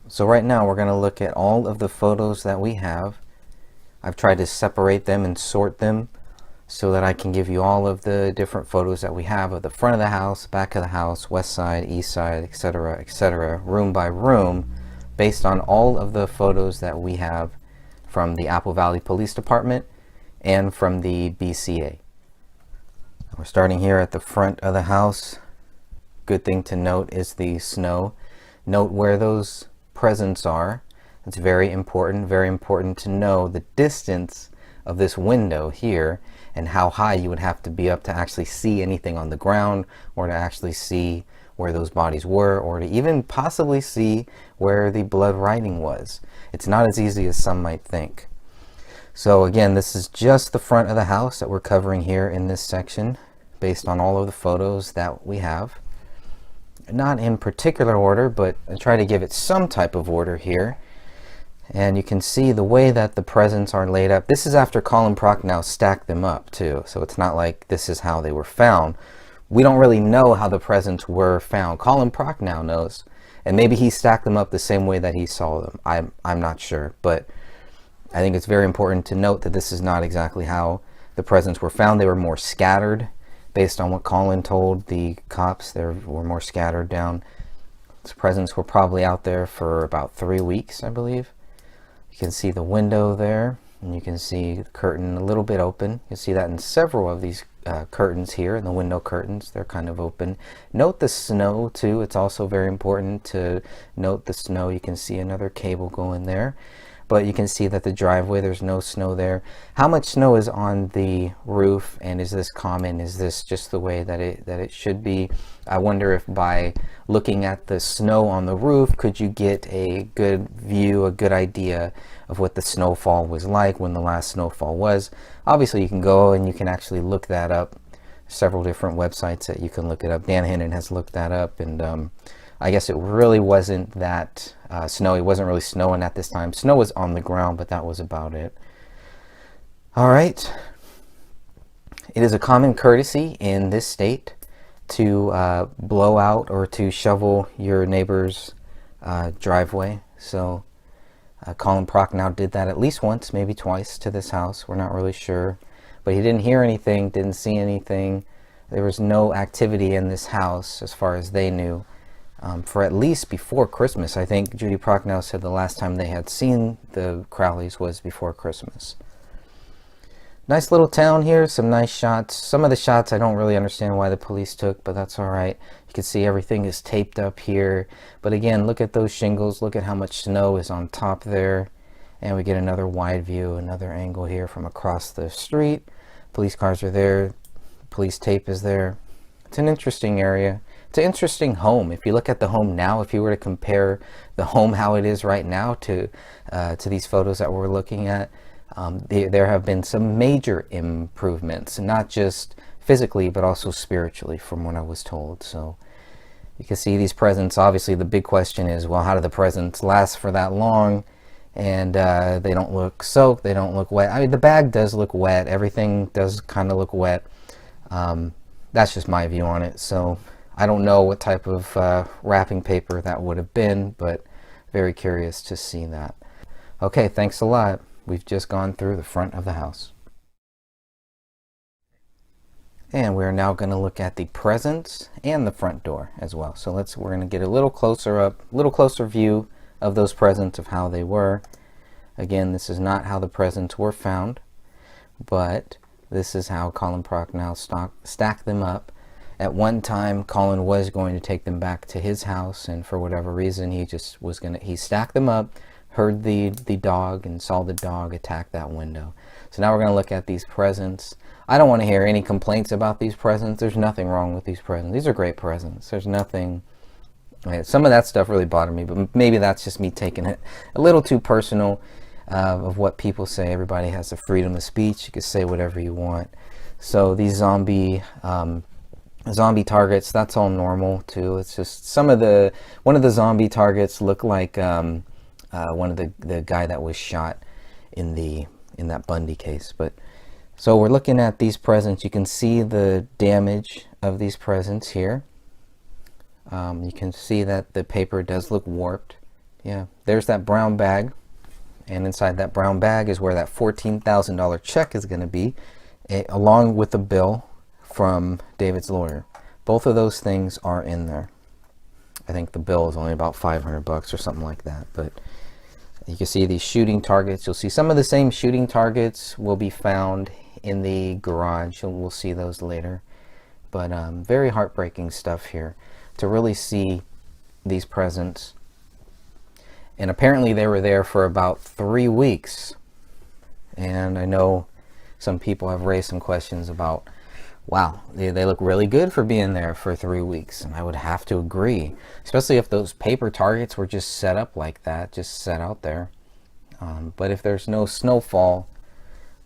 So right now we're going to look at all of the photos that we have. I've tried to separate them and sort them so that I can give you all of the different photos that we have of the front of the house, back of the house, west side, east side, etc., room by room, based on all of the photos that we have from the Apple Valley Police Department and from the BCA. We're starting here at the front of the house. Good thing to note is the snow. Note where those presents are. It's very important to know the distance of this window here and how high you would have to be up to actually see anything on the ground, or to actually see where those bodies were, or to even possibly see where the blood writing was. It's not as easy as some might think. So again, this is just the front of the house that we're covering here in this section based on all of the photos that we have. Not in particular order, but I try to give it some type of order here. And you can see the way that the presents are laid up. This is after Colin Prochnow stacked them up too, so it's not like this is how they were found. We don't really know how the presents were found. Colin Prochnow knows, and maybe he stacked them up the same way that he saw them. I'm not sure, but I think it's very important to note that this is not exactly how the presents were found. They were more scattered. Based on what Colin told the cops, they were more scattered down. These presents were probably out there for about 3 weeks, I believe. You can see the window there, and you can see the curtain a little bit open. You can see that in several of these curtains here, and the window curtains, they're kind of open. Note the snow too. It's also very important to note the snow. You can see another cable going there. But you can see that the driveway, there's no snow there. How much snow is on the roof, and is this common? Is this just the way that it should be? I wonder if by looking at the snow on the roof, could you get a good view, a good idea of what the snowfall was like, when the last snowfall was. Obviously you can go and you can actually look that up. Several different websites that you can look it up. Dan Hinnon has looked that up, and I guess it really wasn't that snowy. It wasn't really snowing at this time. Snow was on the ground, but that was about it. All right. It is a common courtesy in this state to blow out or to shovel your neighbor's driveway. So Colin Prochnow did that at least once, maybe twice, to this house. We're not really sure. But he didn't hear anything, didn't see anything. There was no activity in this house as far as they knew. For at least before Christmas. I think Judy Prochnow said the last time they had seen the Crowleys was before Christmas. Nice little town here, some nice shots. Some of the shots I don't really understand why the police took, but that's all right. You can see everything is taped up here. But again, look at those shingles. Look at how much snow is on top there. And we get another wide view, another angle here from across the street. Police cars are there. Police tape is there. It's an interesting area. It's an interesting home. If you look at the home now, if you were to compare the home how it is right now to these photos that we're looking at, there have been some major improvements, not just physically but also spiritually, from what I was told. So you can see these presents. Obviously the big question is, well, how do the presents last for that long? And they don't look soaked, they don't look wet. I mean, the bag does look wet, everything does kind of look wet. That's just my view on it. So I don't know what type of wrapping paper that would have been, but very curious to see that. Okay, thanks a lot. We've just gone through the front of the house. And we're now going to look at the presents and the front door as well. So we're going to get a little closer view of those presents, of how they were. Again, this is not how the presents were found, but this is how Colin Prochnow stacked them up. At one time, Colin was going to take them back to his house, and for whatever reason, he stacked them up, heard the dog, and saw the dog attack that window. So now we're going to look at these presents. I don't want to hear any complaints about these presents. There's nothing wrong with these presents. These are great presents. There's nothing. Some of that stuff really bothered me, but maybe that's just me taking it a little too personal of what people say. Everybody has the freedom of speech. You can say whatever you want. So these zombie targets, that's all normal too. It's just one of the zombie targets looked like one of the guy that was shot in that Bundy case. But so we're looking at these presents. You can see the damage of these presents here. You can see that the paper does look warped. Yeah, there's that brown bag. And inside that brown bag is where that $14,000 check is going to be, along with the bill from David's lawyer. Both of those things are in there. I think the bill is only about $500 or something like that. But you can see these shooting targets. You'll see some of the same shooting targets will be found in the garage. We'll see those later. But very heartbreaking stuff here to really see these presents. And apparently they were there for about 3 weeks. And I know some people have raised some questions about, wow, they look really good for being there for 3 weeks. And I would have to agree, especially if those paper targets were just set up like that, just set out there. But if there's no snowfall,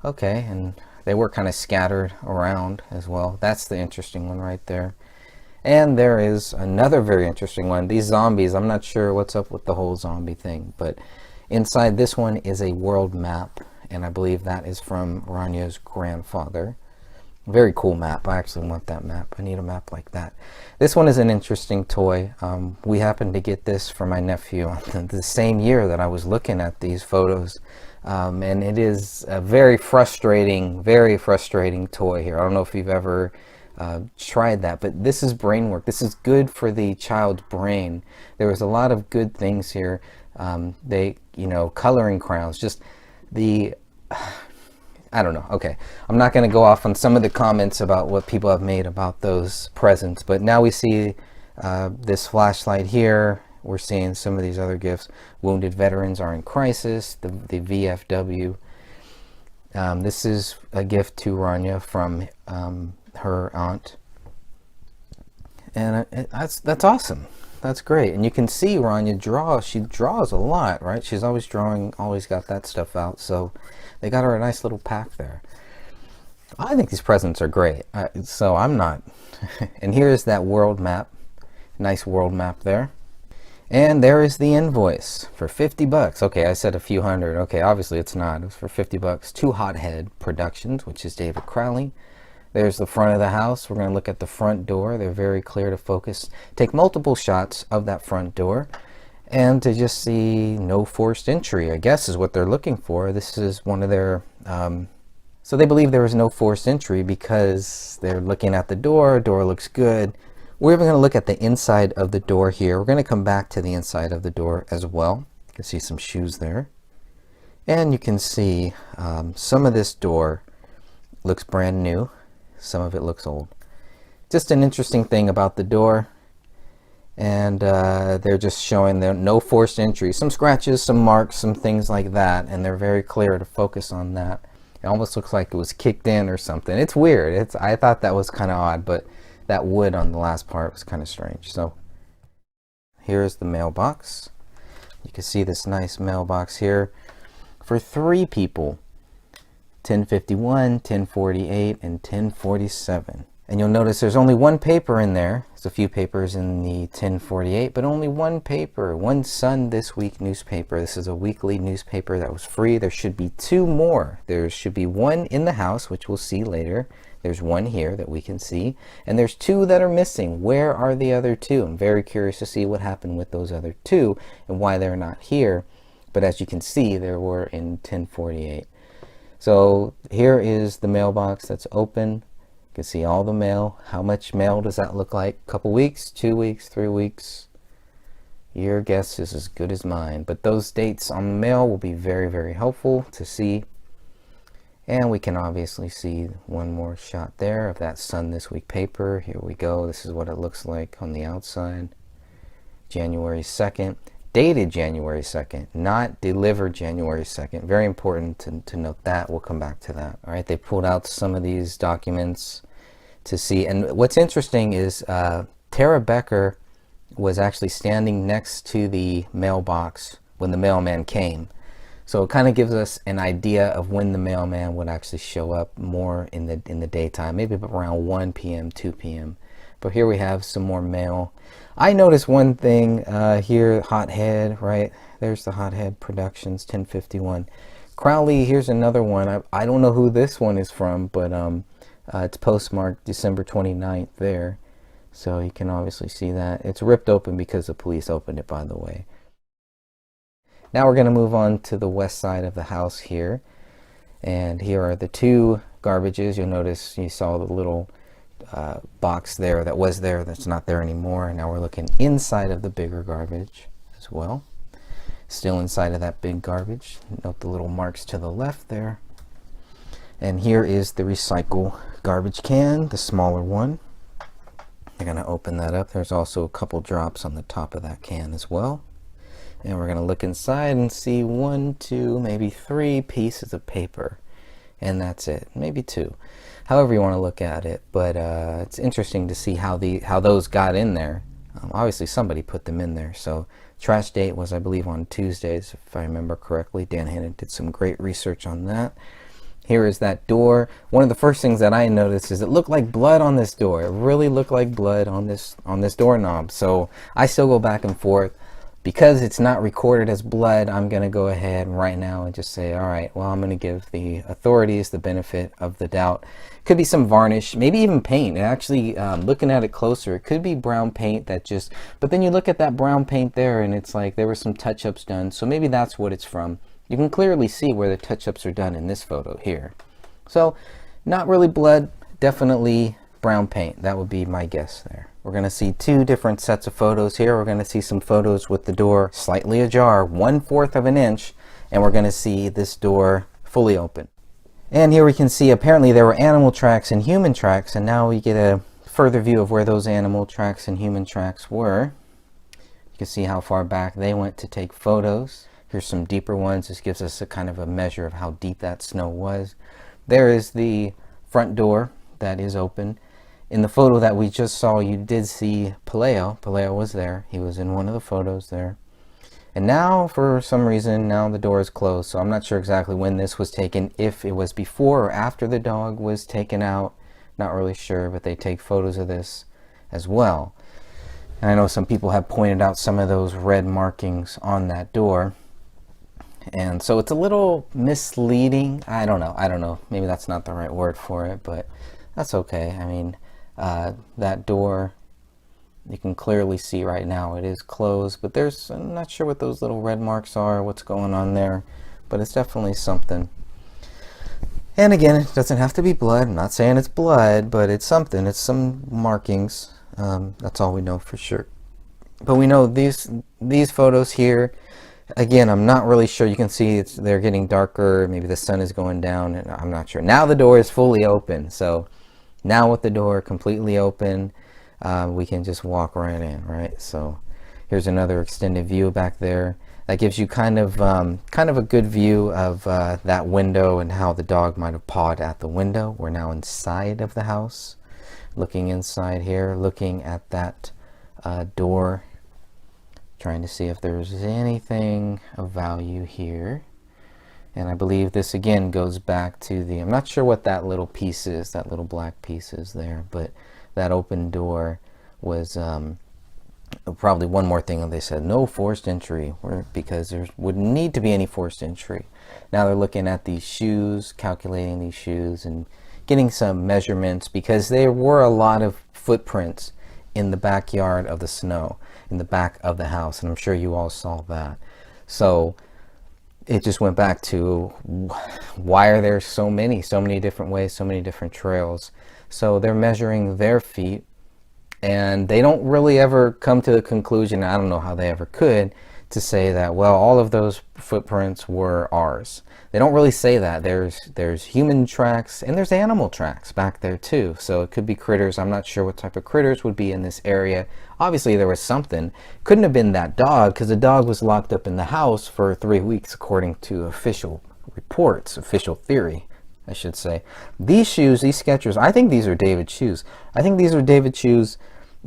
okay, and they were kind of scattered around as well. That's the interesting one right there. And there is another very interesting one. These zombies, I'm not sure what's up with the whole zombie thing, but inside this one is a world map, and I believe that is from Ranya's grandfather. Very cool map. I actually want that map. I need a map like that. This one is an interesting toy. We happened to get this for my nephew the same year that I was looking at these photos. And it is a very frustrating toy here. I don't know if you've ever tried that, but this is brain work. This is good for the child's brain. There was a lot of good things here. Coloring crayons, just the, I don't know. Okay, I'm not going to go off on some of the comments about what people have made about those presents, but now we see this flashlight here. We're seeing some of these other gifts. Wounded veterans are in crisis, the VFW. This is a gift to Rania from her aunt, and that's awesome. That's great. And you can see Rania draw. She draws a lot, right? She's always drawing, always got that stuff out. So they got her a nice little pack there. I think these presents are great. So I'm not. And here's that world map. Nice world map there. And there is the invoice for $50. Okay, I said a few hundred. Okay, obviously it's not. It was for $50 to Hothead Productions, which is David Crowley. There's the front of the house. We're going to look at the front door. They're very clear to focus. Take multiple shots of that front door and to just see no forced entry, I guess is what they're looking for. This is one of their, so they believe there was no forced entry because they're looking at the door. Door looks good. We're even going to look at the inside of the door here. We're going to come back to the inside of the door as well. You can see some shoes there. And you can see some of this door looks brand new. Some of it looks old. Just an interesting thing about the door. And they're just showing there no forced entry. Some scratches, some marks, some things like that. And they're very clear to focus on that. It almost looks like it was kicked in or something. It's weird. I thought that was kind of odd, but that wood on the last part was kind of strange. So here's the mailbox. You can see this nice mailbox here for 3 people. 1051, 1048, and 1047. And you'll notice there's only one paper in there. There's a few papers in the 1048, but only one paper. One Sun This Week newspaper. This is a weekly newspaper that was free. There should be 2 more. There should be one in the house, which we'll see later. There's one here that we can see. And there's 2 that are missing. Where are the other 2? I'm very curious to see what happened with those other 2 and why they're not here. But as you can see, there were in 1048. So here is the mailbox that's open. You can see all the mail. How much mail does that look like? A couple weeks, 2 weeks, 3 weeks? Your guess is as good as mine. But those dates on the mail will be very, very helpful to see. And we can obviously see one more shot there of that Sun This Week paper. Here we go. This is what it looks like on the outside. January 2nd. Dated January 2nd, not delivered January 2nd. Very important to note that. We'll come back to that. All right, they pulled out some of these documents to see. And what's interesting is Tara Becker was actually standing next to the mailbox when the mailman came. So it kind of gives us an idea of when the mailman would actually show up more in the daytime, maybe around 1 p.m., 2 p.m. But here we have some more mail. I noticed one thing here, Hothead, right? There's the Hothead Productions, 1051. Crowley, here's another one. I don't know who this one is from, but it's postmarked December 29th there. So you can obviously see that. It's ripped open because the police opened it, by the way. Now we're going to move on to the west side of the house here. And here are the two garbages. You'll notice you saw the little box there that was there that's not there anymore. Now we're looking inside of the bigger garbage as well. Still inside of that big garbage. Note the little marks to the left there. And here is the recycle garbage can, the smaller one. You're going to open that up. There's also a couple drops on the top of that can as well. And we're going to look inside and see 1, 2, maybe 3 pieces of paper. And that's it. Maybe 2. However you want to look at it. But it's interesting to see how those got in there. Obviously somebody put them in there. So trash date was, I believe, on Tuesdays, if I remember correctly. Dan Hannon did some great research on that. Here is that door. One of the first things that I noticed is it looked like blood on this door. It really looked like blood on this doorknob. So I still go back and forth. Because it's not recorded as blood, I'm going to go ahead right now and just say, all right, well, I'm going to give the authorities the benefit of the doubt. Could be some varnish, maybe even paint. And actually, looking at it closer, it could be brown paint that just, but then you look at that brown paint there and it's like there were some touch-ups done. So maybe that's what it's from. You can clearly see where the touch-ups are done in this photo here. So not really blood, definitely brown paint. That would be my guess there. We're going to see 2 different sets of photos here. We're going to see some photos with the door slightly ajar, 1/4 of an inch, and we're going to see this door fully open. And here we can see apparently there were animal tracks and human tracks, and now we get a further view of where those animal tracks and human tracks were. You can see how far back they went to take photos. Here's some deeper ones. This gives us a kind of a measure of how deep that snow was. There is the front door that is open. In the photo that we just saw, you did see Paleo. Paleo was there. He was in one of the photos there. And now, for some reason, now the door is closed. So I'm not sure exactly when this was taken, if it was before or after the dog was taken out. Not really sure, but they take photos of this as well. And I know some people have pointed out some of those red markings on that door. And so it's a little misleading. I don't know. Maybe that's not the right word for it, but that's okay. I mean, that door, you can clearly see right now it is closed, but I'm not sure what those little red marks are, what's going on there, but it's definitely something. And again, it doesn't have to be blood. I'm not saying it's blood, but it's something. It's some markings. That's all we know for sure. But we know these photos here, again, I'm not really sure. You can see they're getting darker. Maybe the sun is going down, and I'm not sure. Now the door is fully open, so now with the door completely open, we can just walk right in, right? So here's another extended view back there. That gives you kind of a good view of that window and how the dog might have pawed at the window. We're now inside of the house, looking inside here, looking at that door, trying to see if there's anything of value here. And I believe this again goes back to I'm not sure what that little piece is, that little black piece is there, but that open door was probably one more thing that they said, no forced entry, because there wouldn't need to be any forced entry. Now they're looking at these shoes, calculating these shoes and getting some measurements, because there were a lot of footprints in the backyard of the snow, in the back of the house, and I'm sure you all saw that. So it just went back to, why are there so many different ways, so many different trails? So they're measuring their feet, and they don't really ever come to the conclusion, I don't know how they ever could, to say that, well, all of those footprints were ours. They don't really say that. There's human tracks and there's animal tracks back there too. So it could be critters. I'm not sure what type of critters would be in this area. Obviously there was something. Couldn't have been that dog, because the dog was locked up in the house for 3 weeks according to official reports, official theory, I should say. These shoes, these Skechers, I think these are David's shoes. I think these are David's shoes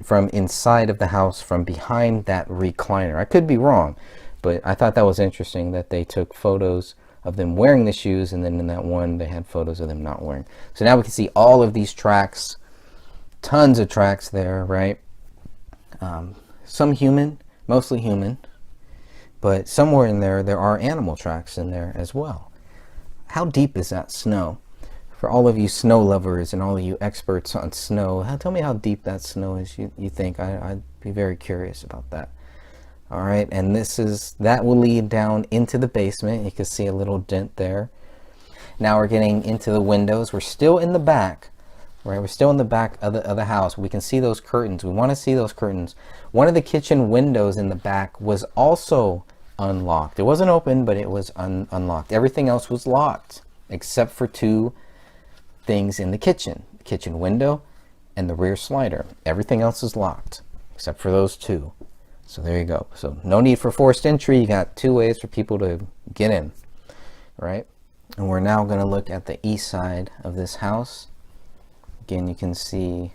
from inside of the house, from behind that recliner. I could be wrong, but I thought that was interesting that they took photos of them wearing the shoes, and then in that one they had photos of them not wearing. So now we can see all of these tracks, tons of tracks there, right? Some human, mostly human, but somewhere in there are animal tracks in there as well. How deep is that snow? For all of you snow lovers and all of you experts on snow, tell me how deep that snow is, you think. I'd be very curious about that. All right, and that will lead down into the basement. You can see a little dent there. Now we're getting into the windows. We're still in the back, right? We're still in the back of the house. We can see those curtains. We want to see those curtains. One of the kitchen windows in the back was also unlocked. It wasn't open, but it was unlocked. Everything else was locked except for two things in the kitchen window and the rear slider. Everything else is locked except for those two. So there you go. So no need for forced entry. You got two ways for people to get in, right? And we're now going to look at the east side of this house. Again, you can see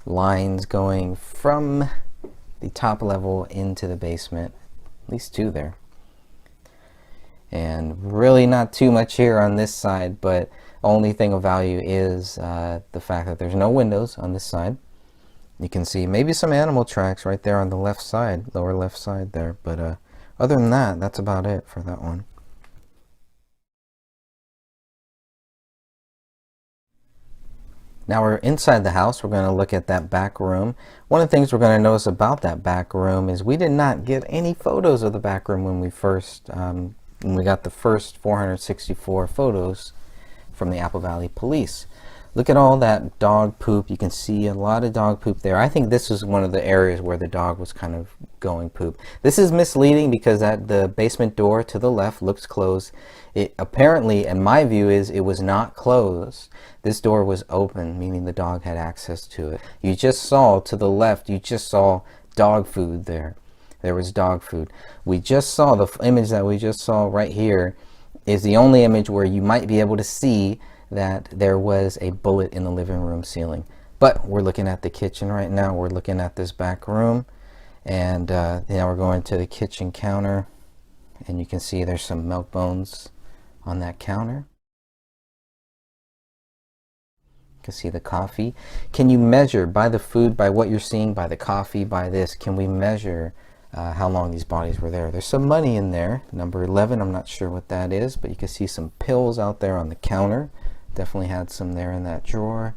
lines going from the top level into the basement, at least two there. And really not too much here on this side, but only thing of value is the fact that there's no windows on this side. You can see maybe some animal tracks right there on the left side, lower left side there. But other than that, that's about it for that one. Now we're inside the house. We're going to look at that back room. One of the things we're going to notice about that back room is we did not get any photos of the back room when we got the first 464 photos from the Apple Valley Police. Look at all that dog poop. You can see a lot of dog poop there. I think this is one of the areas where the dog was kind of going poop. This is misleading because the basement door to the left looks closed. It apparently, in my view, it was not closed. This door was open, meaning the dog had access to it. You just saw to the left, you just saw dog food there. There was dog food. We just saw the image that we just saw right here is the only image where you might be able to see that there was a bullet in the living room ceiling. But we're looking at the kitchen right now. We're looking at this back room, and now we're going to the kitchen counter, and you can see there's some milk bones on that counter. You can see the coffee. Can you measure by the food, by what you're seeing, by the coffee, by this, can we measure how long these bodies were there? There's some money in there. Number 11, I'm not sure what that is, but you can see some pills out there on the counter. Definitely had some there in that drawer.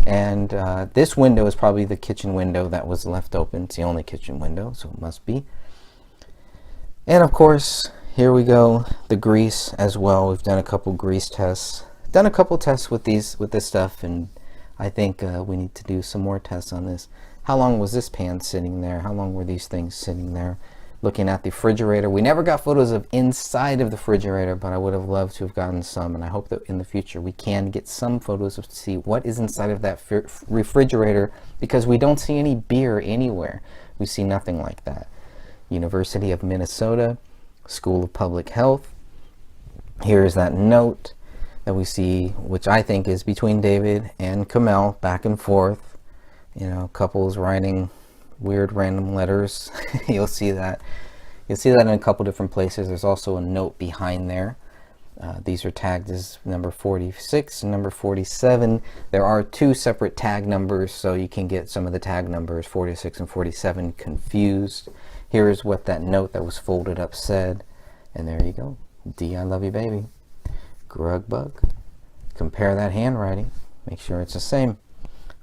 And this window is probably the kitchen window that was left open. It's the only kitchen window, so it must be. And of course, here we go, the grease as well. We've done a couple grease tests. Done a couple tests with this stuff, and I think we need to do some more tests on this. How long was this pan sitting there? How long were these things sitting there? Looking at the refrigerator. We never got photos of inside of the refrigerator, but I would have loved to have gotten some, and I hope that in the future we can get some photos to see what is inside of that refrigerator, because we don't see any beer anywhere. We see nothing like that. University of Minnesota, School of Public Health. Here's that note that we see, which I think is between David and Kamel, back and forth. You know, couples writing weird random letters. You'll see that in a couple different places. There's also a note behind there. These are tagged as number 46 and number 47. There are two separate tag numbers, so you can get some of the tag numbers 46 and 47 confused. Here is what that note that was folded up said, and there you go. D, I love you, baby. Grug bug. Compare that handwriting, make sure it's the same.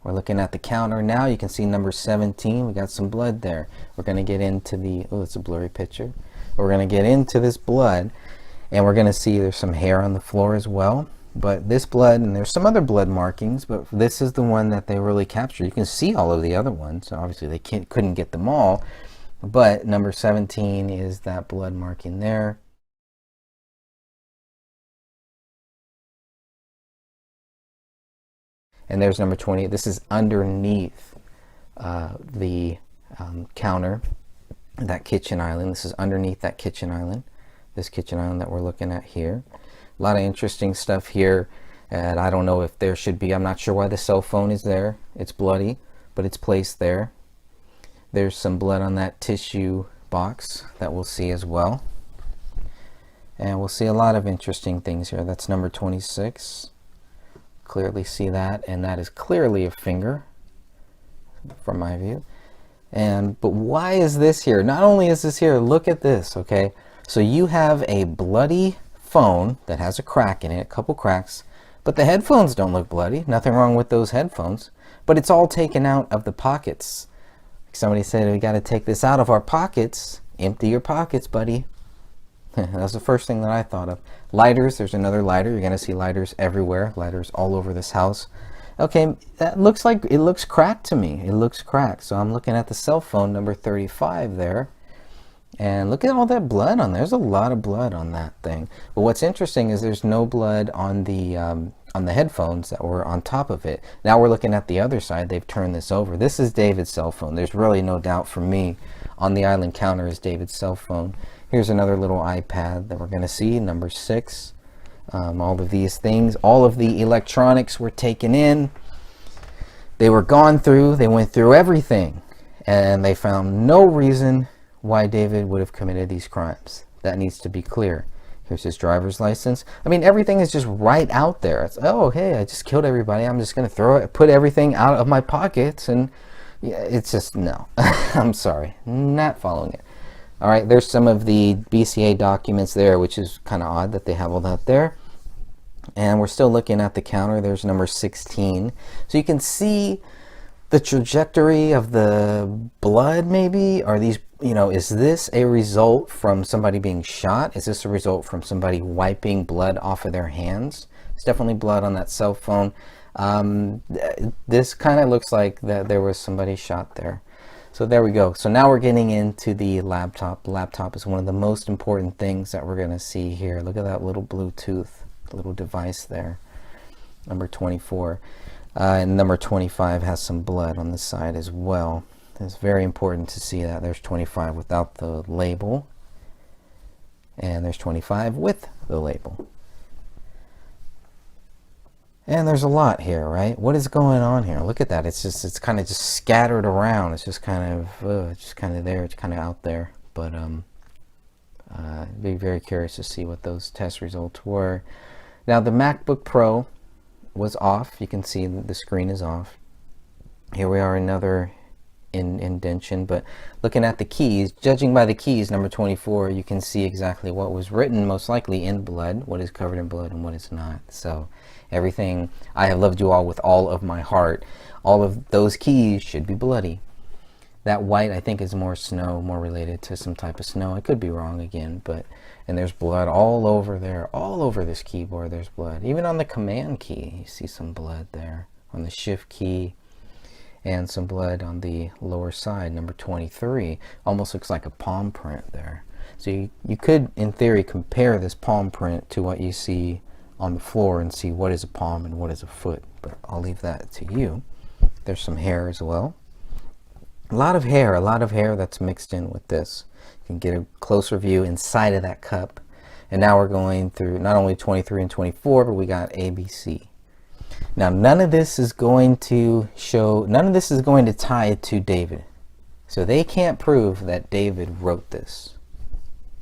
We're looking at the counter now. You can see number 17. We got some blood there. We're going to get into the, oh, it's a blurry picture. We're going to get into this blood, and we're going to see there's some hair on the floor as well. But this blood, and there's some other blood markings, but this is the one that they really captured. You can see all of the other ones. So obviously they couldn't get them all, but number 17 is that blood marking there. And there's number 20. This is underneath the counter, that kitchen island. This is underneath that kitchen island, this kitchen island that we're looking at here. A lot of interesting stuff here. And I don't know if there should be, I'm not sure why the cell phone is there. It's bloody, but it's placed there. There's some blood on that tissue box that we'll see as well. And we'll see a lot of interesting things here. That's number 26. Clearly see that, and that is clearly a finger from my view. But why is this here? Not only is this here, look at this, okay? So you have a bloody phone that has a crack in it, a couple cracks, but the headphones don't look bloody. Nothing wrong with those headphones, but it's all taken out of the pockets. Somebody said we got to take this out of our pockets empty your pockets, buddy. That's the first thing that I thought of. Lighters, there's another lighter. You're going to see lighters everywhere. Lighters all over this house. Okay, that looks like, it looks cracked to me. It looks cracked. So I'm looking at the cell phone, number 35 there. And look at all that blood on there. There's a lot of blood on that thing. But what's interesting is there's no blood on the headphones that were on top of it. Now we're looking at the other side. They've turned this over. This is David's cell phone. There's really no doubt for me. On the island counter is David's cell phone. Here's another little iPad that we're going to see, number 6. All of these things, all of the electronics were taken in. They were gone through. They went through everything. And they found no reason why David would have committed these crimes. That needs to be clear. Here's his driver's license. I mean, everything is just right out there. It's, oh, hey, I just killed everybody. I'm just going to throw it, put everything out of my pockets. And yeah, it's just, no. I'm sorry. Not following it. All right, there's some of the BCA documents there, which is kind of odd that they have all that there. And we're still looking at the counter. There's number 16. So you can see the trajectory of the blood, maybe. Are these, you know, is this a result from somebody being shot? Is this a result from somebody wiping blood off of their hands? It's definitely blood on that cell phone. This kind of looks like that there was somebody shot there. So there we go. So now we're getting into the laptop. The laptop is one of the most important things that we're going to see here. Look at that little Bluetooth little device there. Number 24. And number 25 has some blood on the side as well. It's very important to see that. There's 25 without the label. And there's 25 with the label. And there's a lot here, right? What is going on here? Look at that. It's just, it's kind of just scattered around. It's just kind of, it's just kind of there. It's kind of out there. But be very curious to see what those test results were. Now the MacBook Pro was off. You can see the screen is off. Here we are, another indentation. But looking at the keys, judging by the keys, number 24, you can see exactly what was written, most likely in blood, what is covered in blood and what is not. So everything, I have loved you all with all of my heart. All of those keys should be bloody. That white, I think, is more snow, more related to some type of snow. I could be wrong again, but, and there's blood all over there, all over this keyboard, there's blood. Even on the command key, you see some blood there. On the shift key, and some blood on the lower side, number 23. Almost looks like a palm print there. So you could, in theory, compare this palm print to what you see on the floor and see what is a palm and what is a foot, but I'll leave that to you. There's some hair as well. A lot of hair that's mixed in with this. You can get a closer view inside of that cup. And now we're going through not only 23 and 24, but we got ABC. Now none of this is going to show, none of this is going to tie to David. So they can't prove that David wrote this.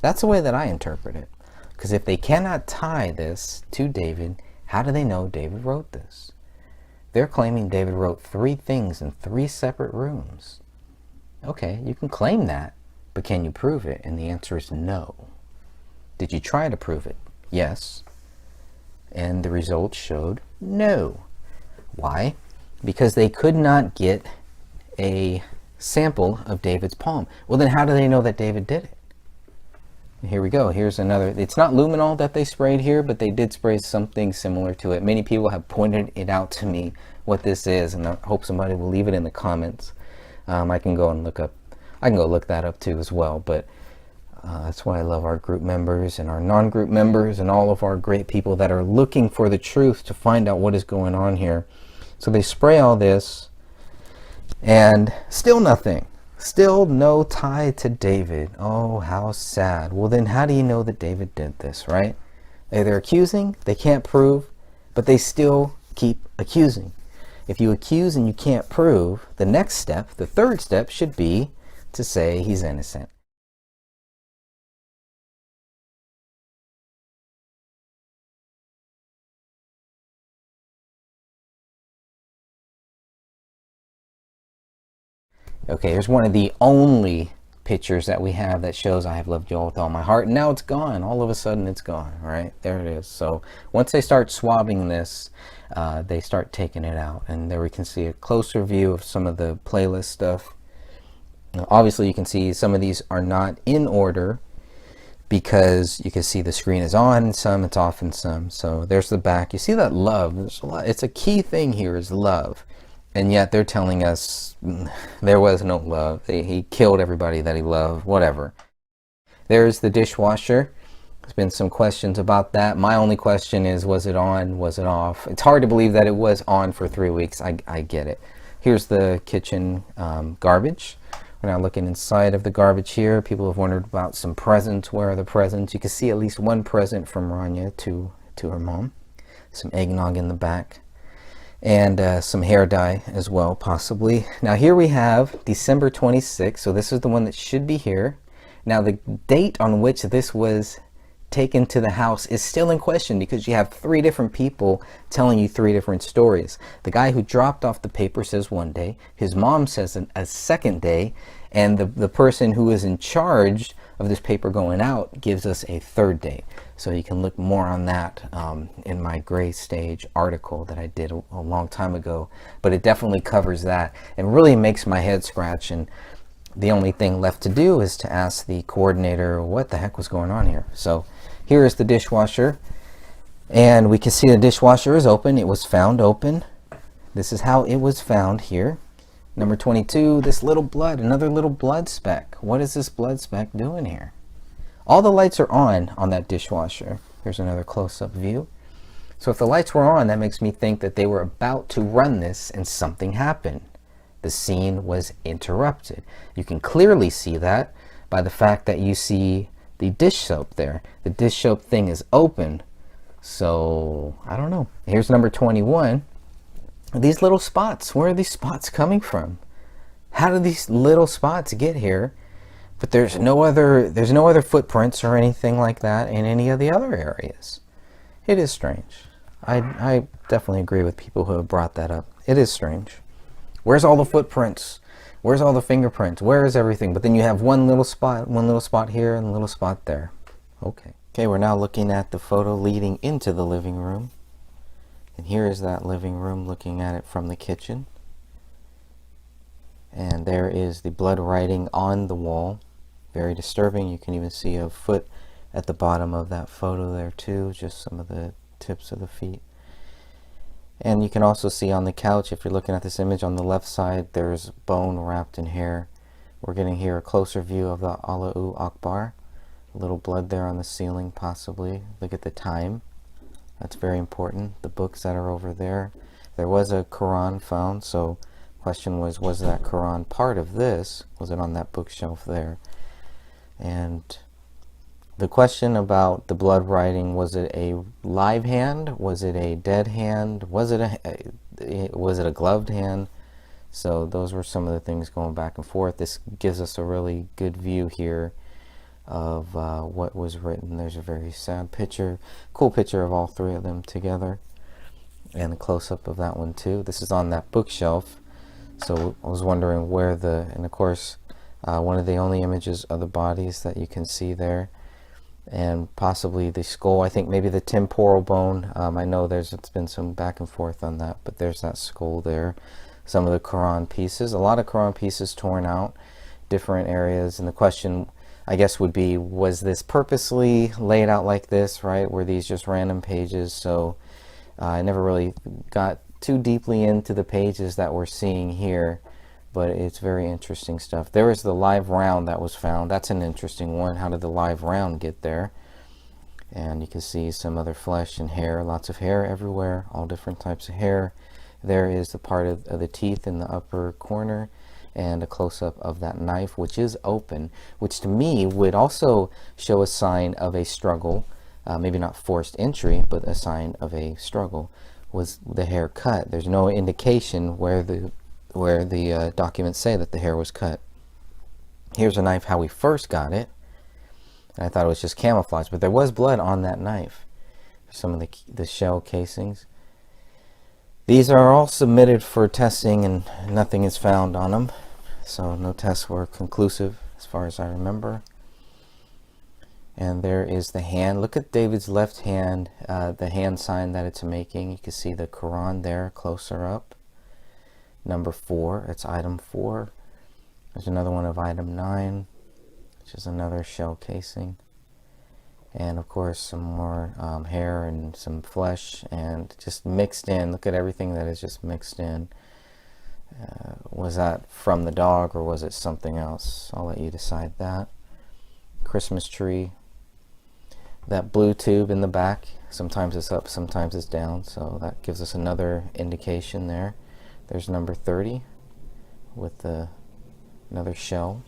That's the way that I interpret it. Because if they cannot tie this to David, how do they know David wrote this? They're claiming David wrote 3 things in 3 separate rooms. Okay, you can claim that, but can you prove it? And the answer is no. Did you try to prove it? Yes. And the results showed no. Why? Because they could not get a sample of David's palm. Well, then how do they know that David did it? Here we go. Here's another. It's not luminol that they sprayed here, but they did spray something similar to it. Many people have pointed it out to me what this is, and I hope somebody will leave it in the comments. I can go and look up. I can go look that up too as well. But that's why I love our group members and our non-group members and all of our great people that are looking for the truth to find out what is going on here. So they spray all this, and still nothing. Still no tie to David. Oh, how sad. Well, then how do you know that David did this, right? They're accusing, they can't prove, but they still keep accusing. If you accuse and you can't prove, the next step, the third step, should be to say he's innocent. Okay, here's one of the only pictures that we have that shows I have loved you all with all my heart, and now it's gone. All of a sudden it's gone, right? There it is. So once they start swabbing this, they start taking it out, and there we can see a closer view of some of the playlist stuff. Now, obviously, you can see some of these are not in order because you can see the screen is on in some, it's off in some. So there's the back. You see that love. There's a lot. It's a key thing here is love. And yet they're telling us there was no love. He killed everybody that he loved, whatever. There's the dishwasher. There's been some questions about that. My only question is, was it on? Was it off? It's hard to believe that it was on for 3 weeks. I get it. Here's the kitchen garbage. We're now looking inside of the garbage here. People have wondered about some presents. Where are the presents? You can see at least one present from Rania to her mom. Some eggnog in the back. And some hair dye as well, possibly. Now here we have December 26th. So this is the one that should be here. Now the date on which this was taken to the house is still in question because you have 3 different people telling you 3 different stories. The guy who dropped off the paper says one day, his mom says a second day, and the person who is in charge of this paper going out gives us a 3rd day. So you can look more on that in my gray stage article that I did a long time ago, but it definitely covers that and really makes my head scratch. And the only thing left to do is to ask the coordinator what the heck was going on here. So here is the dishwasher, and we can see the dishwasher is open. It was found open. This is how it was found here. Number 22, this little blood, another little blood speck. What is this blood speck doing here? All the lights are on that dishwasher. Here's another close-up view. So if the lights were on, that makes me think that they were about to run this and something happened. The scene was interrupted. You can clearly see that by the fact that you see the dish soap there. The dish soap thing is open. So I don't know. Here's number 21. These little spots, where are these spots coming from? How do these little spots get here? But there's no other footprints or anything like that in any of the other areas. It is strange. I definitely agree with people who have brought that up. It is strange. Where's all the footprints? Where's all the fingerprints? Where is everything? But then you have one little spot here and a little spot there. Okay. Okay, we're now looking at the photo leading into the living room. And here is that living room looking at it from the kitchen. And there is the blood writing on the wall. Very disturbing. You can even see a foot at the bottom of that photo there too. Just some of the tips of the feet. And you can also see on the couch, if you're looking at this image on the left side, there's bone wrapped in hair. We're getting here a closer view of the Allahu Akbar. A little blood there on the ceiling, possibly. Look at the time. That's very important. The books that are over there. There was a Quran found, so the question was that Quran part of this? Was it on that bookshelf there? And the question about the blood writing, was it a live hand? Was it a dead hand? Was it a gloved hand? So those were some of the things going back and forth. This gives us a really good view here of what was written. There's a very sad picture, cool picture of all 3 of them together, and a close-up of that one too. This is on that bookshelf, so I was wondering where and of course one of the only images of the bodies that you can see there, and possibly the skull. I think maybe the temporal bone. I know it's been some back and forth on that, but there's that skull there. Some of the Quran pieces, a lot of Quran pieces torn out, different areas, and the question, I guess, would be, was this purposely laid out like this, right? Were these just random pages? So I never really got too deeply into the pages that we're seeing here, but it's very interesting stuff. There is the live round that was found. That's an interesting one. How did the live round get there? And you can see some other flesh and hair, lots of hair everywhere, all different types of hair. There is the part of the teeth in the upper corner, and a close-up of that knife, which is open, which to me would also show a sign of a struggle, maybe not forced entry, but a sign of a struggle. Was the hair cut? There's no indication where the documents say that the hair was cut. Here's a knife, how we first got it. And I thought it was just camouflage, but there was blood on that knife. Some of the shell casings. These are all submitted for testing, and nothing is found on them. So no tests were conclusive as far as I remember. And there is the hand. Look at David's left hand, the hand sign that it's making. You can see the Quran there closer up. Number 4, it's item 4. There's another one of item 9, which is another shell casing. And of course some more hair and some flesh, and just mixed in. Look at everything that is just mixed in. Was that from the dog or was it something else? I'll let you decide that. Christmas tree. That blue tube in the back, sometimes it's up, sometimes it's down, so that gives us another indication there. There's number 30 with another shell.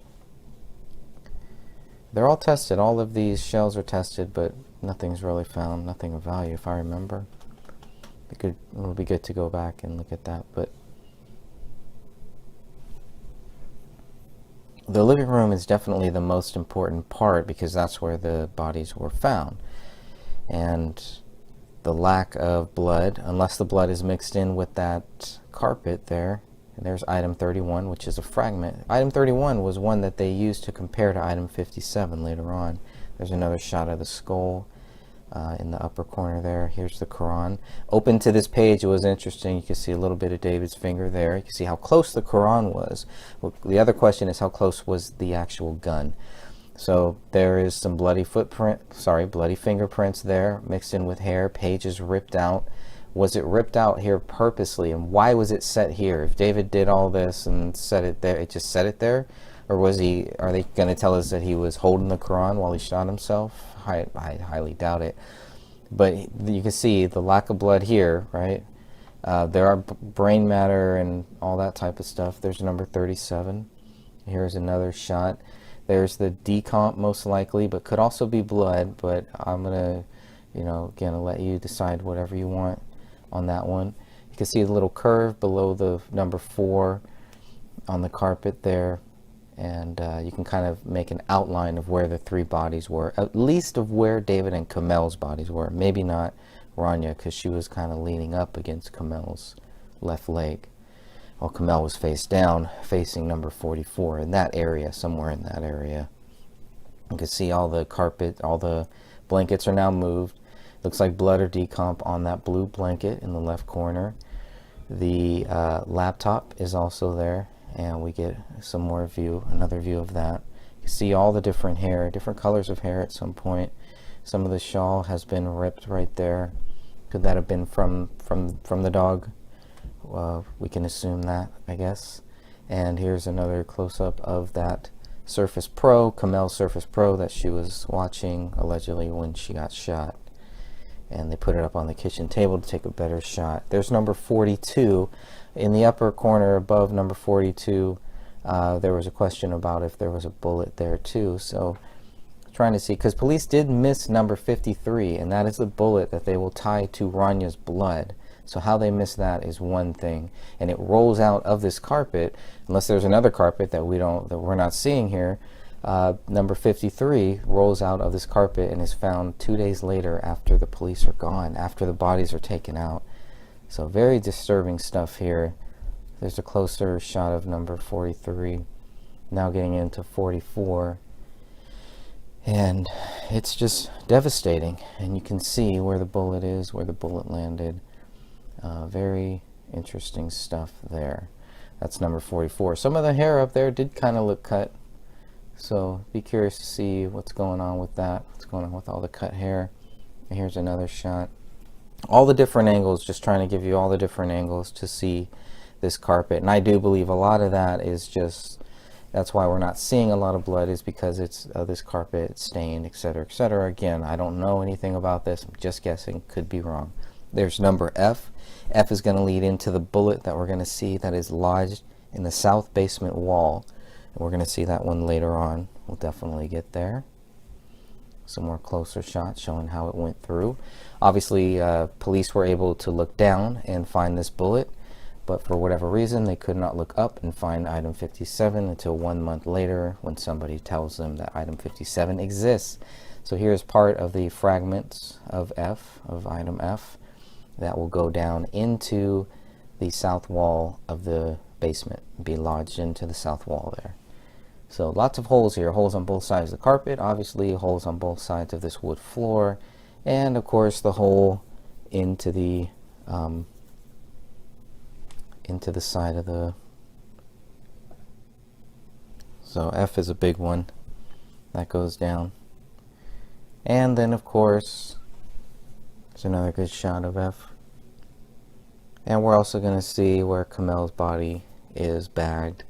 They're all tested. All of these shells are tested, but nothing's really found, nothing of value if I remember. It will be good to go back and look at that. But the living room is definitely the most important part because that's where the bodies were found. And the lack of blood, unless the blood is mixed in with that carpet there. And there's item 31, which is a fragment. Item 31 was one that they used to compare to item 57 later on. There's another shot of the skull in the upper corner there. Here's the Quran. Open to this page, it was interesting. You can see a little bit of David's finger there. You can see how close the Quran was. Well, the other question is how close was the actual gun. So there is some bloody fingerprints there mixed in with hair. Pages ripped out. Was it ripped out here purposely, and why was it set here? If David did all this and set it there, it just set it there, or are they going to tell us that he was holding the Quran while he shot himself? I highly doubt it. But you can see the lack of blood here, right? There are brain matter and all that type of stuff. There's number 37. Here's another shot. There's the decomp most likely, but could also be blood. But I'm gonna, again, I'll let you decide whatever you want on that one. You can see the little curve below the number 4 on the carpet there, and you can kind of make an outline of where the 3 bodies were, at least of where David and Kamel's bodies were. Maybe not Rania, because she was kind of leaning up against Kamel's left leg, while Kamel was face down facing number 44 in that area, somewhere in that area. You can see all the carpet, all the blankets are now moved. Looks like blood or decomp on that blue blanket in the left corner. The laptop is also there, and we get some more view, another view of that. You can see all the different hair, different colors of hair at some point. Some of the shawl has been ripped right there. Could that have been from the dog? We can assume that, I guess. And here's another close-up of that Surface Pro, Kamel's Surface Pro, that she was watching allegedly when she got shot. And they put it up on the kitchen table to take a better shot. There's number 42. In the upper corner above number 42, there was a question about if there was a bullet there too. So trying to see, because police did miss number 53, and that is the bullet that they will tie to Rania's blood. So how they miss that is one thing, and it rolls out of this carpet, unless there's another carpet that we're not seeing here. Number 53 rolls out of this carpet and is found 2 days later after the police are gone, after the bodies are taken out. So very disturbing stuff here. There's a closer shot of number 43. Now getting into 44. And it's just devastating. And you can see where the bullet is, where the bullet landed. Very interesting stuff there. That's number 44. Some of the hair up there did kind of look cut. So be curious to see what's going on with that. What's going on with all the cut hair. And here's another shot. All the different angles, just trying to give you all the different angles to see this carpet. And I do believe a lot of that is just, that's why we're not seeing a lot of blood, is because it's this carpet stained, etc., etc. Again, I don't know anything about this. I'm just guessing. Could be wrong. There's number F. F is going to lead into the bullet that we're going to see that is lodged in the south basement wall. And we're going to see that one later on. We'll definitely get there. Some more closer shots showing how it went through. Obviously, police were able to look down and find this bullet, but for whatever reason, they could not look up and find item 57 until 1 month later when somebody tells them that item 57 exists. So here's part of the fragments of item F, that will go down into the south wall of the basement, be lodged into the south wall there. So lots of holes here, holes on both sides of the carpet, obviously holes on both sides of this wood floor, and of course the hole into the side of the So F is a big one that goes down. And then of course, there's another good shot of F. And we're also going to see where Kamel's body is bagged.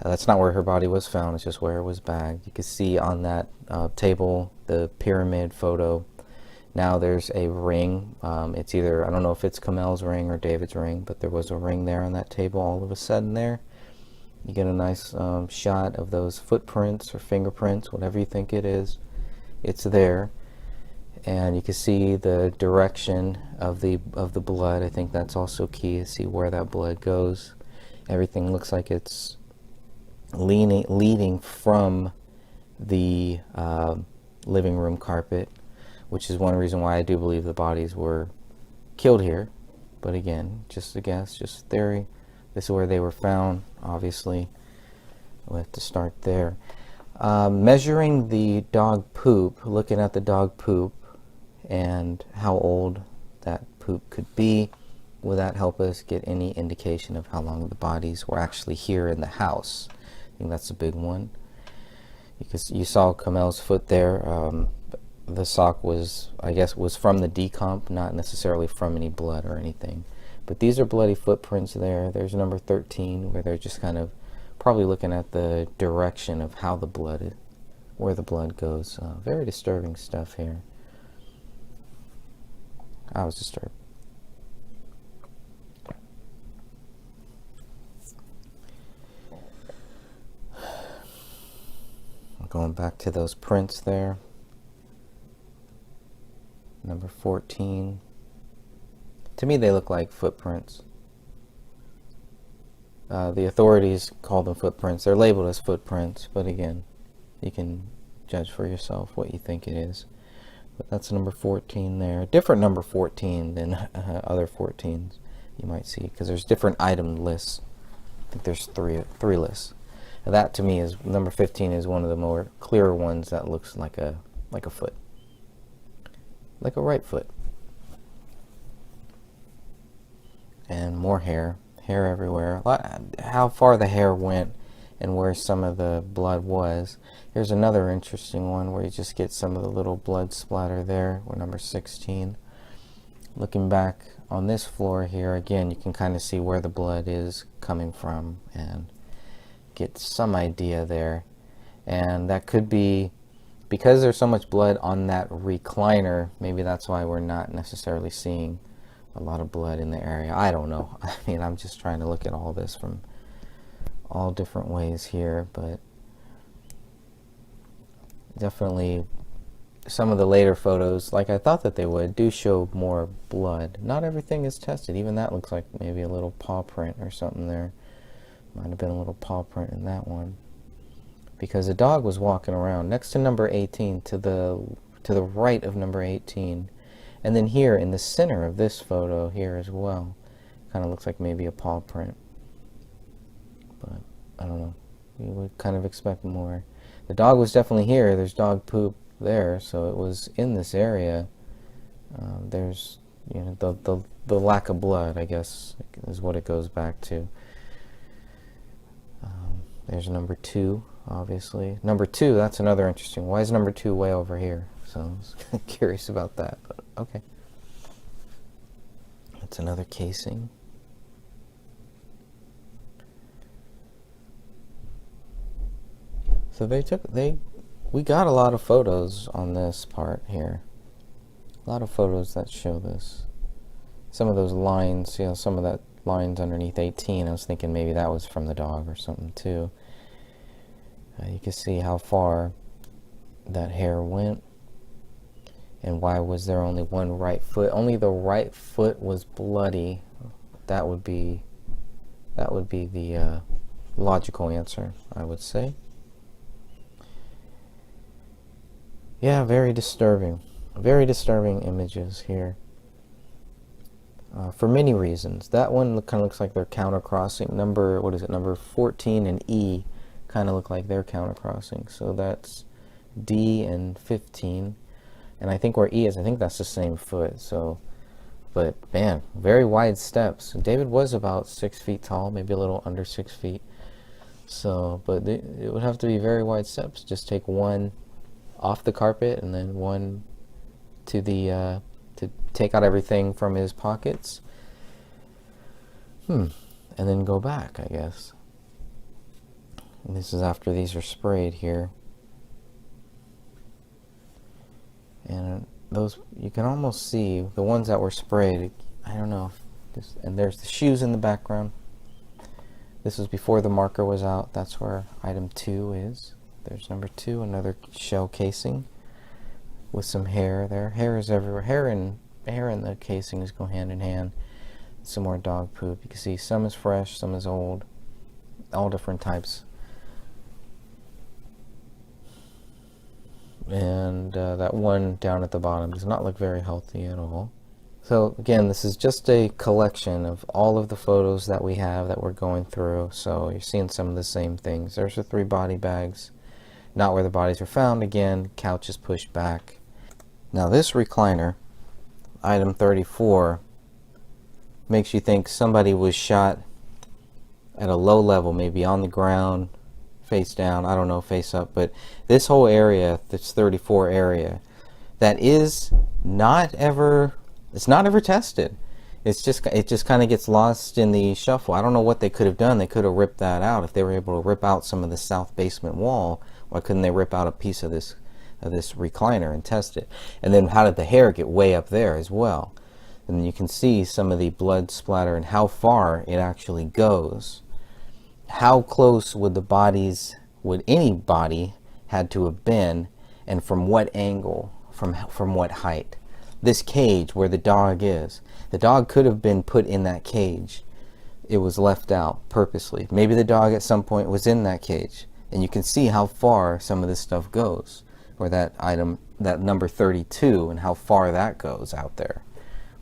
That's not where her body was found, it's just where it was bagged. You can see on that table, the pyramid photo, now there's a ring. It's either, I don't know if it's Kamel's ring or David's ring, but there was a ring there on that table all of a sudden there. You get a nice shot of those footprints or fingerprints, whatever you think it is. It's there. And you can see the direction of the blood. I think that's also key to see where that blood goes. Everything looks like it's leading from the living room carpet, which is one reason why I do believe the bodies were killed here. But again, just a guess, just a theory. This is where they were found, obviously. We'll have to start there. Measuring the dog poop, looking at the dog poop and how old that poop could be, will that help us get any indication of how long the bodies were actually here in the house? I think that's a big one. Because you saw Kamel's foot there. The sock was, I guess, was from the decomp, not necessarily from any blood or anything. But these are bloody footprints there. There's number 13, where they're just kind of probably looking at the direction of how the blood, where the blood goes. Very disturbing stuff here. I was disturbed. Going back to those prints there. Number 14. To me, they look like footprints. The authorities call them footprints. They're labeled as footprints, but again, you can judge for yourself what you think it is. But that's number 14 there. Different number 14 than other 14s you might see, because there's different item lists. I think there's three lists. And that to me is number 15 is one of the more clearer ones that looks like a foot, like a right foot. And more hair everywhere. How far the hair went and where some of the blood was. Here's another interesting one where you just get some of the little blood splatter there. We're number 16. Looking back on this floor here, again, you can kind of see where the blood is coming from and get some idea there. And that could be because there's so much blood on that recliner. Maybe that's why we're not necessarily seeing a lot of blood in the area. I don't know. I mean, I'm just trying to look at all this from all different ways here, but definitely some of the later photos, like I thought that they would, do show more blood. Not everything is tested. Even that looks like maybe a little paw print or something there. Might have been a little paw print in that one, because the dog was walking around next to number 18, to the right of number 18, and then here in the center of this photo here as well, kind of looks like maybe a paw print. But I don't know, you would kind of expect more. The dog was definitely here. There's dog poop there, so it was in this area. There's, you know, the lack of blood, I guess, is what it goes back to. There's number 2, obviously. Number 2, that's another interesting. Why is number 2 way over here? So I was curious about that, but okay. That's another casing. So we got a lot of photos on this part here. A lot of photos that show this. Some of those lines, you know, some of that lines underneath 18, I was thinking maybe that was from the dog or something too. You can see how far that hair went. And why was there only one right foot? Only the right foot was bloody. That would be the logical answer, I would say. Yeah, very disturbing. Very disturbing images here. For many reasons. That one kind of looks like they're countercrossing. Number 14 and E kind of look like they're countercrossing. So that's D and 15. And I think where E is, I think that's the same foot. So, but man, very wide steps. David was about 6 feet tall, maybe a little under 6 feet. So, but it would have to be very wide steps. Just take one off the carpet and then one to the to take out everything from his pockets. And then go back, I guess. And this is after these are sprayed here. And those, you can almost see the ones that were sprayed. I don't know. And there's the shoes in the background. This was before the marker was out. That's where item 2 is. There's number 2, another shell casing with some hair there. Hair is everywhere. Hair and the casings go hand in hand. Some more dog poop. You can see some is fresh, some is old. All different types. And that one down at the bottom does not look very healthy at all. So again, this is just a collection of all of the photos that we have that we're going through. So you're seeing some of the same things. There's the 3 body bags. Not where the bodies are found. Again, couch is pushed back. Now this recliner, item 34, makes you think somebody was shot at a low level, maybe on the ground, face down, I don't know, face up. But this whole area, this 34 area, that is not ever... it's not ever tested. It just kind of gets lost in the shuffle. I don't know what they could have done. They could have ripped that out. If they were able to rip out some of the south basement wall, why couldn't they rip out a piece of this recliner and test it? And then how did the hair get way up there as well? And you can see some of the blood splatter and how far it actually goes. How close would any body had to have been, and from what angle, from what height? This cage where the dog is, the dog could have been put in that cage. It was left out purposely. Maybe the dog at some point was in that cage, and you can see how far some of this stuff goes, or that item, that number 32, and how far that goes out there,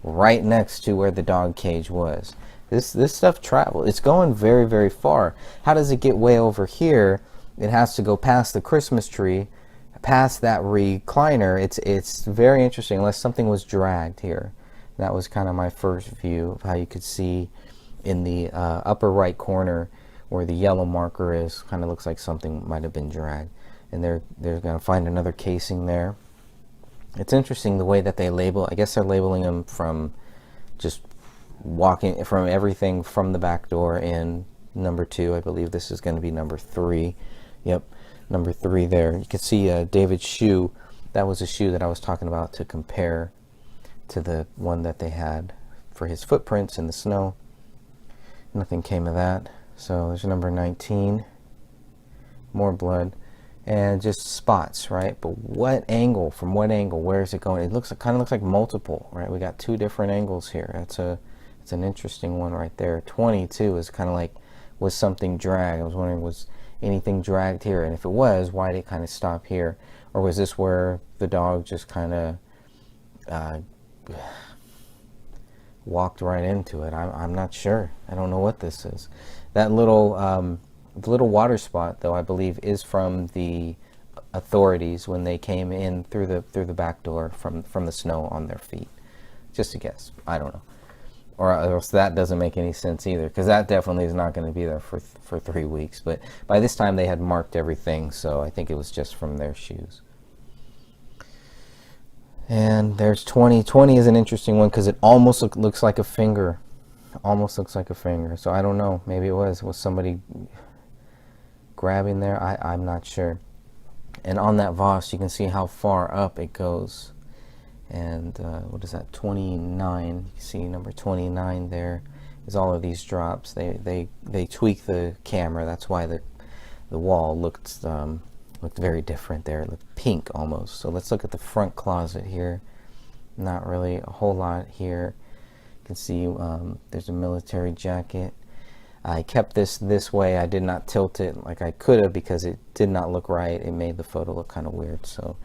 right next to where the dog cage was. This stuff travels. It's going very, very far. How does it get way over here? It has to go past the Christmas tree, past that recliner. It's very interesting, unless something was dragged here. That was kind of my first view of how you could see in the upper right corner where the yellow marker is. Kind of looks like something might have been dragged. And they're going to find another casing there. It's interesting the way that they label. I guess they're labeling them from just walking from everything from the back door in number 2. I believe this is going to be number 3. Yep, number 3 there. You can see David's shoe. That was a shoe that I was talking about to compare to the one that they had for his footprints in the snow. Nothing came of that. So there's number 19. More blood. And just spots, right? But what angle? From what angle? Where is it going? It looks, kind of looks like multiple, right? We got 2 different angles here. It's an interesting one right there. 22 is kind of like, was something dragged? I was wondering, was anything dragged here? And if it was, why did it kind of stop here? Or was this where the dog just kind of walked right into it? I'm not sure. I don't know what this is. That little the little water spot, though, I believe is from the authorities when they came in through the back door from the snow on their feet. Just a guess. I don't know. Or else that doesn't make any sense either, because that definitely is not going to be there for 3 weeks. But by this time they had marked everything, so I think it was just from their shoes. And there's 20. 20 is an interesting one because it almost looks like a finger. Almost looks like a finger. So I don't know. Maybe it was somebody grabbing there. I'm not sure. And on that Voss, you can see how far up it goes. And what is that? 29. You see number 29 there is all of these drops. They tweak the camera. That's why the wall looked very different there. It looked pink almost. So let's look at the front closet here. Not really a whole lot here. You can see there's a military jacket. I kept this way. I did not tilt it like I could have because it did not look right. It made the photo look kind of weird. So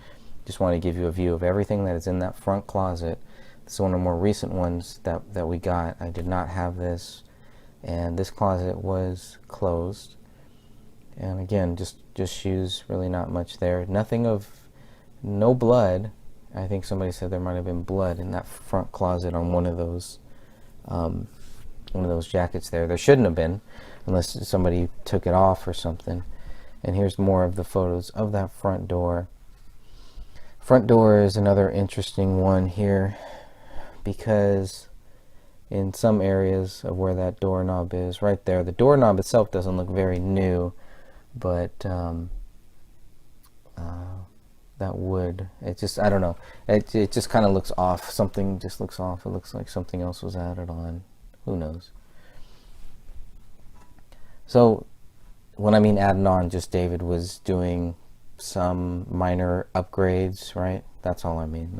just want to give you a view of everything that is in that front closet. This is one of the more recent ones that we got. I did not have this, and this closet was closed. And again, just shoes, really not much there. No blood. I think somebody said there might have been blood in that front closet on one of those one of those jackets there. There shouldn't have been, unless somebody took it off or something. And here's more of the photos of that front door. Front door is another interesting one here, because in some areas of where that doorknob is, right there, the doorknob itself doesn't look very new, but that wood, it just, I don't know, it just kind of looks off. Something just looks off. It looks like something else was added on. Who knows? So when I mean added on, just David was doing some minor upgrades, right? That's all I mean.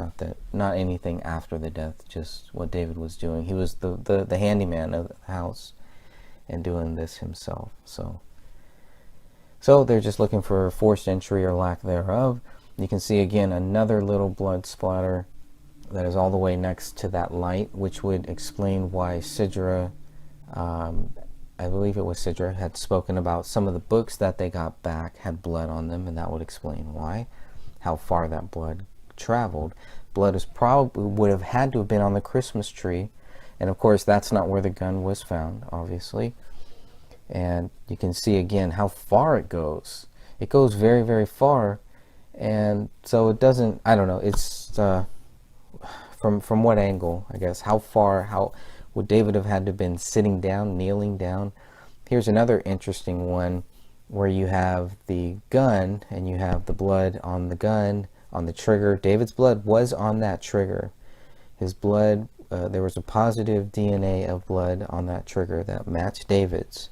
Not anything after the death, just what David was doing. He was the handyman of the house and doing this himself. So they're just looking for forced entry or lack thereof. You can see again another little blood splatter that is all the way next to that light, which would explain why Sidra, I believe it was Sidra, had spoken about some of the books that they got back had blood on them, and that would explain why, how far that blood traveled. Blood is probably would have had to have been on the Christmas tree, and of course that's not where the gun was found, obviously. And you can see again how far it goes. It goes very, very far, and so it doesn't, I don't know, it's from what angle, I guess, how far, how would David have had to have been sitting down, kneeling down? Here's another interesting one where you have the gun and you have the blood on the gun, on the trigger. David's blood was on that trigger. His blood, there was a positive DNA of blood on that trigger that matched David's.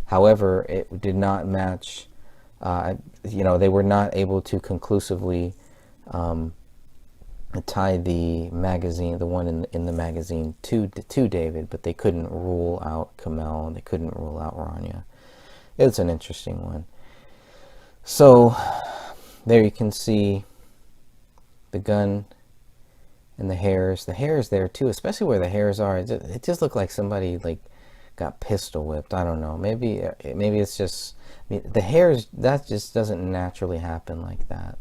However, it did not match, they were not able to conclusively tie the magazine, the one in the magazine, to David, but they couldn't rule out Kamel, and they couldn't rule out Rania. It's an interesting one. So there you can see the gun and the hairs. The hairs there too, especially where the hairs are. It just looked like somebody got pistol whipped. I don't know. Maybe it's just, the hairs, that just doesn't naturally happen like that.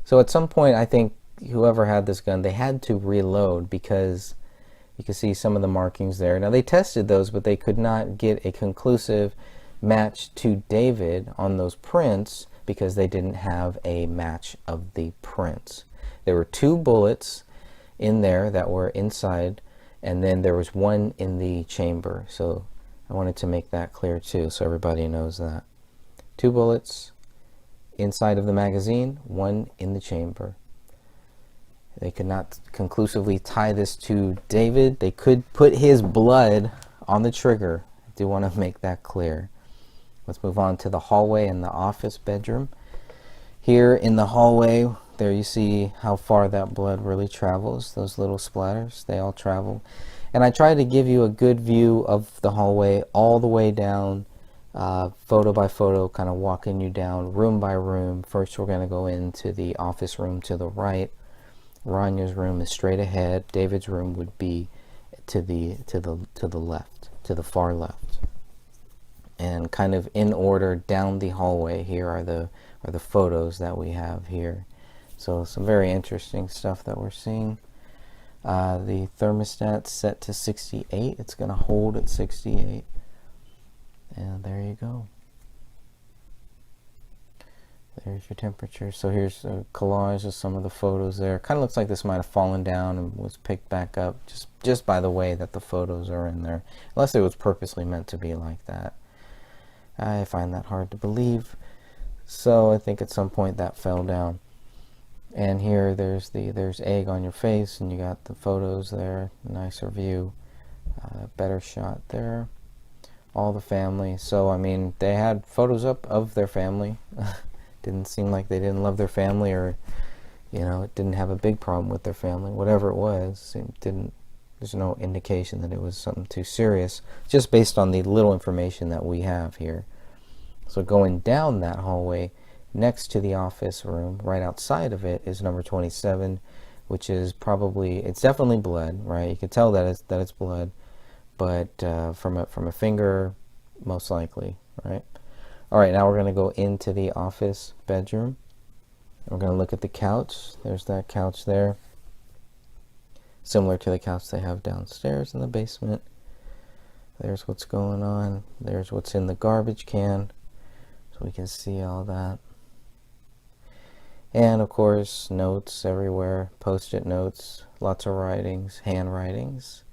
So at some point, I think whoever had this gun, they had to reload, because you can see some of the markings there. Now they tested those, but they could not get a conclusive match to David on those prints because they didn't have a match of the prints. There were 2 bullets in there that were inside, and then there was 1 in the chamber. So I wanted to make that clear too, so everybody knows that. 2 bullets inside of the magazine, 1 in the chamber. They could not conclusively tie this to David. They could put his blood on the trigger. I do want to make that clear. Let's move on to the hallway and the office bedroom. Here in the hallway, there you see how far that blood really travels. Those little splatters, they all travel. And I tried to give you a good view of the hallway all the way down, photo by photo, kind of walking you down room by room. First we're going to go into the office room to the right. Rania's room is straight ahead. David's room would be to the left, to the far left. And kind of in order down the hallway, here are the photos that we have here. So some very interesting stuff that we're seeing. The thermostat's set to 68. It's going to hold at 68. And there you go. There's your temperature. So here's a collage of some of the photos there. Kind of looks like this might have fallen down and was picked back up just by the way that the photos are in there. Unless it was purposely meant to be like that. I find that hard to believe. So I think at some point that fell down. And here there's egg on your face, and you got the photos there. Nicer view. Better shot there. All the family. So I mean, they had photos up of their family. Didn't seem like they didn't love their family, or it didn't have a big problem with their family. Whatever it was, there's no indication that it was something too serious, just based on the little information that we have here. So going down that hallway, next to the office room, right outside of it, is number 27, which is it's definitely blood, right? You can tell that it's blood, but from a finger, most likely, right? All right, now we're going to go into the office bedroom. We're going to look at the couch. There's that couch there, similar to the couch they have downstairs in the basement. There's what's going on. There's what's in the garbage can. So we can see all that. And of course, notes everywhere, post-it notes, lots of writings, handwritings.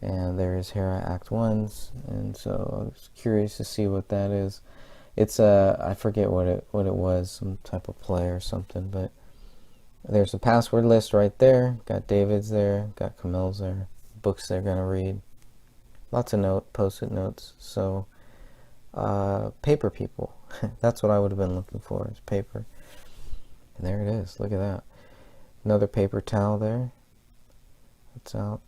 And there's Hera Act 1s. And so I was curious to see what that is. It's I forget what it was, some type of play or something, but there's the password list right there. Got David's there, got Camille's there, books they're gonna read. Lots of post-it notes. So paper people. That's what I would have been looking for, is paper. And there it is. Look at that. Another paper towel there. It's out.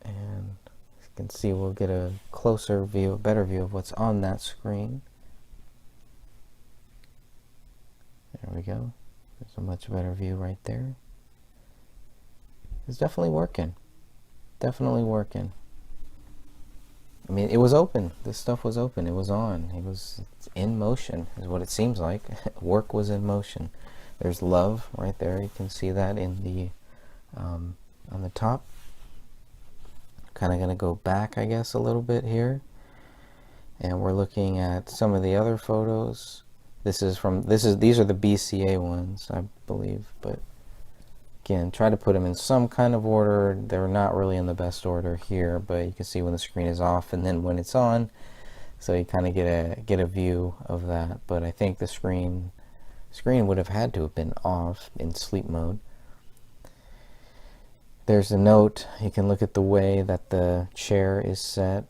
And as you can see, we'll get a closer view, a better view of what's on that screen. There we go. There's a much better view right there. It's definitely working. Definitely working. I mean, it was open. This stuff was open. It was on. It's in motion, is what it seems like. Work was in motion. There's love right there. You can see that in the on the top. Kind of going to go back, I guess, a little bit here. And we're looking at some of the other photos. These are the BCA ones, I believe, but again, try to put them in some kind of order. They're not really in the best order here, but you can see when the screen is off and then when it's on, so you kind of get a view of that. But I think the screen would have had to have been off in sleep mode. There's a note. You can look at the way that the chair is set.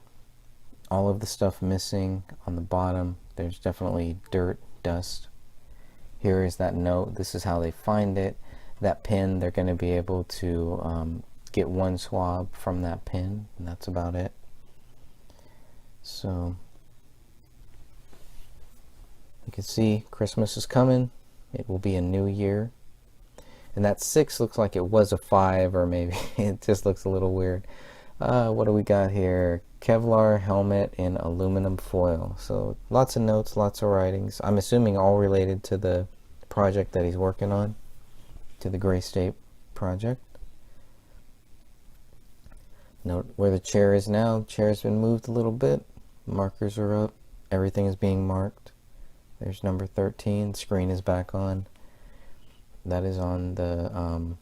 All of the stuff missing on the bottom. There's definitely dirt, dust. Here is that note. This is how they find it. That pin, they're going to be able to get one swab from that pin, and that's about it. So you can see Christmas is coming. It will be a new year. And that 6 looks like it was a 5, or maybe it just looks a little weird. What do we got here? Kevlar helmet in aluminum foil. So lots of notes, lots of writings. I'm assuming all related to the project that he's working on, to the Gray State project. Note where the chair is now. The chair has been moved a little bit. Markers are up. Everything is being marked. There's number 13. The screen is back on. That is on the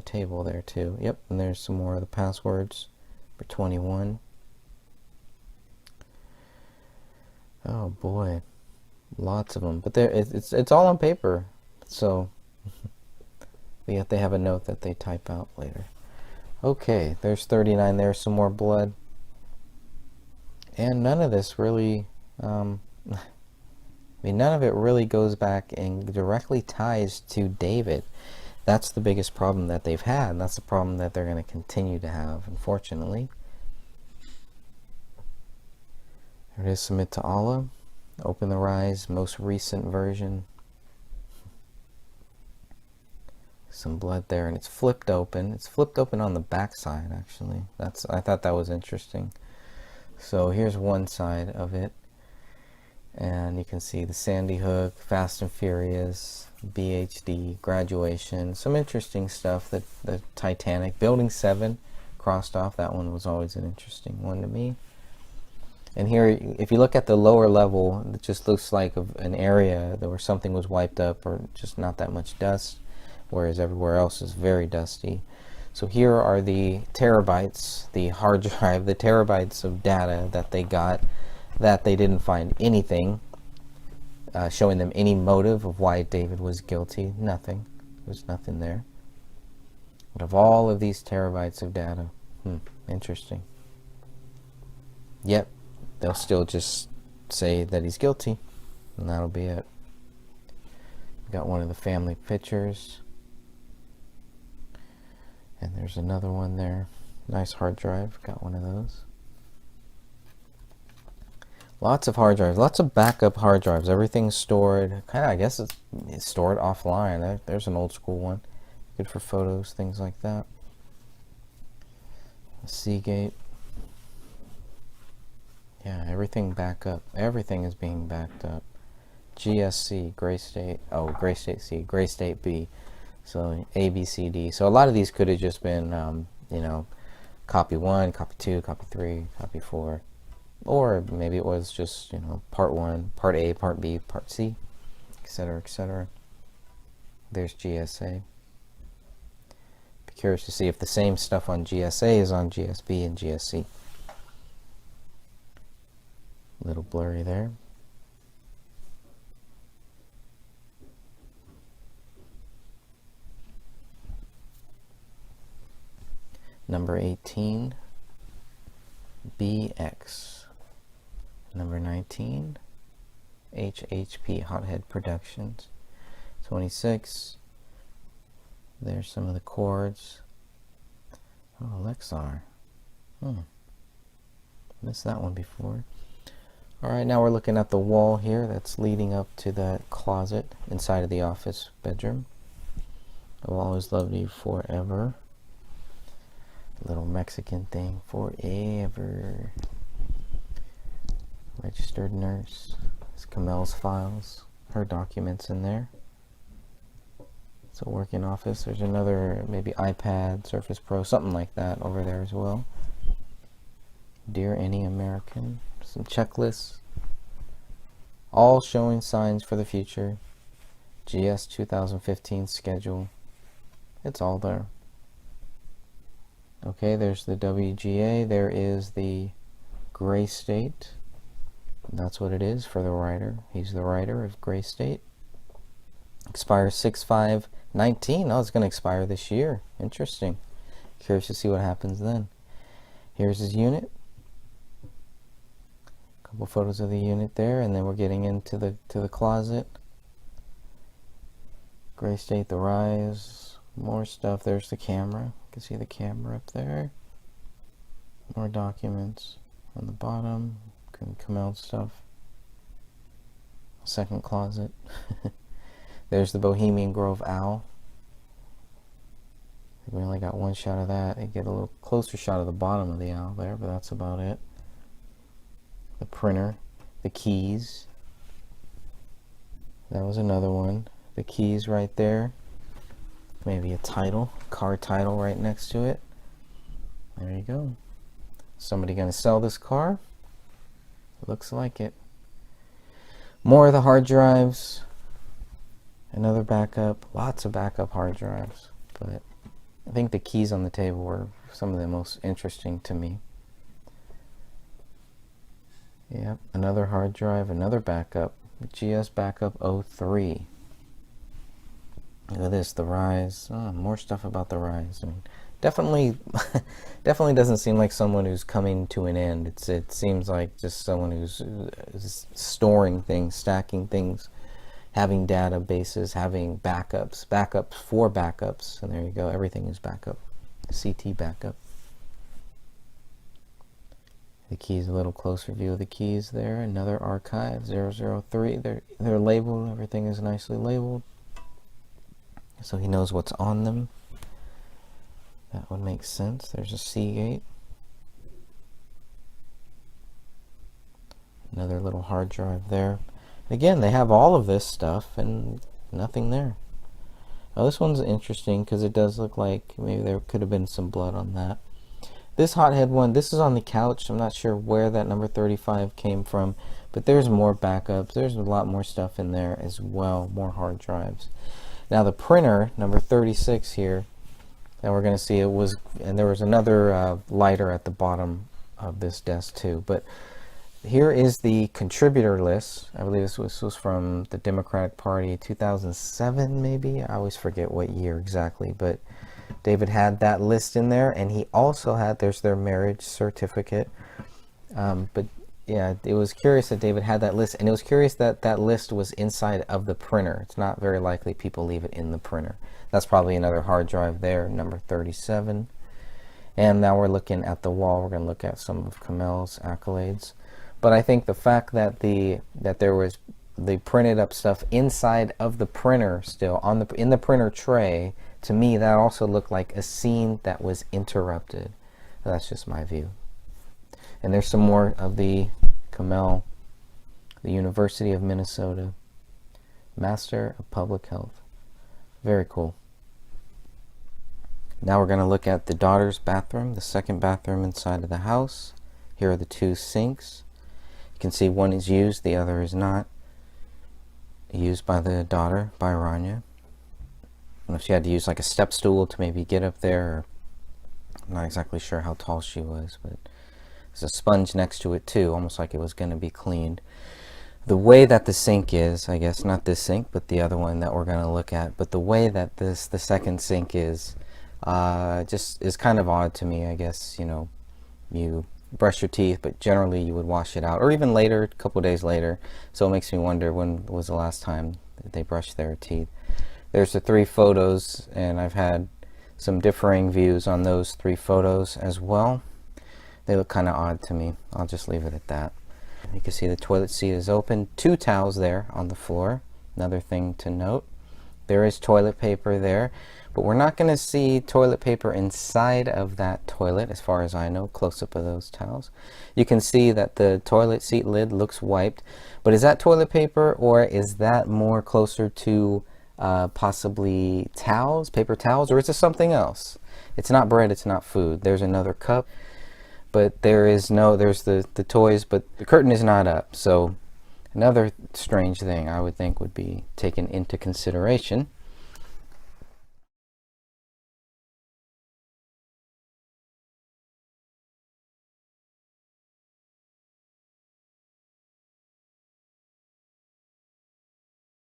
table there too. Yep, and there's some more of the passwords for 21. Oh boy, lots of them. But it's all on paper, so yet they have a note that they type out later. Okay, there's 39. There's some more blood, and none of this really. I mean, none of it really goes back and directly ties to David. That's the biggest problem that they've had. And that's the problem that they're going to continue to have, unfortunately. There it is, submit to Allah. Open the Rise, most recent version. Some blood there, and it's flipped open. It's flipped open on the back side, actually. I thought that was interesting. So here's one side of it. And you can see the Sandy Hook, Fast and Furious, BHD, Graduation, some interesting stuff. The Titanic, Building 7 crossed off. That one was always an interesting one to me. And here, if you look at the lower level, it just looks like an area where something was wiped up, or just not that much dust, whereas everywhere else is very dusty. So here are the terabytes, the hard drive, the terabytes of data that they got, that they didn't find anything showing them any motive of why David was guilty. Nothing. There's nothing there. But of all of these terabytes of data, interesting. Yep, they'll still just say that he's guilty, and that'll be it. Got one of the family pictures, and there's another one there. Nice hard drive. Got one of those. Lots of hard drives, lots of backup hard drives. Everything's stored, kind of, I guess it's stored offline. There's an old school one. Good for photos, things like that. Seagate. Yeah, everything back up. Everything is being backed up. GSC, Gray State. Oh, Gray State C, Gray State B. So A, B, C, D. So a lot of these could have just been, copy 1, copy 2, copy 3, copy 4. Or maybe it was just, part 1, part A, part B, part C, etc., etc. There's GSA. Be curious to see if the same stuff on GSA is on GSB and GSC. A little blurry there. Number 18, BX. Number 19, HHP, Hothead Productions. 26, there's some of the chords. Oh, Lexar. Missed that one before. Alright, now we're looking at the wall here that's leading up to that closet inside of the office bedroom. I've always loved you forever. Little Mexican thing, forever. Registered nurse. It's Kamel's files, her documents in there. It's a working office. There's another, maybe iPad, Surface Pro, something like that over there as well. Dear Any American. Some checklists. All showing signs for the future. GS 2015 schedule. It's all there. Okay, there's the WGA. There is the Gray State. That's what it is for the writer. He's the writer of Gray State. Expires 6/5/19. Oh, it's going to expire this year. Interesting. Curious to see what happens then. Here's his unit. A couple photos of the unit there, and then we're getting into the closet. Gray State, the Rise. More stuff. There's the camera. You can see the camera up there. More documents on the bottom. Kamel stuff. Second closet. There's the Bohemian Grove owl. We only got one shot of that. You get a little closer shot of the bottom of the owl there, but that's about it. The printer. The keys. That was another one. The keys right there. Maybe a title, car title right next to it. There you go. Somebody gonna sell this car? Looks like it. More of the hard drives. Another backup. Lots of backup hard drives. But I think the keys on the table were some of the most interesting to me. Yep, another hard drive, another backup. GS Backup 03. Look at this, the Rise. Oh, more stuff about the Rise. I mean, definitely doesn't seem like someone who's coming to an end. It seems like just someone who's storing things, stacking things, having databases, having backups for backups, and there you go. Everything is backup. CT backup. The keys, a little closer view of the keys there. Another archive 003. They're labeled. Everything is nicely labeled, so he knows what's on them. That would make sense. There's a Seagate. Another little hard drive there. Again, they have all of this stuff and nothing there. Now this one's interesting because it does look like maybe there could have been some blood on that. This Hothead one, this is on the couch. I'm not sure where that number 35 came from, but there's more backups. There's a lot more stuff in there as well, more hard drives. Now the printer, number 36 here, and we're going to see it was, and there was another lighter at the bottom of this desk too. But here is the contributor list. I believe this was from the Democratic Party, 2007 maybe. I always forget what year exactly, but David had that list in there, and he also had, there's their marriage certificate. But yeah, it was curious that David had that list, and it was curious that that list was inside of the printer. It's not very likely people leave it in the printer. That's probably another hard drive there, number 37. And now we're looking at the wall. We're going to look at some of Kamel's accolades. But I think the fact that there was the printed up stuff inside of the printer still on in the printer tray, to me that also looked like a scene that was interrupted. That's just my view. And there's some more of the Kamel, the University of Minnesota, Master of Public Health. Very cool. Now we're going to look at the daughter's bathroom, the second bathroom inside of the house. Here are the two sinks. You can see one is used, the other is not. Used by the daughter, by Rania. I don't know if she had to use like a step stool to maybe get up there. Or I'm not exactly sure how tall she was, but there's a sponge next to it too, almost like it was going to be cleaned. The way that the sink is, I guess, not this sink, but the other one that we're going to look at, but the way that the second sink is, just is kind of odd to me. I guess, you know, you brush your teeth, but generally you would wash it out, or even later, a couple days later. So it makes me wonder, when was the last time that they brushed their teeth? There's the three photos, and I've had some differing views on those three photos as well. They look kind of odd to me. I'll just leave it at that. You can see the toilet seat is open. Two towels there on the floor. Another thing to note, there is toilet paper there, but we're not going to see toilet paper inside of that toilet, as far as I know. Close-up of those towels. You can see that the toilet seat lid looks wiped, but is that toilet paper, or is that more closer to possibly towels, paper towels, or is it something else? It's not bread, it's not food. There's another cup, but there's the toys, but the curtain is not up. So another strange thing I would think would be taken into consideration.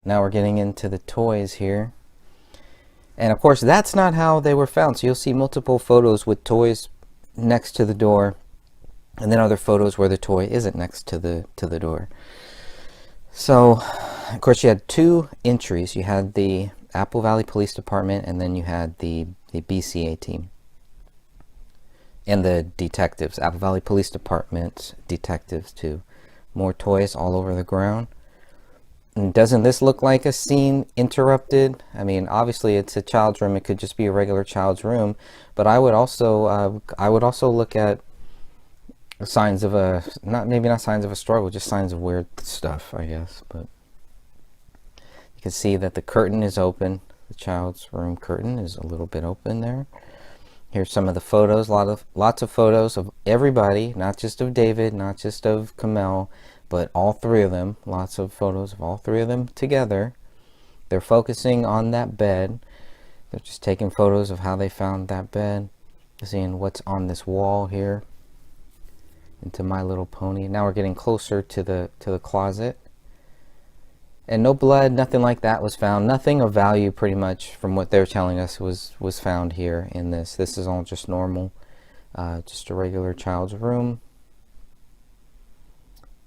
Now we're getting into the toys here. And of course, that's not how they were found. So you'll see multiple photos with toys next to the door, and then other photos where the toy isn't next to the door. So, of course, you had two entries. You had the Apple Valley Police Department, and then you had the BCA team. And the detectives, Apple Valley Police Department detectives too. More toys all over the ground. And doesn't this look like a scene interrupted? I mean, obviously it's a child's room. It could just be a regular child's room, but I would also look at signs of a, maybe not signs of a struggle, just signs of weird stuff, I guess. But you can see that the curtain is open. The child's room curtain is a little bit open there. Here's some of the photos. Lots of photos of everybody, not just of David, not just of Kamel, but all three of them. Lots of photos of all three of them together. They're focusing on that bed. They're just taking photos of how they found that bed, seeing what's on this wall here, into My Little Pony. Now we're getting closer to the closet, and no blood, nothing like that was found. Nothing of value, pretty much, from what they're telling us, was found here in this. This is all just normal, just a regular child's room.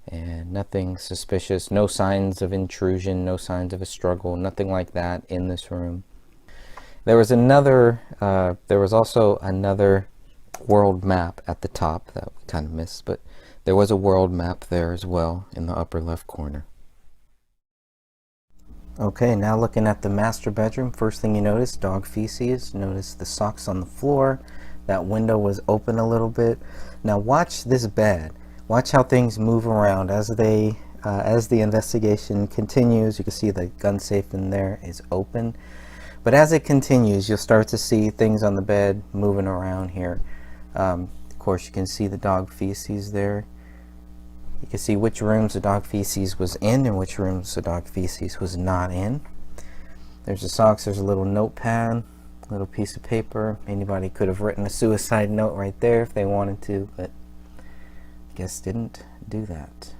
And nothing suspicious, no signs of intrusion, no signs of a struggle, nothing like that in this room. There was also another world map at the top that we kind of missed, but there was a world map there as well in the upper left corner. Okay, now looking at the master bedroom, first thing you notice, dog feces. Notice the socks on the floor. That window was open a little bit. Now watch this bed. Watch how things move around as the investigation continues. You can see the gun safe in there is open, but as it continues, you'll start to see things on the bed moving around here. Of course, you can see the dog feces there. You can see which rooms the dog feces was in and which rooms the dog feces was not in. There's the socks. There's a little notepad, a little piece of paper. Anybody could have written a suicide note right there if they wanted to, but guess didn't do that.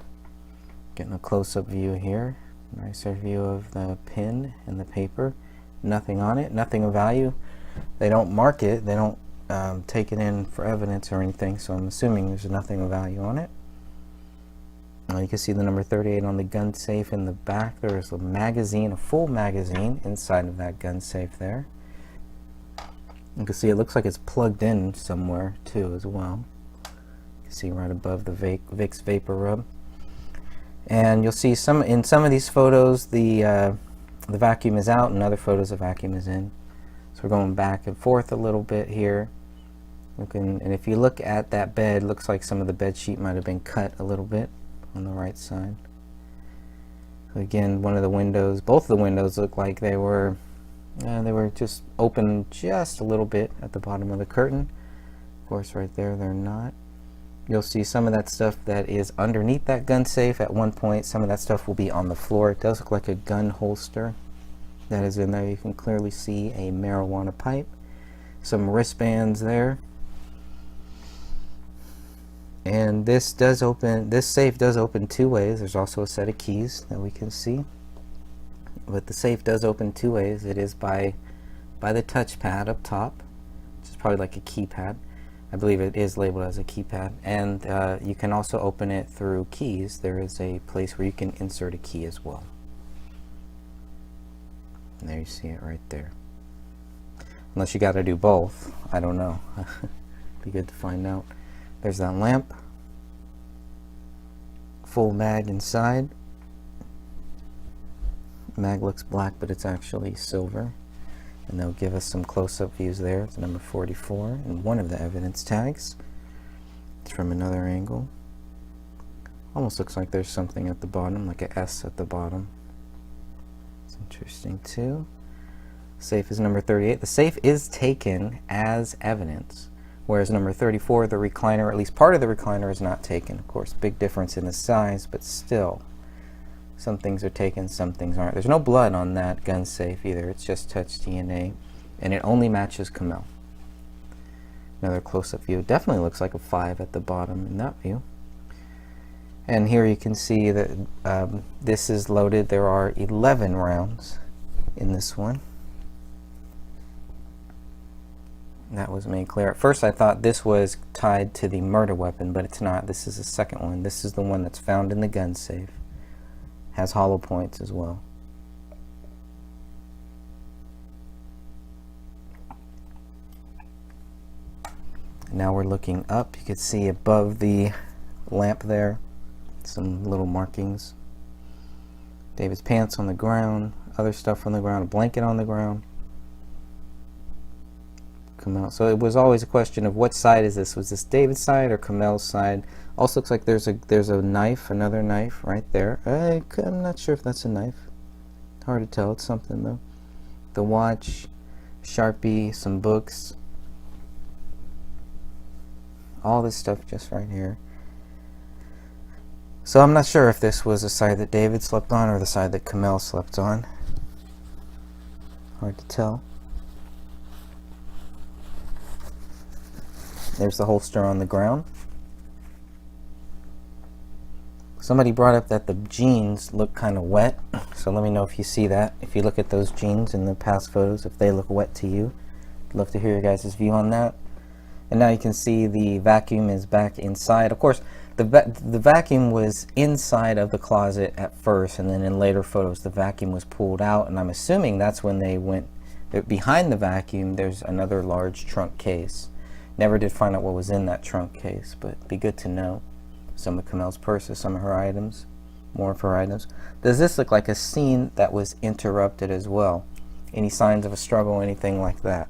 Getting a close-up view here. Nicer view of the pen and the paper. Nothing on it, nothing of value. They don't mark it, they don't take it in for evidence or anything, so I'm assuming there's nothing of value on it. You can see the number 38 on the gun safe in the back. There's a magazine, a full magazine inside of that gun safe there. You can see it looks like it's plugged in somewhere too as well. See right above the Vicks Vapor Rub, and you'll see in some of these photos the vacuum is out, and other photos the vacuum is in. So we're going back and forth a little bit here. And if you look at that bed, looks like some of the bed sheet might have been cut a little bit on the right side. So again, one of the windows, both of the windows look like they were And they were just open just a little bit at the bottom of the curtain. Of course, right there, they're not. You'll see some of that stuff that is underneath that gun safe at one point. Some of that stuff will be on the floor. It does look like a gun holster that is in there. You can clearly see a marijuana pipe, some wristbands there. And this does open, this safe does open two ways. There's also a set of keys that we can see. But the safe does open two ways. It is by the touchpad up top, which is probably like a keypad. I believe it is labeled as a keypad. And you can also open it through keys. There is a place where you can insert a key as well. And there you see it right there. Unless you got to do both. I don't know. Be good to find out. There's that lamp. Full mag inside. Mag looks black, but it's actually silver. And they'll give us some close-up views there. It's number 44 and one of the evidence tags. It's from another angle. Almost looks like there's something at the bottom, like a S at the bottom. It's interesting too. Safe is number 38. The safe is taken as evidence, whereas number 34, the recliner, at least part of the recliner, is not taken. Of course, big difference in the size, but still. Some things are taken, some things aren't. There's no blood on that gun safe either. It's just touch DNA, and it only matches Kamel. Another close-up view. It definitely looks like a 5 at the bottom in that view. And here you can see that this is loaded. There are 11 rounds in this one. That was made clear. At first I thought this was tied to the murder weapon, but it's not. This is the second one. This is the one that's found in the gun safe. Has hollow points as well. Now we're looking up. You can see above the lamp there some little markings. David's pants on the ground, other stuff on the ground, a blanket on the ground. Come out. So it was always a question of what side is this? Was this David's side or Kamel's side? Also looks like there's a knife, another knife right there. I'm not sure if that's a knife. Hard to tell. It's something though. The watch, Sharpie, some books. All this stuff just right here. So I'm not sure if this was the side that David slept on or the side that Kamel slept on. Hard to tell. There's the holster on the ground. Somebody brought up that the jeans look kind of wet, so let me know if you see that. If you look at those jeans in the past photos, if they look wet to you. I'd love to hear your guys' view on that. And now you can see the vacuum is back inside. Of course, the vacuum was inside of the closet at first, and then in later photos the vacuum was pulled out, and I'm assuming that's when they went behind the vacuum. There's another large trunk case. Never did find out what was in that trunk case, but it'd be good to know. Some of Kamel's purses, some of her items, more of her items. Does this look like a scene that was interrupted as well? Any signs of a struggle, anything like that?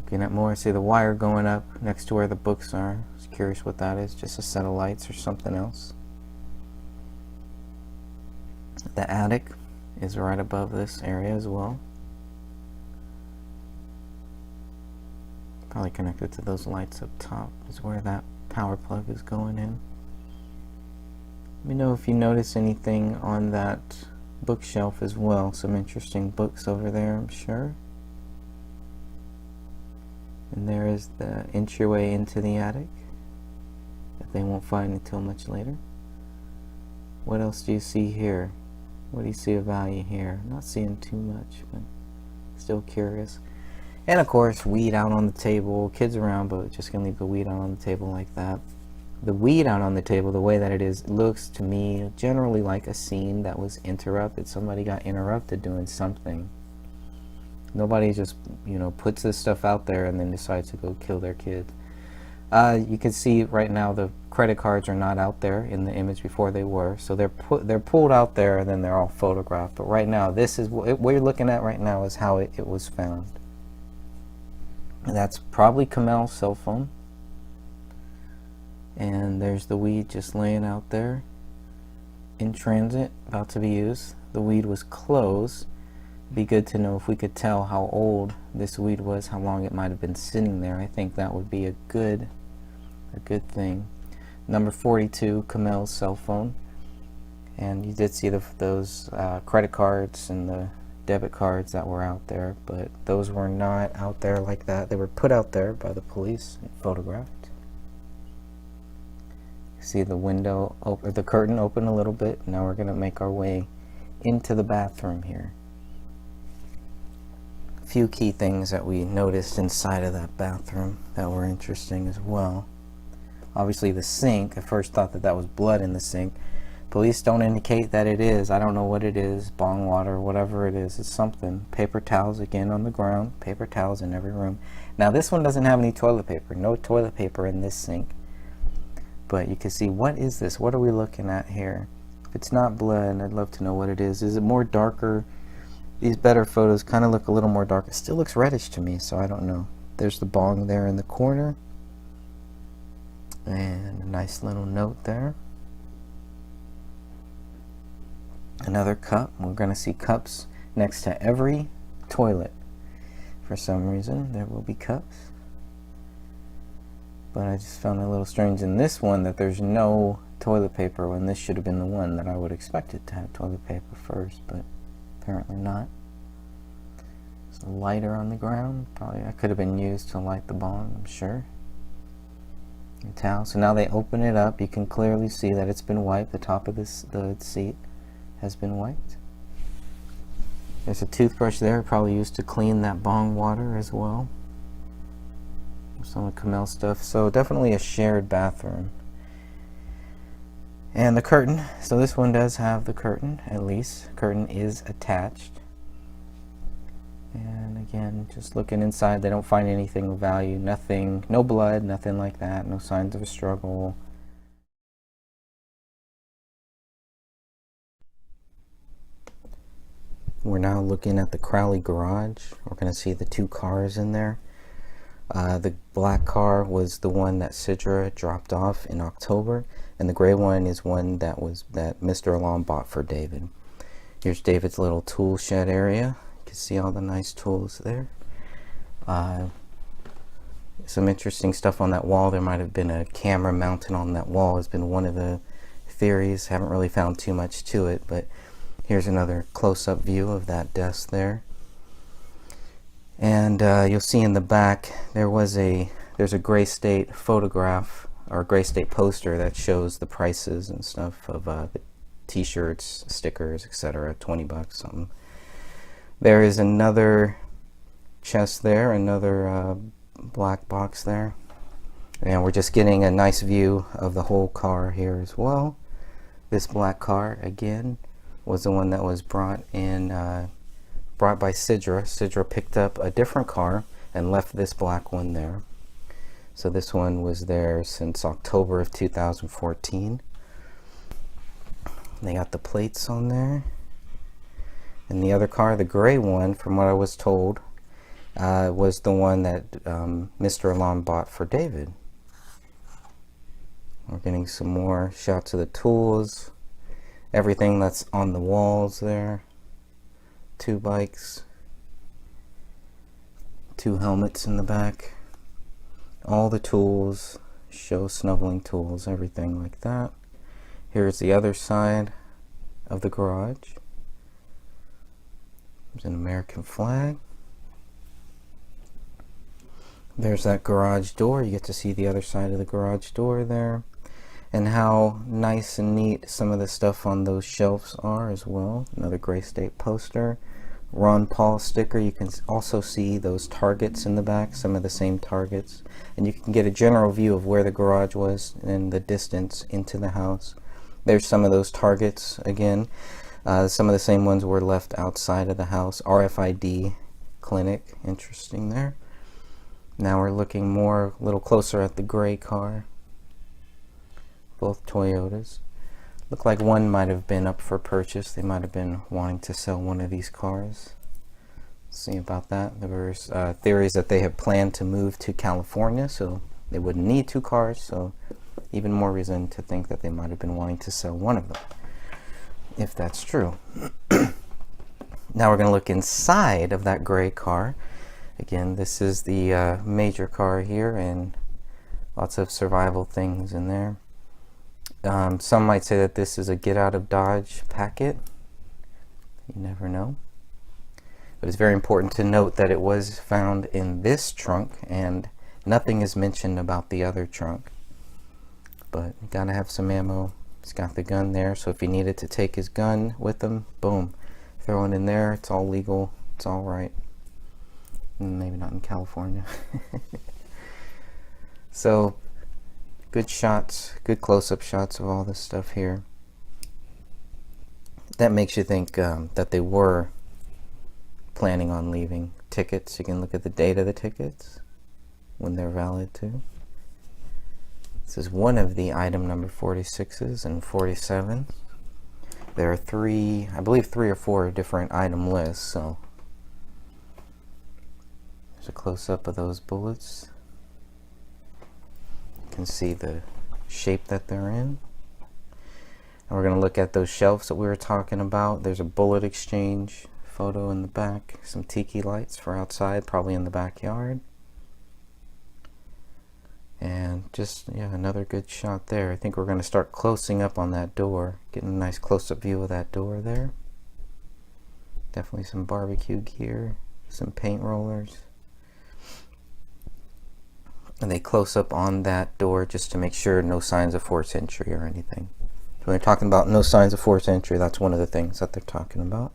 Looking at more, see the wire going up next to where the books are. I was curious what that is, just a set of lights or something else. The attic is right above this area as well. Probably connected to those lights up top is where that power plug is going in. Let me know if you notice anything on that bookshelf as well. Some interesting books over there, I'm sure. And there is the entryway into the attic that they won't find until much later. What else do you see here? What do you see of value here? Not seeing too much, but still curious. And of course, weed out on the table, kids around, but just gonna leave the weed out on the table like that. The weed out on the table, the way that it is, looks to me generally like a scene that was interrupted. Somebody got interrupted doing something. Nobody just, puts this stuff out there and then decides to go kill their kids. You can see right now the credit cards are not out there in the image before they were, so they're pulled out there and then they're all photographed. But right now, this is what you're looking at right now is how it was found. And that's probably Kamel's cell phone. And there's the weed just laying out there in transit, about to be used. The weed was closed. It'd be good to know if we could tell how old this weed was, how long it might have been sitting there. I think that would be a good thing. Number 42, Kamel's cell phone. And you did see those credit cards and the debit cards that were out there, but those were not out there like that. They were put out there by the police and photographed. See the window, the curtain open a little bit. Now we're going to make our way into the bathroom here. A few key things that we noticed inside of that bathroom that were interesting as well. Obviously the sink, I first thought that was blood in the sink. Police don't indicate that it is. I don't know what it is, bong water, whatever it is, it's something. Paper towels again on the ground, paper towels in every room. Now this one doesn't have any toilet paper, no toilet paper in this sink. But you can see, what is this? What are we looking at here? If it's not blood, I'd love to know what it is. Is it more darker? These better photos kind of look a little more dark. It still looks reddish to me, so I don't know. There's the bong there in the corner. And a nice little note there. Another cup. We're going to see cups next to every toilet. For some reason, there will be cups. But I just found it a little strange in this one that there's no toilet paper, when this should have been the one that I would expect it to have toilet paper first, but apparently not. There's a lighter on the ground. Probably that could have been used to light the bong, I'm sure. A towel. So now they open it up. You can clearly see that it's been wiped. The top of the seat has been wiped. There's a toothbrush there, probably used to clean that bong water as well. Some of Kamel stuff. So definitely a shared bathroom. And the curtain. So this one does have the curtain, at least. Curtain is attached. And again, just looking inside, they don't find anything of value. Nothing, no blood, nothing like that. No signs of a struggle. We're now looking at the Crowley garage. We're going to see the two cars in there. The black car was the one that Sidra dropped off in October, and the gray one is one that Mr. Alam bought for David. Here's David's little tool shed area. You can see all the nice tools there. Some interesting stuff on that wall. There might have been a camera mounted on that wall, has been one of the theories. Haven't really found too much to it, but here's another close-up view of that desk there. And you'll see in the back there's a Gray State photograph, or Gray State poster, that shows the prices and stuff of the t-shirts, stickers, etc. $20 something. There is another chest there, another black box there, and we're just getting a nice view of the whole car here as well. This black car again was the one that was brought by Sidra. Sidra picked up a different car and left this black one there. So this one was there since October of 2014. They got the plates on there. And the other car, the gray one, from what I was told, was the one that Mr. Alam bought for David. We're getting some more shots of the tools, everything that's on the walls there. 2 bikes, 2 helmets in the back, all the tools, show snuggling tools, everything like that. Here's the other side of the garage. There's an American flag. There's that garage door. You get to see the other side of the garage door there, and how nice and neat some of the stuff on those shelves are as well. Another Gray State poster, Ron Paul sticker. You can also see those targets in the back, some of the same targets, and you can get a general view of where the garage was and the distance into the house. There's some of those targets again. Some of the same ones were left outside of the house. RFID clinic, interesting there. Now we're looking a little closer at the gray car. Both Toyotas. Look like one might have been up for purchase. They might have been wanting to sell one of these cars. See about that. There were theories that they had planned to move to California, so they wouldn't need 2 cars, so even more reason to think that they might have been wanting to sell one of them, if that's true. Now we're going to look inside of that gray car. Again, this is the major car here, and lots of survival things in there. Some might say that this is a get out of Dodge packet. You never know. But it's very important to note that it was found in this trunk, and nothing is mentioned about the other trunk. But you gotta have some ammo. He's got the gun there, so if he needed to take his gun with him, boom, throw it in there. It's all legal. It's all right. Maybe not in California. So, good shots, good close-up shots of all this stuff here. That makes you think that they were planning on leaving. Tickets, you can look at the date of the tickets when they're valid too. This is one of the item number 46s and 47s. There are I believe three or four different item lists, so there's a close-up of those bullets. You can see the shape that they're in. And we're going to look at those shelves that we were talking about. There's a bullet exchange photo in the back, some tiki lights for outside, probably in the backyard. And just, yeah, another good shot there. I think we're going to start closing up on that door, getting a nice close-up view of that door there. Definitely some barbecue gear, some paint rollers. And they close up on that door just to make sure no signs of forced entry or anything. So when they're talking about no signs of forced entry, that's one of the things that they're talking about.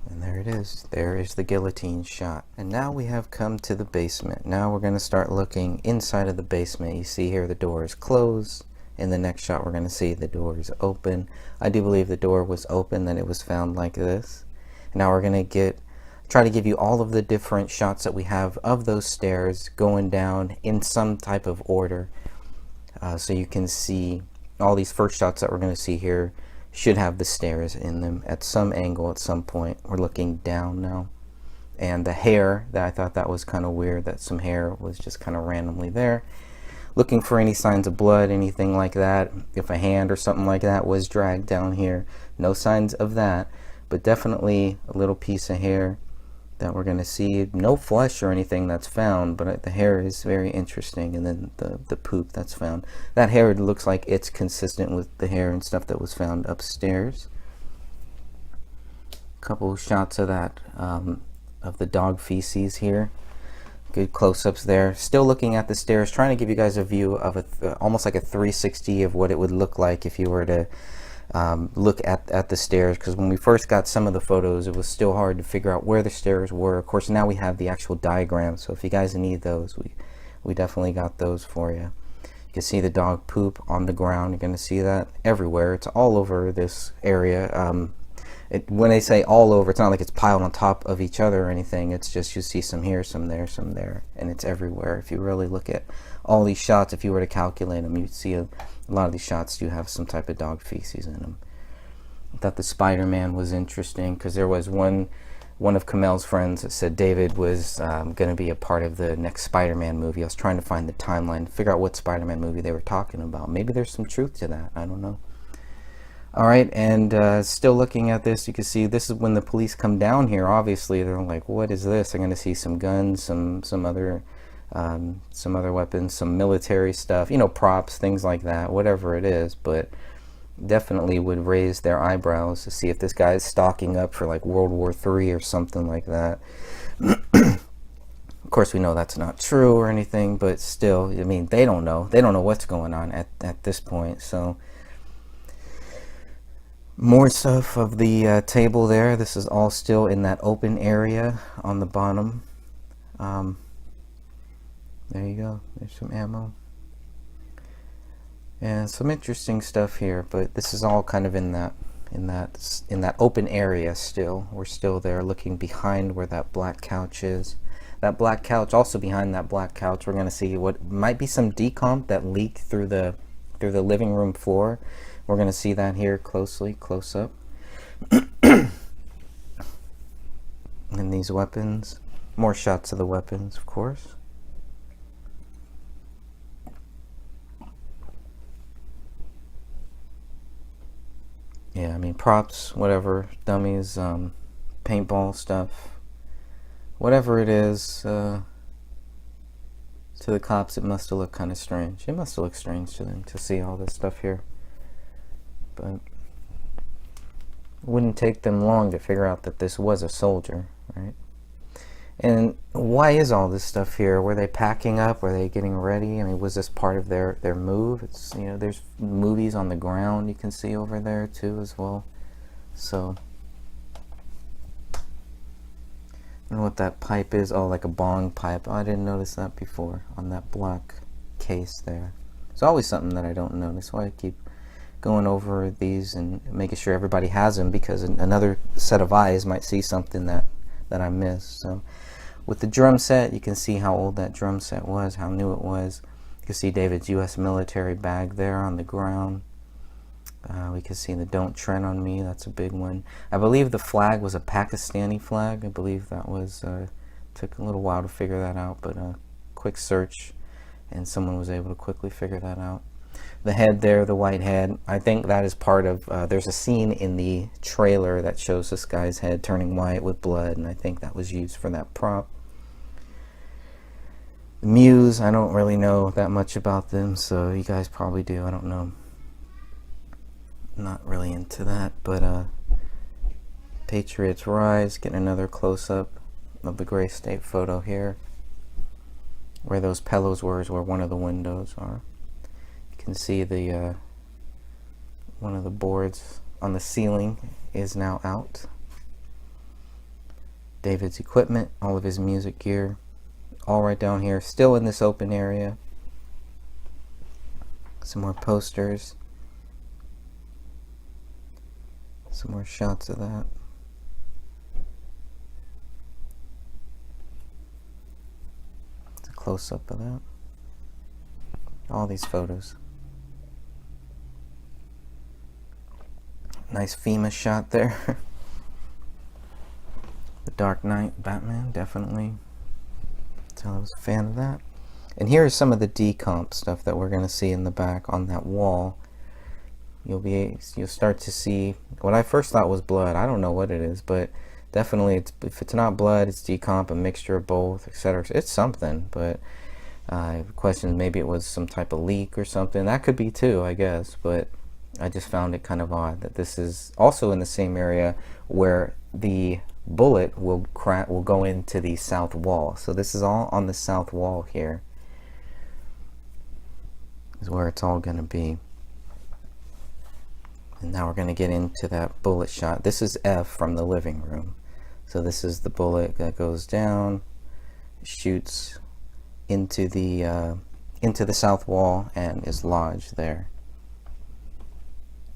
And there it is. There is the guillotine shot. And now we have come to the basement. Now we're going to start looking inside of the basement. You see here the door is closed. In the next shot we're going to see the door is open. I do believe the door was open, then it was found like this. And now we're going to try to give you all of the different shots that we have of those stairs going down in some type of order. So you can see all these first shots that we're going to see here should have the stairs in them at some angle at some point. We're looking down now. And the hair, that I thought that was kind of weird, that some hair was just kind of randomly there. Looking for any signs of blood, anything like that. If a hand or something like that was dragged down here. No signs of that, but definitely a little piece of hair that we're going to see. No flesh or anything that's found, but the hair is very interesting. And then the poop that's found. That hair looks like it's consistent with the hair and stuff that was found upstairs. A couple shots of that, of the dog feces here. Good close-ups there. Still looking at the stairs, trying to give you guys a view of almost like a 360 of what it would look like if you were to look at the stairs, because when we first got some of the photos it was still hard to figure out where the stairs were. Of course now we have the actual diagram, so if you guys need those, we definitely got those for you. You can see the dog poop on the ground. You're going to see that everywhere. It's all over this area. When they say all over, it's not like it's piled on top of each other or anything. It's just you see some here, some there, some there, and it's everywhere. If you really look at all these shots, if you were to calculate them, you'd see a lot of these shots do have some type of dog feces in them. I thought the Spider-Man was interesting because there was one of Kamel's friends that said David was going to be a part of the next Spider-Man movie. I was trying to find the timeline, figure out what Spider-Man movie they were talking about. Maybe there's some truth to that. I don't know. Alright, and still looking at this, you can see this is when the police come down here. Obviously, they're like, what is this? They're going to see some guns, some other weapons, some military stuff, props, things like that, whatever it is, but definitely would raise their eyebrows to see if this guy is stocking up for like World War III or something like that. Of course, we know that's not true or anything, but still, I mean, they don't know what's going on at this point. So more stuff of the table there. This is all still in that open area on the bottom. There you go. There's some ammo. And some interesting stuff here, but this is all kind of in that open area still. We're still there looking behind where that black couch is. That black couch, also behind that black couch, we're going to see what might be some decomp that leaked through the living room floor. We're going to see that here close up. And these weapons. More shots of the weapons, of course. Yeah, I mean, props, whatever, dummies, paintball stuff, whatever it is, to the cops it must have looked kind of strange. It must have looked strange to them to see all this stuff here. But it wouldn't take them long to figure out that this was a soldier, right? And why is all this stuff here? Were they packing up? Were they getting ready? I mean, was this part of their move? It's, you know, there's movies on the ground you can see over there too as well. So, I don't know what that pipe is. Oh, like a bong pipe. Oh, I didn't notice that before on that black case there. It's always something that I don't notice. Why I keep going over these and making sure everybody has them, because another set of eyes might see something that I missed. So with the drum set, you can see how old that drum set was, how new it was. You can see David's U.S. military bag there on the ground. We can see the "Don't Tread on Me." That's a big one. I believe the flag was a Pakistani flag. I believe that was, took a little while to figure that out, but a quick search and someone was able to quickly figure that out. The head there, the white head, I think that is part of, there's a scene in the trailer that shows this guy's head turning white with blood, and I think that was used for that prop. The Muse, I don't really know that much about them, so you guys probably do, I don't know. I'm not really into that, but Patriots Rise, getting another close-up of the Gray State photo here. Where those pillows were is where one of the windows are. You can see the one of the boards on the ceiling is now out. David's equipment, all of his music gear, all right down here, still in this open area. Some more posters. Some more shots of that. It's a close-up of that. All these photos. Nice FEMA shot there. The Dark Knight Batman, definitely. So I was a fan of that. And here is some of the decomp stuff that we're going to see in the back on that wall. You'll start to see what I first thought was blood. I don't know what it is, but definitely if it's not blood, it's decomp, a mixture of both, etc. It's something, but the question is maybe it was some type of leak or something. That could be too, I guess, but I just found it kind of odd that this is also in the same area where the bullet will go into the south wall. So this is all on the south wall here. Is where it's all going to be. And now we're going to get into that bullet shot. This is F from the living room. So this is the bullet that goes down, shoots into the south wall and is lodged there.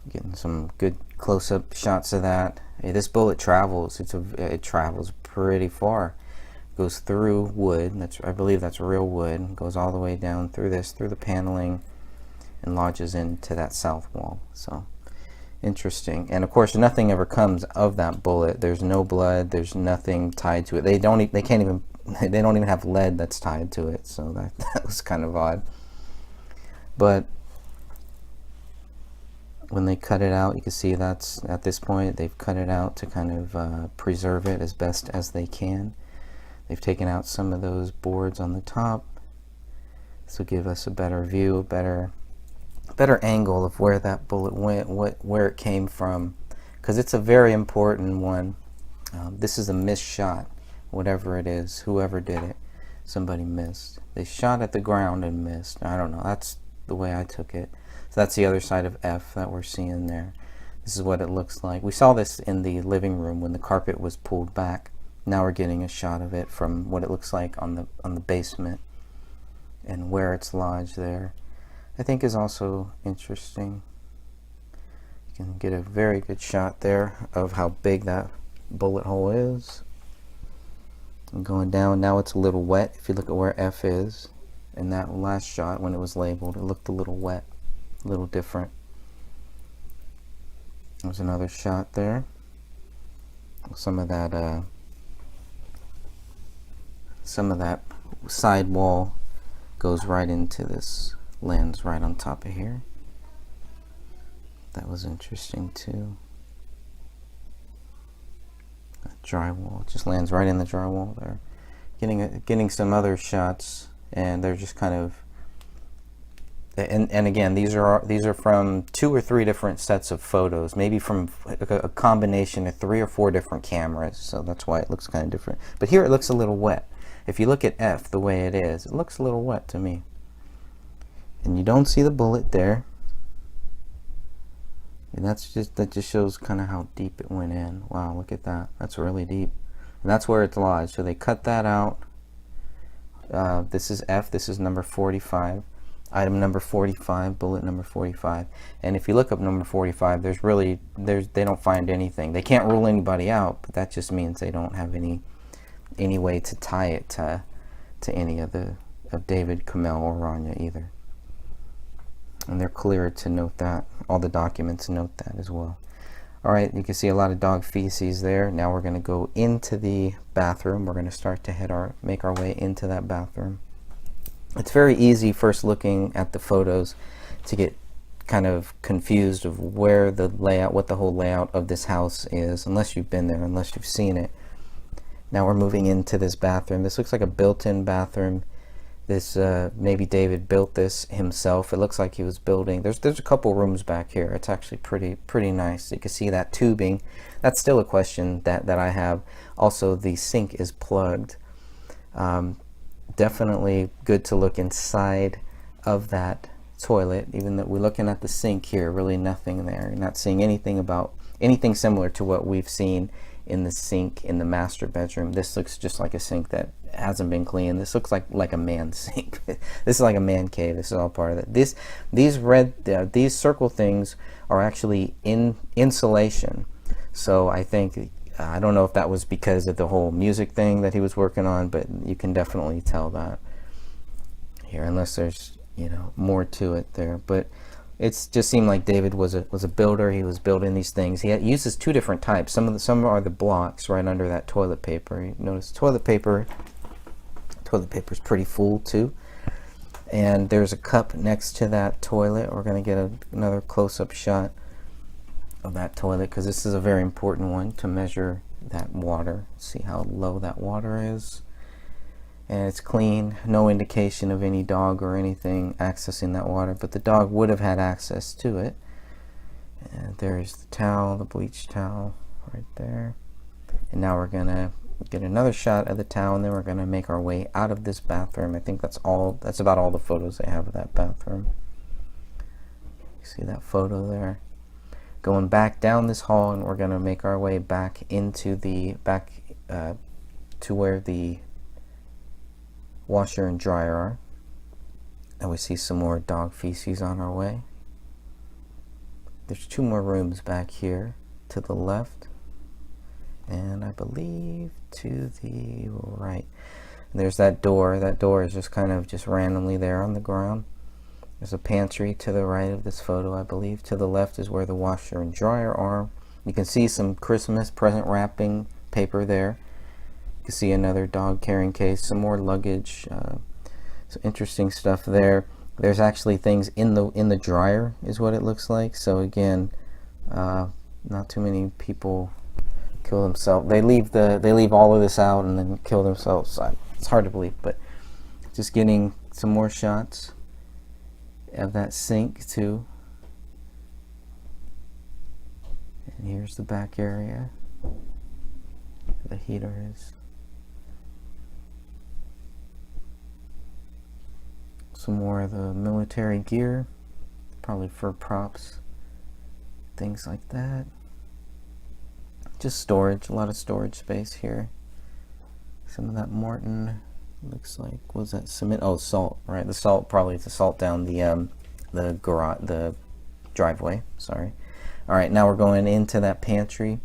Getting some good close-up shots of that. This bullet travels. It travels pretty far. Goes through wood. I believe that's real wood. Goes all the way down through the paneling, and lodges into that south wall. So interesting. And of course, nothing ever comes of that bullet. There's no blood. There's nothing tied to it. They don't even have lead that's tied to it. So that was kind of odd. But when they cut it out, you can see that's at this point they've cut it out to kind of preserve it as best as they can. They've taken out some of those boards on the top. This will give us a better view, a better angle of where that bullet went, where it came from, because it's a very important one. This is a missed shot, whatever it is, whoever did it, somebody missed. They shot at the ground and missed. I don't know, that's the way I took it. So that's the other side of F that we're seeing there. This is what it looks like. We saw this in the living room when the carpet was pulled back. Now we're getting a shot of it from what it looks like on the basement and where it's lodged there. I think is also interesting. You can get a very good shot there of how big that bullet hole is. And going down, now it's a little wet. If you look at where F is, in that last shot when it was labeled, it looked a little wet, a little different. There's another shot there. Some of that side wall goes right into this lens right on top of here. That was interesting too. drywall. It just lands right in the drywall there. Getting some other shots, and they're just kind of, and again, these are from 2 or 3 different sets of photos, maybe from a combination of 3 or 4 different cameras, so that's why it looks kind of different. But here it looks a little wet. If you look at F the way it is, it looks a little wet to me. And you don't see the bullet there. And that just shows kind of how deep it went in. Wow, look at that. That's really deep. And that's where it's lodged. So they cut that out. This is F. This is number 45. Item number 45, bullet number 45. And if you look up number 45, they don't find anything. They can't rule anybody out, but that just means they don't have any way to tie it to any of David, Kamel, or Rania either. And they're clear to note that. All the documents note that as well. Alright, you can see a lot of dog feces there. Now we're going to go into the bathroom. We're going to start to make our way into that bathroom. It's very easy first looking at the photos to get kind of confused of where the layout, what the whole layout of this house is, unless you've been there, unless you've seen it. Now we're moving into this bathroom. This looks like a built-in bathroom. This maybe David built this himself. It looks like he was building. There's a couple rooms back here. It's actually pretty nice. You can see that tubing. That's still a question that I have. Also, the sink is plugged. Definitely good to look inside of that toilet. Even though we're looking at the sink here, really nothing there. You're not seeing anything similar to what we've seen in the sink in the master bedroom. This looks just like a sink that hasn't been cleaned. This looks like a man sink. This is like a man cave. This is all part of it. These circle things are actually insulation. So I think, I don't know if that was because of the whole music thing that he was working on, but you can definitely tell that here, unless there's more to it there. But it's just seemed like David was a builder. He was building these things. He uses 2 different types. Some are the blocks right under that toilet paper. You notice toilet paper is pretty full too. And there's a cup next to that toilet. We're going to get another close-up shot of that toilet, because this is a very important one to measure that water. See how low that water is. And it's clean, no indication of any dog or anything accessing that water, but the dog would have had access to it. And there's the towel, the bleach towel right there. And now we're gonna get another shot of the towel, and then we're gonna make our way out of this bathroom. I think that's about all the photos they have of that bathroom. You see that photo there? Going back down this hall, and we're gonna make our way back into to where the washer and dryer are. And we see some more dog feces on our way. There's 2 more rooms back here to the left, and I believe to the right. And there's that door. That door is just kind of randomly there on the ground. There's a pantry to the right of this photo, I believe. To the left is where the washer and dryer are. You can see some Christmas present wrapping paper there. You can see another dog carrying case, some more luggage, some interesting stuff there. There's actually things in the dryer, is what it looks like. So again, not too many people kill themselves. They leave all of this out and then kill themselves. It's hard to believe, but just getting some more shots of that sink too. And here's the back area where the heater is. Some more of the military gear, probably for props, things like that. Just storage, a lot of storage space here. Some of that Morton looks like, what was that, cement? Oh, salt, right? The salt, probably to salt down the garage, the driveway. Sorry. All right, now we're going into that pantry.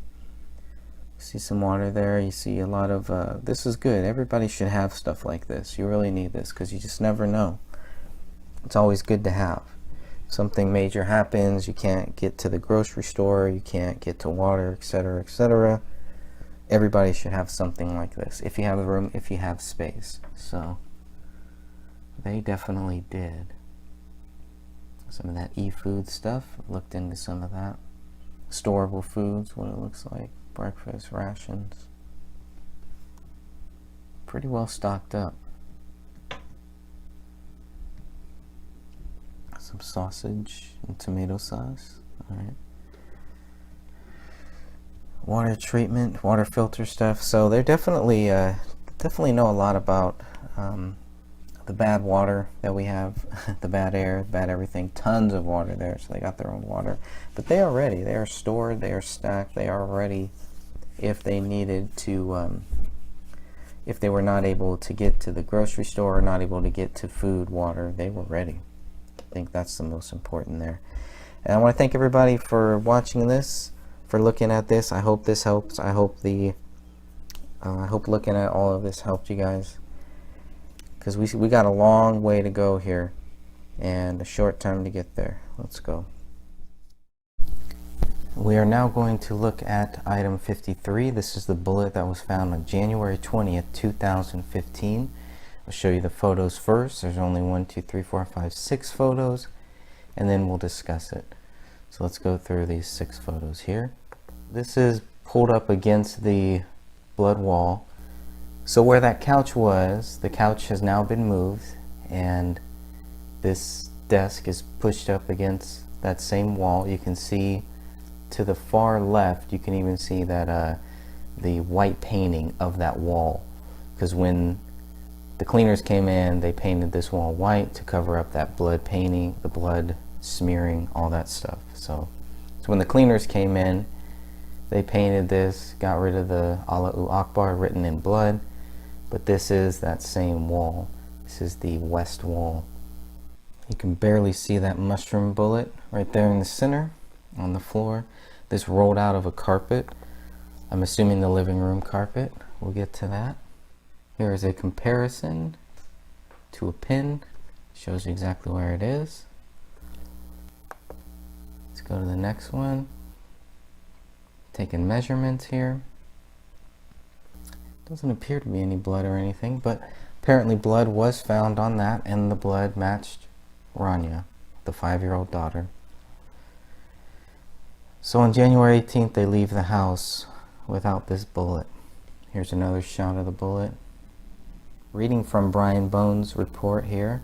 See some water there. You see a lot of this is good. Everybody should have stuff like this. You really need this, because you just never know. It's always good to have. Something major happens, you can't get to the grocery store, you can't get to water, etc., etc. Everybody should have something like this, if you have a room, if you have space. So they definitely did. Some of that e-food stuff, looked into some of that. Storable foods, what it looks like, breakfast, rations. pretty well stocked up. Some sausage and tomato sauce. All right. Water treatment, water filter stuff. So they're definitely know a lot about the bad water that we have, the bad air, bad everything. Tons of water there, so they got their own water. But they are ready. They are stored. They are stacked. They are ready if they needed to. If they were not able to get to the grocery store or not able to get to food, water, they were ready. I think that's the most important there. And I want to thank everybody for watching this, for looking at this. I hope this helps. I hope looking at all of this helped you guys, because we got a long way to go here and a short time to get there. Let's go. We are now going to look at item 53. This is the bullet that was found on January 20th, 2015. I'll show you the photos first. There's only 1, 2, 3, 4, 5, 6 photos, and then we'll discuss it. So let's go through these 6 photos here. This is pulled up against the blood wall. So where that couch was, the couch has now been moved, and this desk is pushed up against that same wall. You can see to the far left, you can even see that the white painting of that wall, because when the cleaners came in, they painted this wall white to cover up that blood painting, the blood smearing, all that stuff. So when the cleaners came in, they painted this, got rid of the Allahu Akbar written in blood, but this is that same wall. This is the west wall. You can barely see that mushroom bullet right there in the center on the floor. This rolled out of a carpet. I'm assuming the living room carpet. We'll get to that. Here is a comparison to a pin. Shows you exactly where it is. Let's go to the next one. Taking measurements here. Doesn't appear to be any blood or anything, but apparently blood was found on that, and the blood matched Rania, the 5-year-old daughter. So on January 18th, they leave the house without this bullet. Here's another shot of the bullet. Reading from Brian Bones' report here.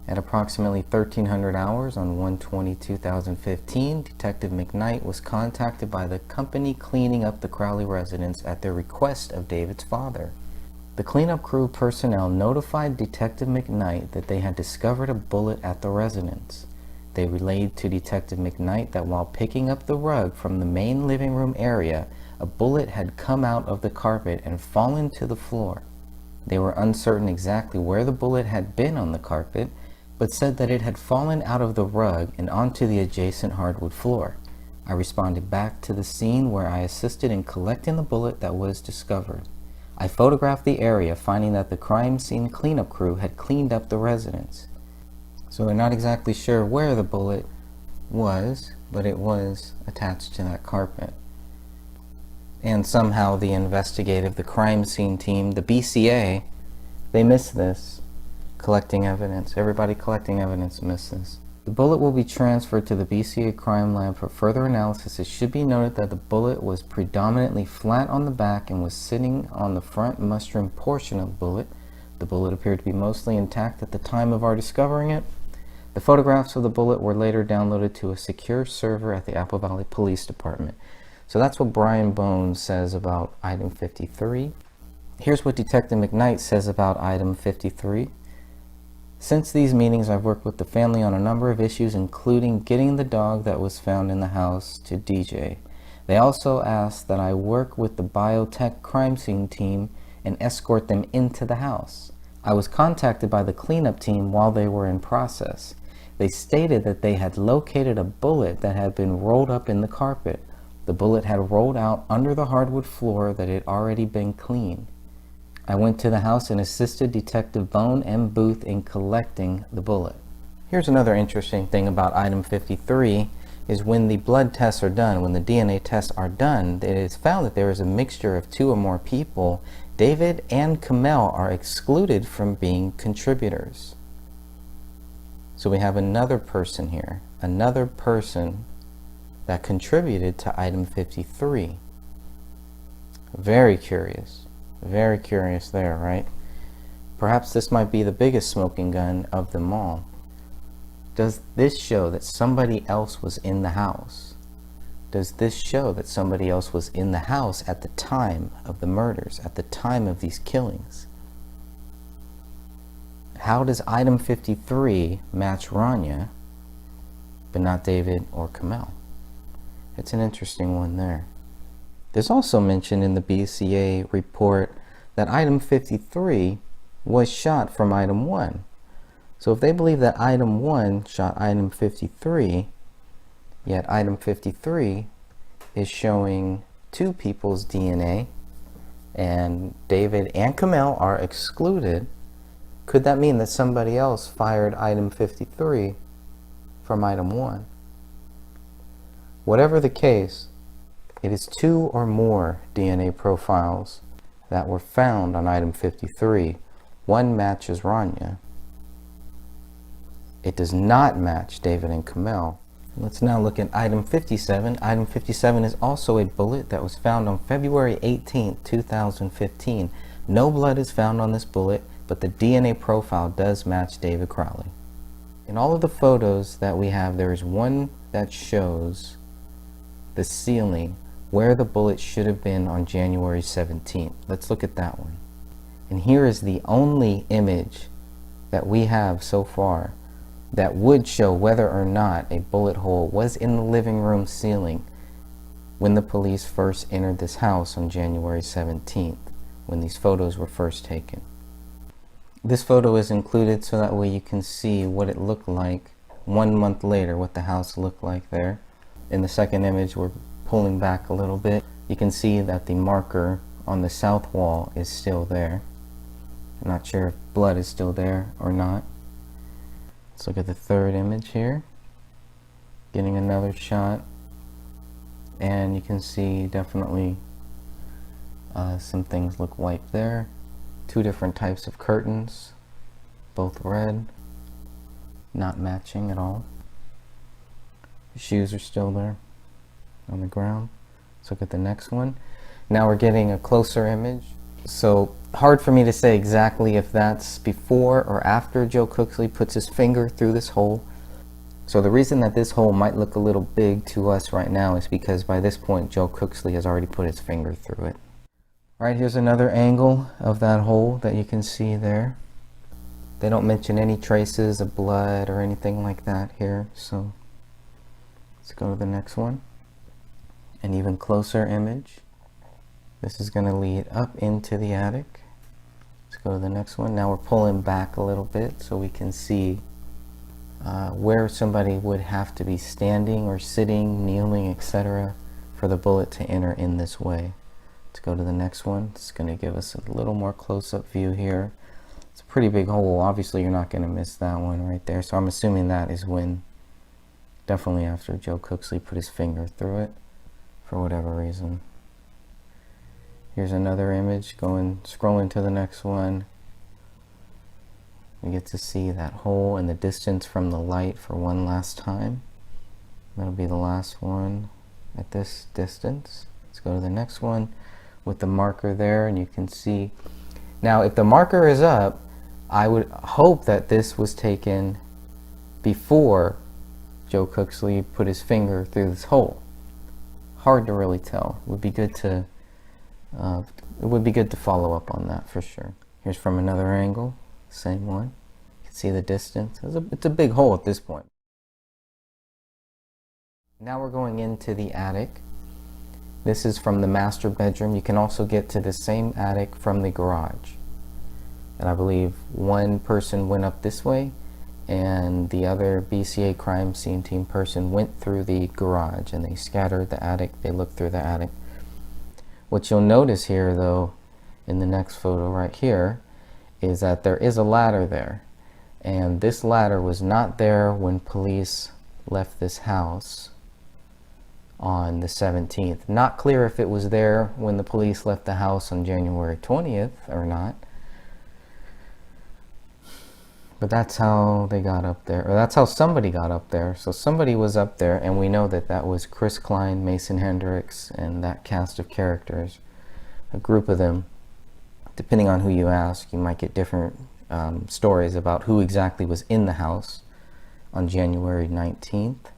At approximately 1300 hours on 1/20/2015, Detective McKnight was contacted by the company cleaning up the Crowley residence at the request of David's father. The cleanup crew personnel notified Detective McKnight that they had discovered a bullet at the residence. They relayed to Detective McKnight that while picking up the rug from the main living room area, a bullet had come out of the carpet and fallen to the floor. They were uncertain exactly where the bullet had been on the carpet, but said that it had fallen out of the rug and onto the adjacent hardwood floor. I responded back to the scene where I assisted in collecting the bullet that was discovered. I photographed the area, finding that the crime scene cleanup crew had cleaned up the residence. So they're not exactly sure where the bullet was, but it was attached to that carpet. And somehow the crime scene team, the BCA, they missed this. Collecting evidence. Everybody collecting evidence missed this. The bullet will be transferred to the BCA crime lab for further analysis. It should be noted that the bullet was predominantly flat on the back and was sitting on the front mushroom portion of the bullet. The bullet appeared to be mostly intact at the time of our discovering it. The photographs of the bullet were later downloaded to a secure server at the Apple Valley Police Department. So that's what Brian Bones says about item 53. Here's what Detective McKnight says about item 53. Since these meetings, I've worked with the family on a number of issues, including getting the dog that was found in the house to DJ. They also asked that I work with the biotech crime scene team and escort them into the house. I was contacted by the cleanup team while they were in process. They stated that they had located a bullet that had been rolled up in the carpet. The bullet had rolled out under the hardwood floor that had already been cleaned. I went to the house and assisted Detective Bone and Booth in collecting the bullet. Here's another interesting thing about item 53 is when the blood tests are done, when the DNA tests are done, it is found that there is a mixture of 2 or more people. David and Kamel are excluded from being contributors. So we have another person here, another person that contributed to item 53. Very curious. Very curious there, right? Perhaps this might be the biggest smoking gun of them all. Does this show that somebody else was in the house? Does this show that somebody else was in the house at the time of the murders, at the time of these killings? How does item 53 match Rania, but not David or Kamel? It's an interesting one there. There's also mention in the BCA report that item 53 was shot from item 1. So if they believe that item 1 shot item 53, yet item 53 is showing two people's DNA and David and Kamel are excluded, could that mean that somebody else fired item 53 from item 1? Whatever the case, it is two or more DNA profiles that were found on item 53. One matches Rania. It does not match David and Kamel. Let's now look at item 57. Item 57 is also a bullet that was found on February 18, 2015. No blood is found on this bullet, but the DNA profile does match David Crowley. In all of the photos that we have, there is one that shows the ceiling where the bullet should have been on January 17th. Let's look at that one. And here is the only image that we have so far that would show whether or not a bullet hole was in the living room ceiling when the police first entered this house on January 17th, when these photos were first taken. This photo is included so that way you can see what it looked like 1 month later, what the house looked like there. In the second image, we're pulling back a little bit. You can see that the marker on the south wall is still there. I'm not sure if blood is still there or not. Let's look at the third image here. Getting another shot. And you can see definitely some things look white there. Two different types of curtains, both red, not matching at all. The shoes are still there on the ground. Let's look at the next one. Now we're getting a closer image. So hard for me to say exactly if that's before or after Joe Cooksley puts his finger through this hole. So the reason that this hole might look a little big to us right now is because by this point Joe Cooksley has already put his finger through it. All right, here's another angle of that hole that you can see there. They don't mention any traces of blood or anything like that here, so let's go to the next one. An even closer image. This is going to lead up into the attic. Let's go to the next one. Now we're pulling back a little bit so we can see where somebody would have to be standing or sitting, kneeling, etc. for the bullet to enter in this way. Let's go to the next one. It's going to give us a little more close-up view here. It's a pretty big hole. Obviously, you're not going to miss that one right there. So I'm assuming that is when, definitely after Joe Cooksley put his finger through it for whatever reason. Here's another image scrolling to the next one. We get to see that hole and the distance from the light for one last time. That'll be the last one at this distance. Let's go to the next one with the marker there, and you can see. Now, if the marker is up, I would hope that this was taken before Joe Cooksley put his finger through this hole. Hard to really tell. It would be good to follow up on that for sure. Here's from another angle, same one. You can see the distance. It's a big hole at this point. Now we're going into the attic. This is from the master bedroom. You can also get to the same attic from the garage. And I believe one person went up this way and the other BCA crime scene team person went through the garage, and they scattered the attic. They looked through the attic. What you'll notice here though, in the next photo right here, is that there is a ladder there. And this ladder was not there when police left this house on the 17th. Not clear if it was there when the police left the house on January 20th or not. But that's how they got up there, or that's how somebody got up there. So somebody was up there, and we know that that was Chris Klein, Mason Hendricks, and that cast of characters, a group of them. Depending on who you ask, you might get different stories about who exactly was in the house on January 19th.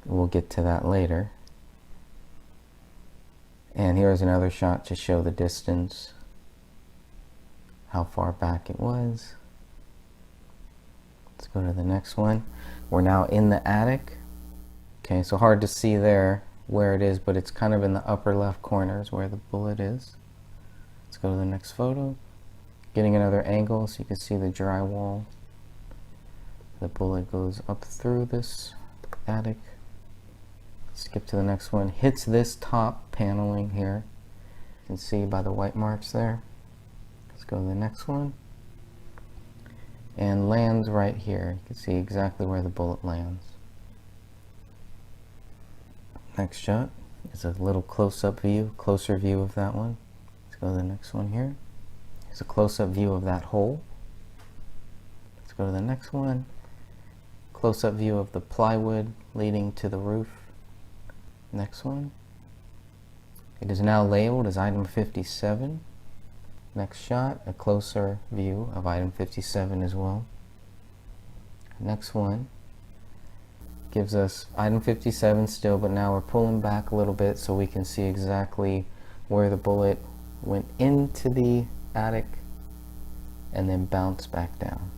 We'll get to that later. And here's another shot to show the distance, how far back it was. Let's go to the next one. We're now in the attic. Okay, so hard to see there where it is, but it's kind of in the upper left corner is where the bullet is. Let's go to the next photo. Getting another angle so you can see the drywall. The bullet goes up through this attic. Skip to the next one. Hits this top paneling here. You can see by the white marks there. Let's go to the next one. And lands right here. You can see exactly where the bullet lands. Next shot is a little close-up view, closer view of that one. Let's go to the next one here. Here's a close-up view of that hole. Let's go to the next one. Close-up view of the plywood leading to the roof. Next one. It is now labeled as item 57. Next shot, a closer view of item 57 as well. Next one gives us item 57 still, but now we're pulling back a little bit so we can see exactly where the bullet went into the attic and then bounced back down.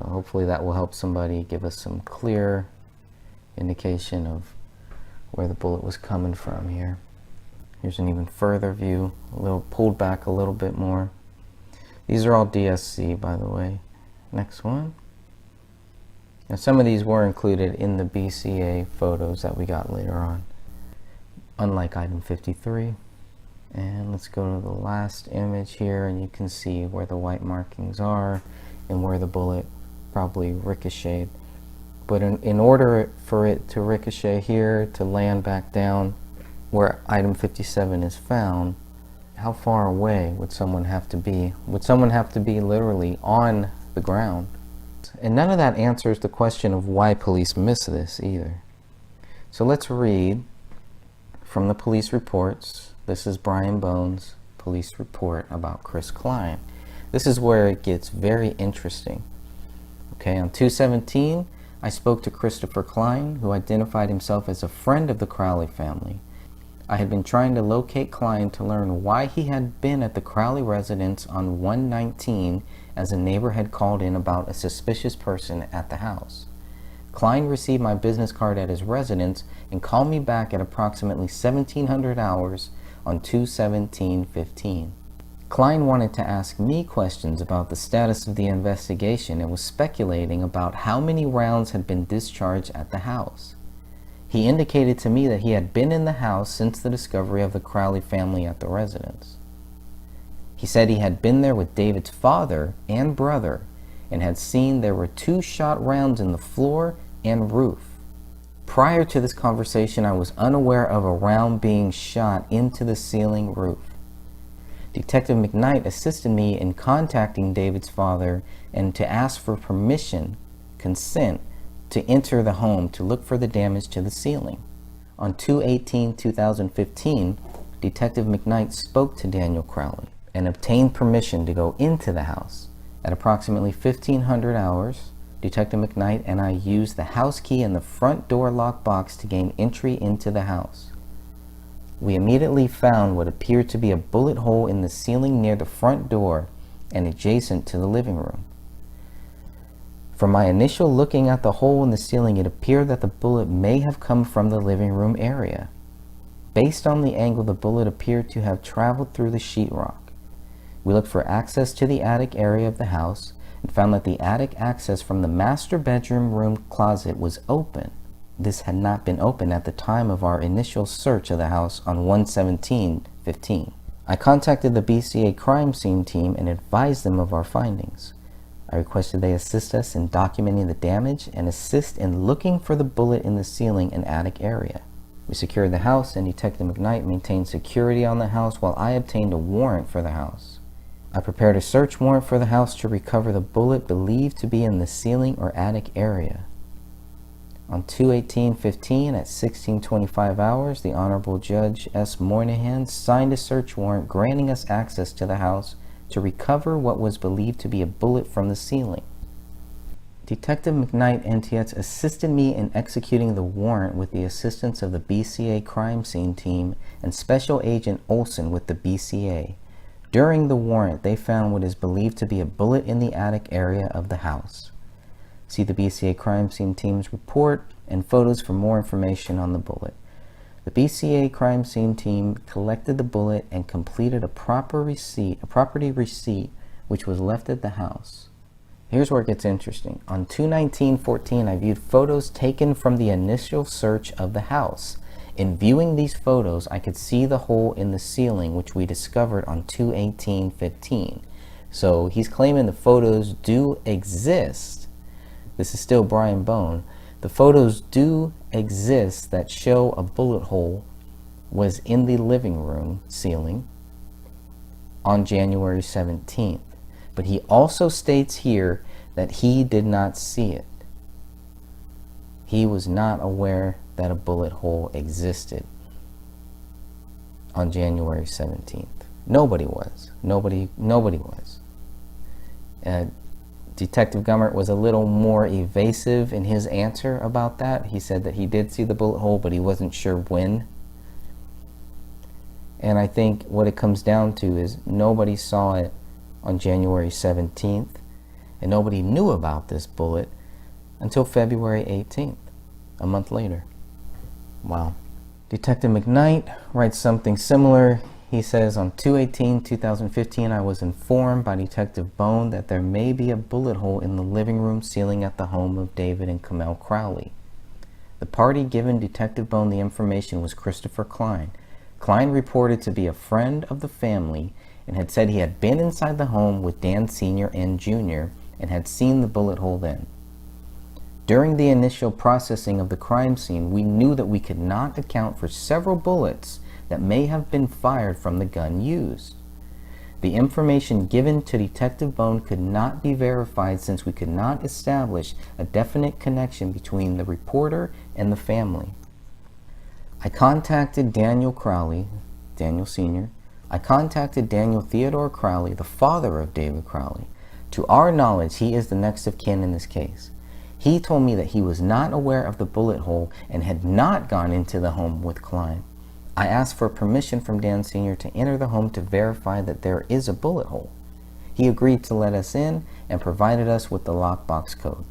Hopefully that will help somebody, give us some clear indication of where the bullet was coming from here. Here's an even further view, a little pulled back a little bit more. These are all DSC, by the way. Next one. Now some of these were included in the BCA photos that we got later on, unlike item 53. And let's go to the last image here, and you can see where the white markings are and where the bullet probably ricocheted. But in order for it to ricochet here, to land back down where item 57 is found, how far away would someone have to be? Would someone have to be literally on the ground? And none of that answers the question of why police missed this either. So let's read from the police reports. This is Brian Bones' police report about Chris Klein. This is where it gets very interesting. Okay, on 2/17, I spoke to Christopher Klein, who identified himself as a friend of the Crowley family. I had been trying to locate Klein to learn why he had been at the Crowley residence on 1/19, as a neighbor had called in about a suspicious person at the house. Klein received my business card at his residence and called me back at approximately 1700 hours on 2/17/15. Klein wanted to ask me questions about the status of the investigation and was speculating about how many rounds had been discharged at the house. He indicated to me that he had been in the house since the discovery of the Crowley family at the residence. He said he had been there with David's father and brother and had seen there were 2 shot rounds in the floor and roof. Prior to this conversation, I was unaware of a round being shot into the ceiling roof. Detective McKnight assisted me in contacting David's father and to ask for consent to enter the home to look for the damage to the ceiling. On 2/18/2015, Detective McKnight spoke to Daniel Crowley and obtained permission to go into the house. At approximately 1500 hours, Detective McKnight and I used the house key in the front door lockbox to gain entry into the house. We immediately found what appeared to be a bullet hole in the ceiling near the front door and adjacent to the living room. From my initial looking at the hole in the ceiling, it appeared that the bullet may have come from the living room area. Based on the angle, the bullet appeared to have traveled through the sheetrock. We looked for access to the attic area of the house and found that the attic access from the master bedroom room closet was open. This had not been open at the time of our initial search of the house on 1/17/15. I contacted the BCA crime scene team and advised them of our findings. I requested they assist us in documenting the damage and assist in looking for the bullet in the ceiling and attic area. We secured the house, and Detective McKnight maintained security on the house while I obtained a warrant for the house. I prepared a search warrant for the house to recover the bullet believed to be in the ceiling or attic area. On 2/18/15 at 16:25 hours, the Honorable Judge S. Moynihan signed a search warrant granting us access to the house to recover what was believed to be a bullet from the ceiling. Detective McKnight and Tietz assisted me in executing the warrant with the assistance of the BCA crime scene team and Special Agent Olson with the BCA. During the warrant, they found what is believed to be a bullet in the attic area of the house. See the BCA crime scene team's report and photos for more information on the bullet. The BCA crime scene team collected the bullet and completed a property receipt, which was left at the house. Here's where it gets interesting. On 2/19/14, I viewed photos taken from the initial search of the house. In viewing these photos, I could see the hole in the ceiling, which we discovered on 2/18/15. So he's claiming the photos do exist. This is still Brian Bone. The photos do exist that show a bullet hole was in the living room ceiling on January 17th. But he also states here that he did not see it. He was not aware that a bullet hole existed on January 17th. Nobody was. Nobody was. Detective Gummert was a little more evasive in his answer about that. He said that he did see the bullet hole, but he wasn't sure when. And I think what it comes down to is nobody saw it on January 17th, and nobody knew about this bullet until February 18th, a month later. Wow. Detective McKnight writes something similar. He says, on 2/18/2015, I was informed by Detective Bone that there may be a bullet hole in the living room ceiling at the home of David and Kamel Crowley. The party giving Detective Bone the information was Christopher Klein. Klein reported to be a friend of the family and had said he had been inside the home with Dan Sr. and Jr. and had seen the bullet hole then. During the initial processing of the crime scene, we knew that we could not account for several bullets that may have been fired from the gun used. The information given to Detective Bone could not be verified since we could not establish a definite connection between the reporter and the family. I contacted Daniel Crowley, Daniel Sr. I contacted Daniel Theodore Crowley, the father of David Crowley. To our knowledge, he is the next of kin in this case. He told me that he was not aware of the bullet hole and had not gone into the home with Klein. I asked for permission from Dan Sr. to enter the home to verify that there is a bullet hole. He agreed to let us in and provided us with the lockbox code.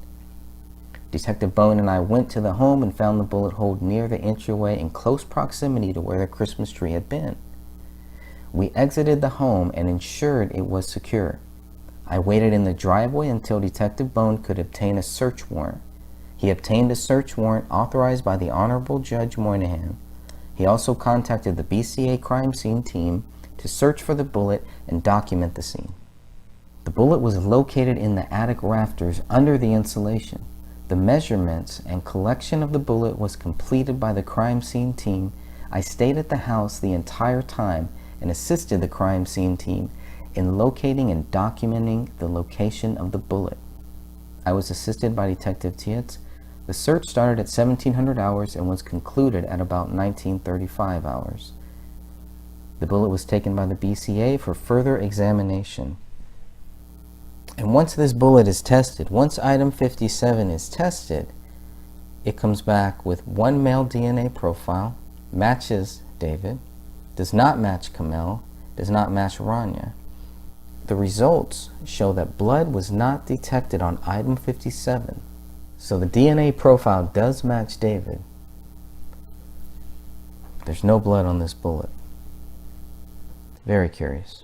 Detective Bone and I went to the home and found the bullet hole near the entryway in close proximity to where the Christmas tree had been. We exited the home and ensured it was secure. I waited in the driveway until Detective Bone could obtain a search warrant. He obtained a search warrant authorized by the Honorable Judge Moynihan. He also contacted the BCA crime scene team to search for the bullet and document the scene. The bullet was located in the attic rafters under the insulation. The measurements and collection of the bullet was completed by the crime scene team. I stayed at the house the entire time and assisted the crime scene team in locating and documenting the location of the bullet. I was assisted by Detective Tietz. The search started at 1700 hours and was concluded at about 1935 hours. The bullet was taken by the BCA for further examination. And once this bullet is tested, once item 57 is tested, it comes back with one male DNA profile, matches David, does not match Kamel, does not match Rania. The results show that blood was not detected on item 57. So the DNA profile does match David. There's no blood on this bullet. Very curious.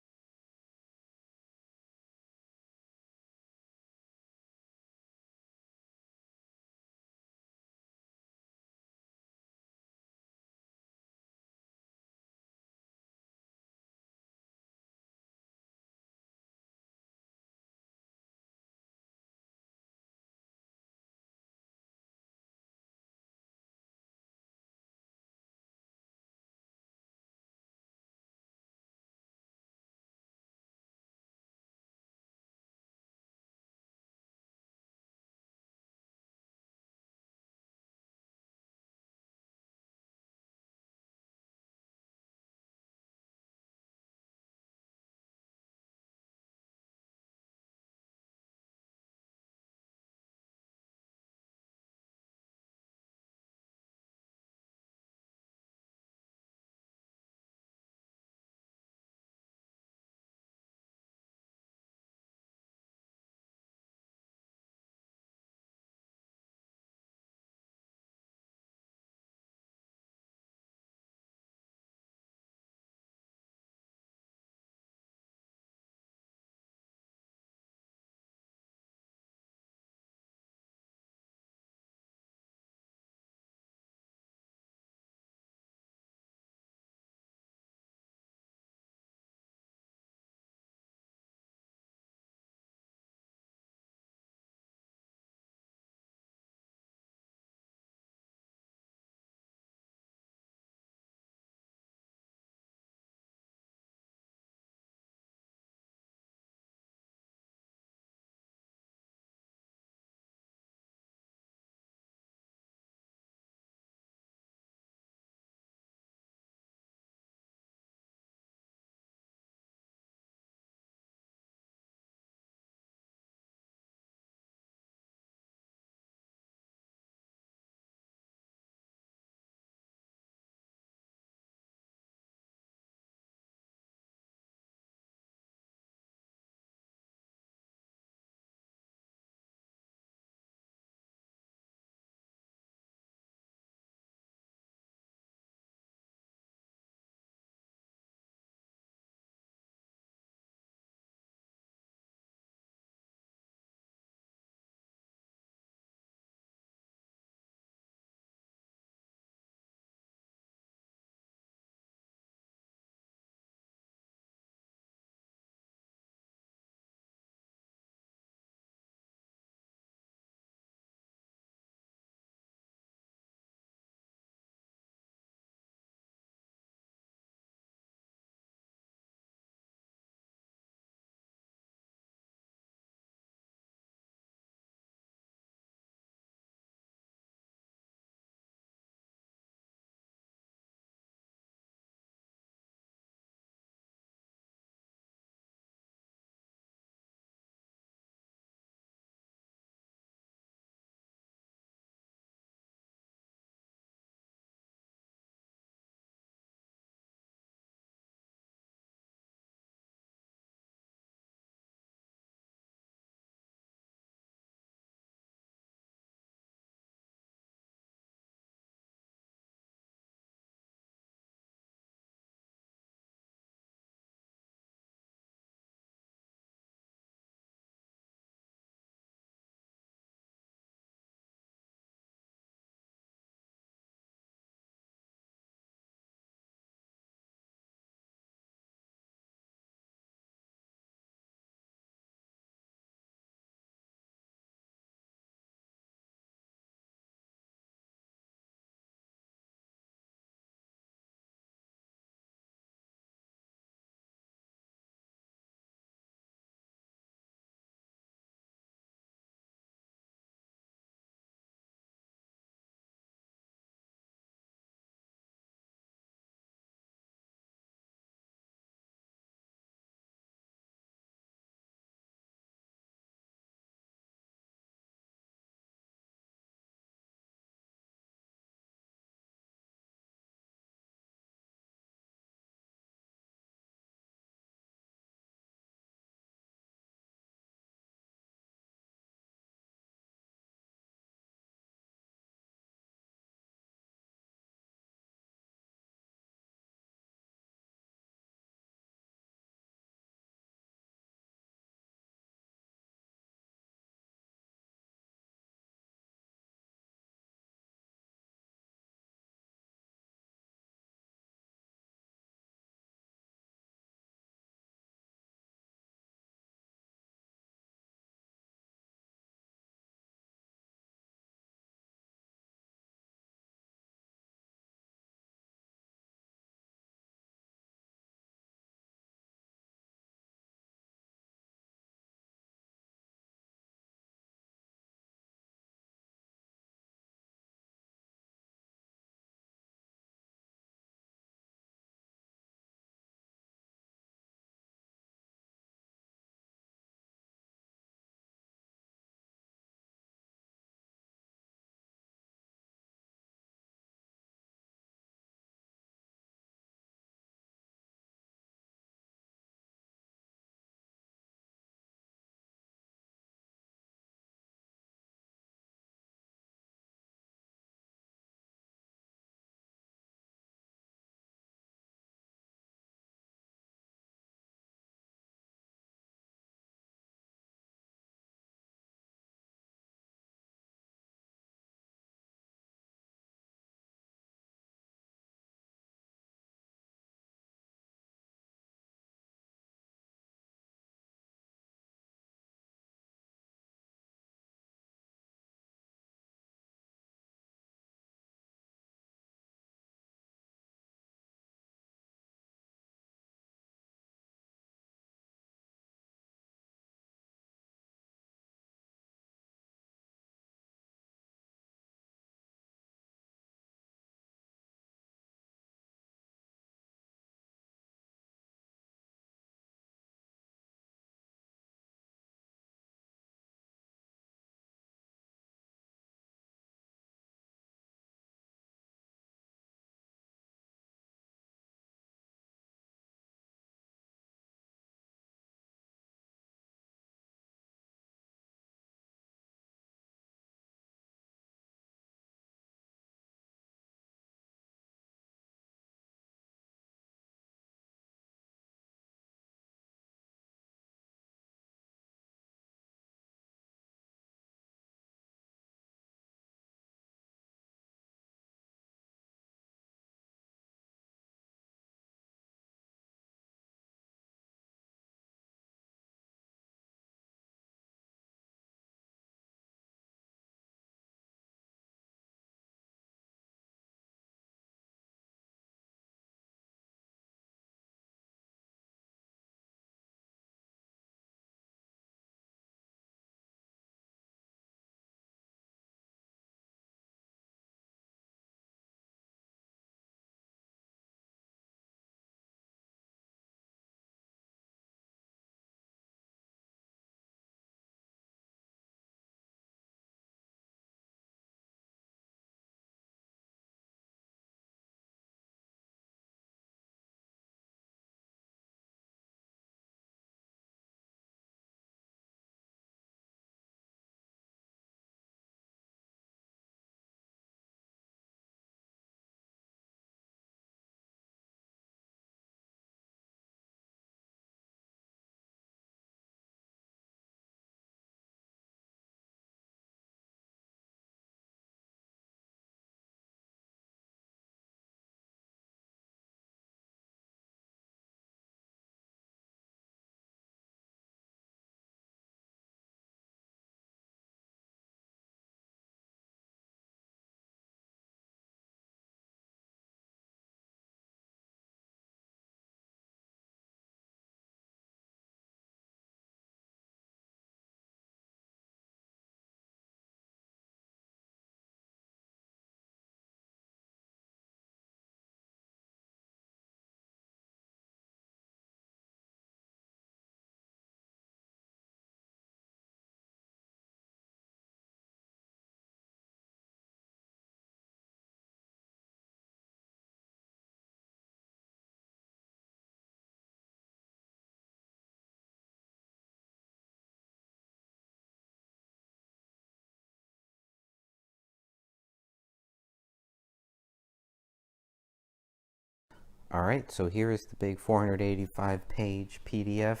All right, so here is the big 485 page PDF.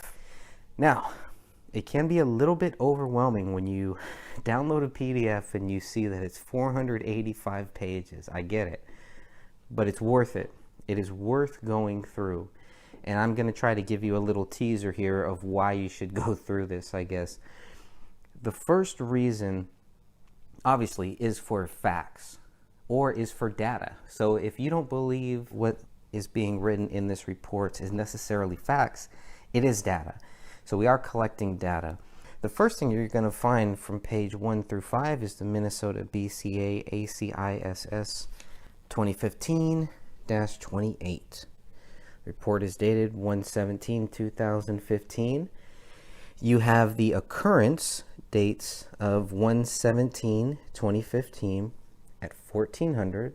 Now, it can be a little bit overwhelming when you download a PDF and you see that it's 485 pages. I get it, but it's worth it. It is worth going through. And I'm going to try to give you a little teaser here of why you should go through this, I guess. The first reason, obviously, is for facts or is for data. So if you don't believe what is being written in this report is necessarily facts, it is data. So we are collecting data. The first thing you're going to find from page 1 through 5 is the Minnesota BCA ACISS 2015-28. Report is dated 1/17/2015. You have the occurrence dates of 1/17/2015 at 1400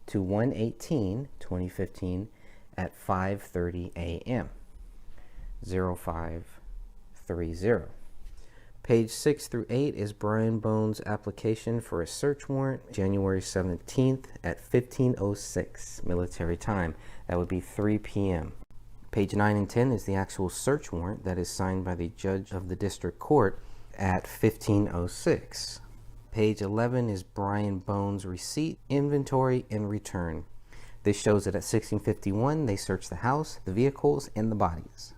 to 1/18/2015 at 5:30 a.m. 0530. Page 6 through 8 is Brian Bone's application for a search warrant, January 17th at 15:06 military time. That would be 3 p.m. Page 9 and 10 is the actual search warrant that is signed by the judge of the district court at 15:06. Page 11 is Brian Bone's receipt, inventory, and return. This shows that at 16:51 they searched the house, the vehicles, and the bodies.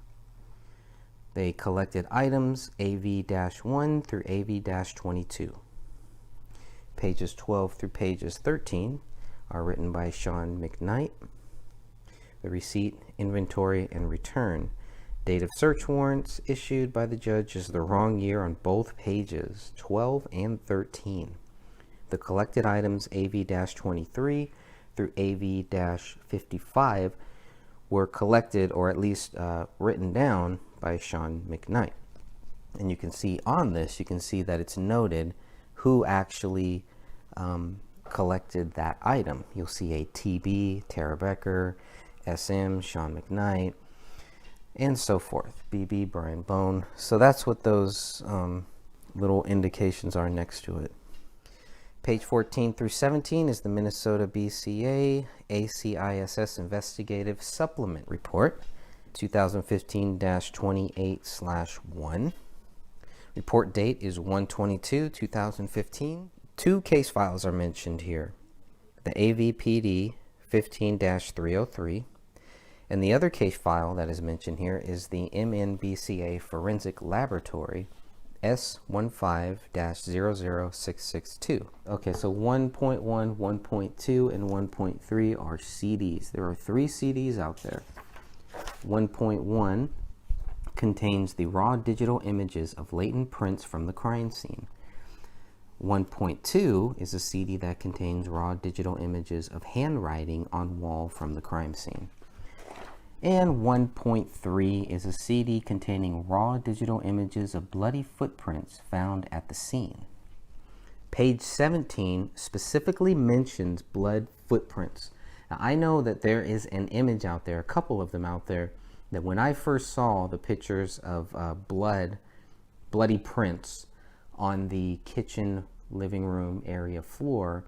They collected items AV-1 through AV-22. Pages 12 through pages 13 are written by Sean McKnight. The receipt, inventory, and return. Date of search warrants issued by the judge is the wrong year on both pages, 12 and 13. The collected items AV-23 through AV-55 were collected, or at least written down, by Sean McKnight. And you can see on this, you can see that it's noted who actually collected that item. You'll see a TB, Tara Becker, SM, Sean McKnight, and so forth. BB, Brian Bone. So that's what those little indications are next to it. Page 14 through 17 is the Minnesota BCA ACISS Investigative Supplement Report, 2015-28/1. Report date is 1/22/2015. Two case files are mentioned here. The AVPD 15-303, and the other case file that is mentioned here is the MNBCA Forensic Laboratory S15-00662. Okay, so 1.1, 1.2, and 1.3 are CDs. There are 3 CDs out there. 1.1 contains the raw digital images of latent prints from the crime scene. 1.2 is a CD that contains raw digital images of handwriting on wall from the crime scene. And 1.3 is a CD containing raw digital images of bloody footprints found at the scene. Page 17 specifically mentions blood footprints. Now, I know that there is an image out there, a couple of them out there, that when I first saw the pictures of bloody prints on the kitchen living room area floor,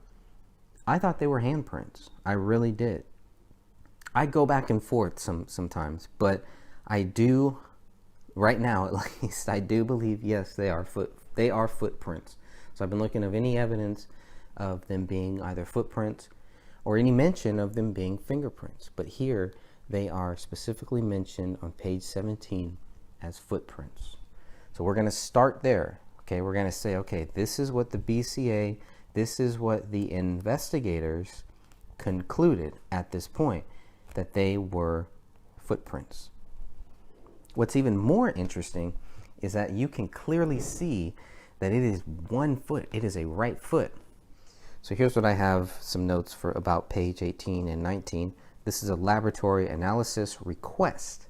I thought they were handprints. I really did. I go back and forth sometimes, but I do, right now at least, I do believe, yes, they are footprints. So I've been looking at any evidence of them being either footprints or any mention of them being fingerprints. But here they are specifically mentioned on page 17 as footprints. So we're going to start there. Okay, we're going to say, okay, this is what the BCA, this is what the investigators concluded at this point, that they were footprints. What's even more interesting is that you can clearly see that it is one foot. It is a right foot. So here's what I have some notes for about page 18 and 19. This is a laboratory analysis request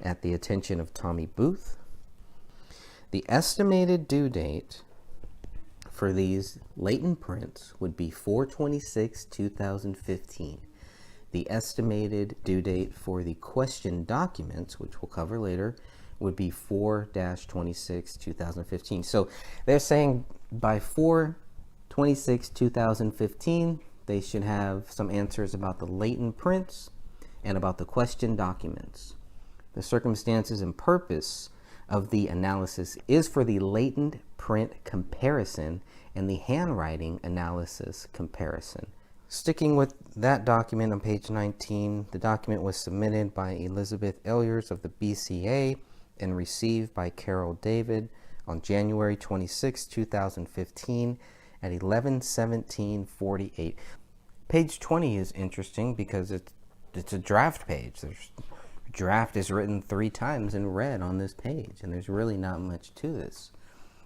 at the attention of Tommy Booth. The estimated due date for these latent prints would be 4/26/2015. The estimated due date for the question documents, which we'll cover later, would be 4/26/2015. So they're saying by 4/26/2015, they should have some answers about the latent prints, and about the question documents. The circumstances and purpose of the analysis is for the latent print comparison and the handwriting analysis comparison. Sticking with that document on page 19, the document was submitted by Elizabeth Elyers of the BCA and received by Carol David on January 26, 2015 at 11:17:48. Page 20 is interesting because it's a draft page. Draft is written 3 times in red on this page, and there's really not much to this.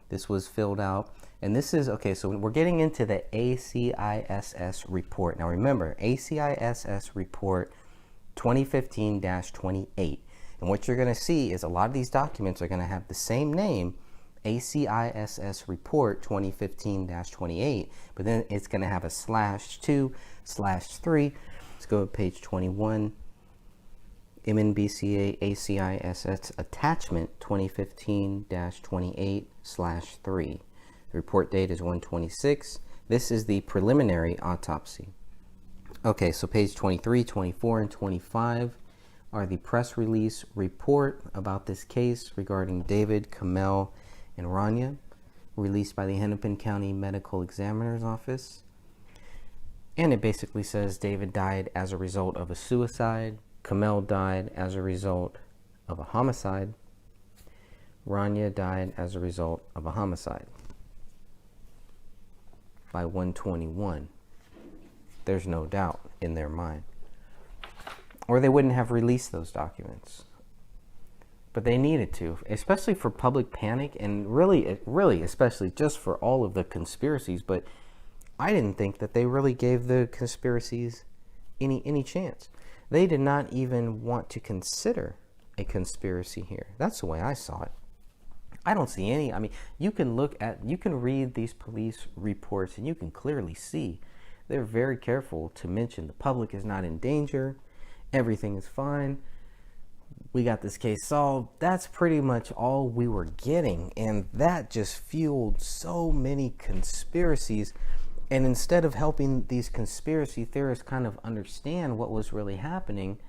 This was filled out, and this is, okay, so we're getting into the ACISS report. Now remember, ACISS report 2015-28. And what you're going to see is a lot of these documents are going to have the same name, ACISS report 2015-28, but then it's going to have a /2/3. Let's go to page 21. MNBCA ACISS attachment 2015-28/3. The report date is 1/26. This is the preliminary autopsy. Okay, so page 23, 24, and 25 are the press release report about this case regarding David, Kamel, and Rania, released by the Hennepin County Medical Examiner's Office. And it basically says David died as a result of a suicide. Kamel died as a result of a homicide. Rania died as a result of a homicide by 1/21. There's no doubt in their mind. Or they wouldn't have released those documents. But they needed to, especially for public panic, and really especially just for all of the conspiracies. But I didn't think that they really gave the conspiracies any chance. They did not even want to consider a conspiracy here. That's the way I saw it. I don't see any. I mean, you can read these police reports and you can clearly see they're very careful to mention the public is not in danger. Everything is fine. We got this case solved. That's pretty much all we were getting. And that just fueled so many conspiracies. And instead of helping these conspiracy theorists kind of understand what was really happening,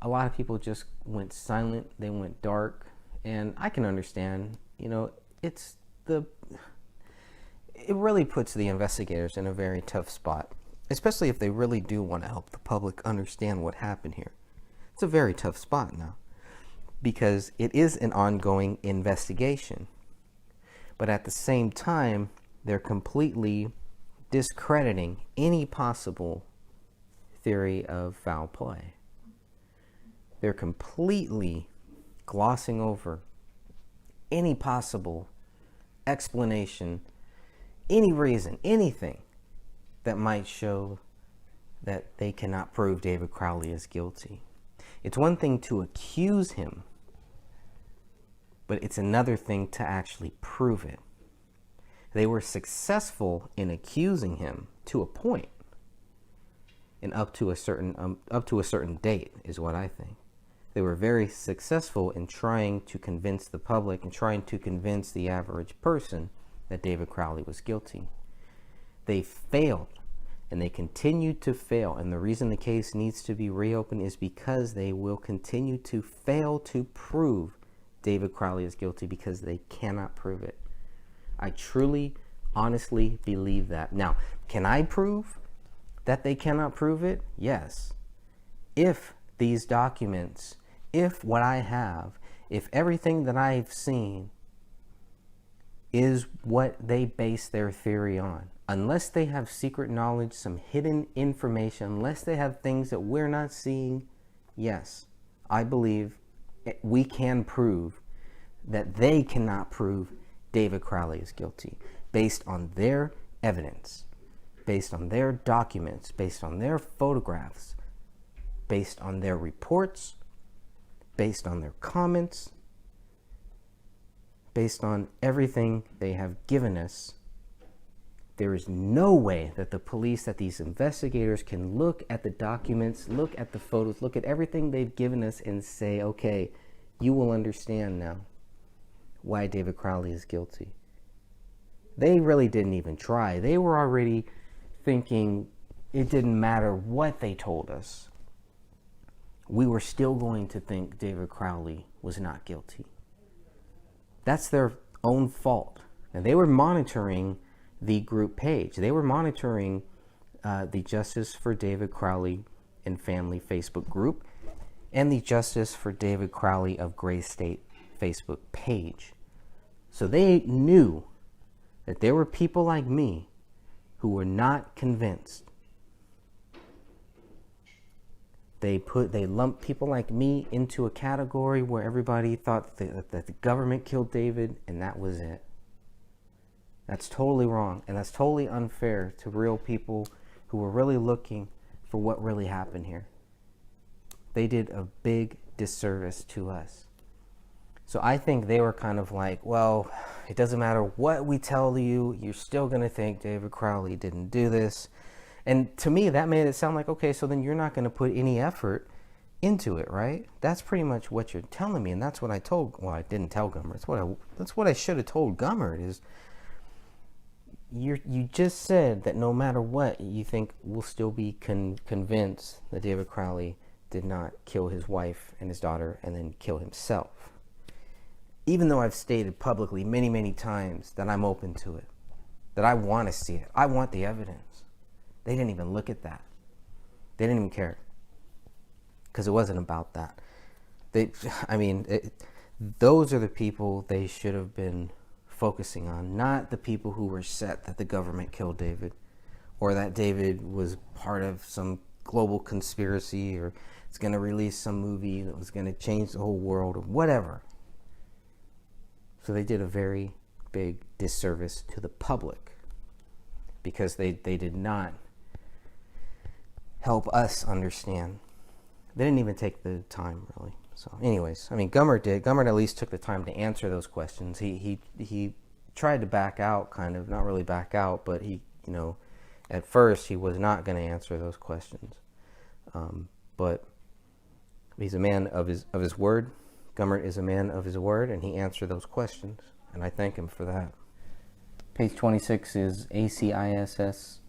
a lot of people just went silent. They went dark. And I can understand, it really puts the investigators in a very tough spot, especially if they really do want to help the public understand what happened here. It's a very tough spot now because it is an ongoing investigation. But at the same time, they're completely discrediting any possible theory of foul play. They're completely glossing over any possible explanation, any reason, anything that might show that they cannot prove David Crowley is guilty. It's one thing to accuse him, but it's another thing to actually prove it. They were successful in accusing him to a point, and up to a certain date is what I think. They were very successful in trying to convince the public and trying to convince the average person that David Crowley was guilty. They failed, and they continue to fail. And the reason the case needs to be reopened is because they will continue to fail to prove David Crowley is guilty because they cannot prove it. I truly, honestly believe that. Now, can I prove that they cannot prove it? Yes. If these documents, if what I have, if everything that I've seen is what they base their theory on, unless they have secret knowledge, some hidden information, unless they have things that we're not seeing, yes, I believe we can prove that they cannot prove David Crowley is guilty based on their evidence, based on their documents, based on their photographs, based on their reports, based on their comments, based on everything they have given us. There is no way that the police, that these investigators can look at the documents, look at the photos, look at everything they've given us and say, okay, you will understand now why David Crowley is guilty. They really didn't even try. They were already thinking it didn't matter what they told us. we were still going to think David Crowley was not guilty. That's their own fault. And they were monitoring the group page. They were monitoring the Justice for David Crowley and Family Facebook group and the Justice for David Crowley of Gray State Facebook page. So they knew that there were people like me who were not convinced. They lumped people like me into a category where everybody thought that the government killed David, and that was it. That's totally wrong, and that's totally unfair to real people who were really looking for what really happened here. They did a big disservice to us. So I think they were kind of like, well, it doesn't matter what we tell you, you're still going to think David Crowley didn't do this. And to me, that made it sound like, okay, so then you're not going to put any effort into it, right? That's pretty much what you're telling me, and that's what I told, well, I didn't tell Gummert. That's what I should have told Gummert is, you just said that no matter what, you think we'll still be convinced that David Crowley did not kill his wife and his daughter and then kill himself. Even though I've stated publicly many, many times that I'm open to it, that I want to see it. I want the evidence. They didn't even look at that. They didn't even care. Because it wasn't about that. Those are the people they should have been focusing on, not the people who were set that the government killed David, or that David was part of some global conspiracy, or it's going to release some movie that was going to change the whole world, or whatever. So they did a very big disservice to the public, because they did not help us understand. They didn't even take the time, really. So anyways, Gummert did. Gummert at least took the time to answer those questions. He tried to back out, kind of, not really back out, but he, at first he was not going to answer those questions. But he's a man of his word. Gummert is a man of his word, and he answered those questions, and I thank him for that. Page 26 is ACISS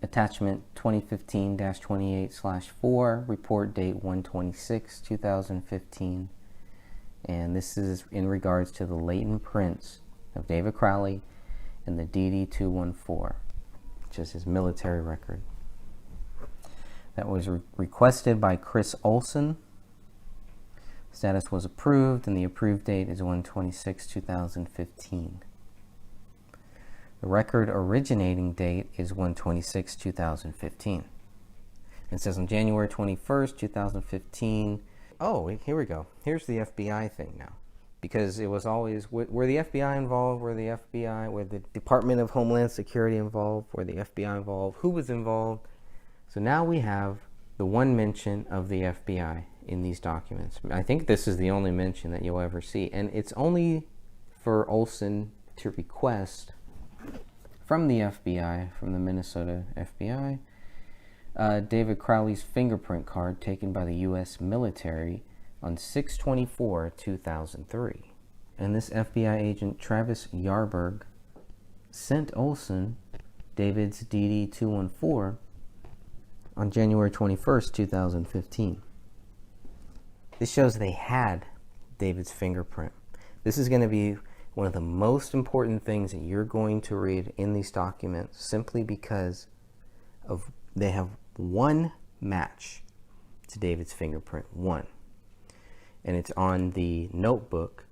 Attachment 2015-28/4, report date 1/26/2015, and this is in regards to the latent prints of David Crowley and the DD-214, which is his military record. That was requested by Chris Olson. Status was approved, and the approved date is 1/26/2015. The record originating date is 1/26/2015. It says on January 21st, 2015. Oh, here we go. Here's the FBI thing now. Because it was always, were the FBI involved? Were the Department of Homeland Security involved? Were the FBI involved? Who was involved? So now we have the one mention of the FBI in these documents. I think this is the only mention that you'll ever see. And it's only for Olson to request from the FBI, from the Minnesota FBI, David Crowley's fingerprint card taken by the U.S. military on 6/24/2003. And this FBI agent, Travis Yarberg, sent Olson David's DD-214 on January 21st, 2015. This shows they had David's fingerprint. This is going to be one of the most important things that you're going to read in these documents, simply because of they have one match to David's fingerprint, one. And it's on the notebook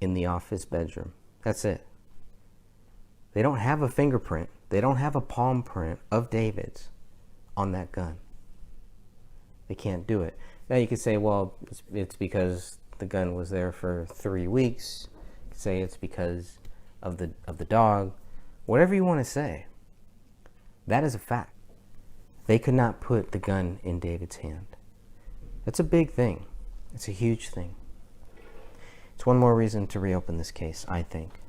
in the office bedroom. That's it. They don't have a fingerprint. They don't have a palm print of David's on that gun. They can't do it. Now you could say, well, it's because the gun was there for 3 weeks. You could say it's because of the dog. Whatever you want to say. That is a fact. They could not put the gun in David's hand. That's a big thing. It's a huge thing. It's one more reason to reopen this case, I think.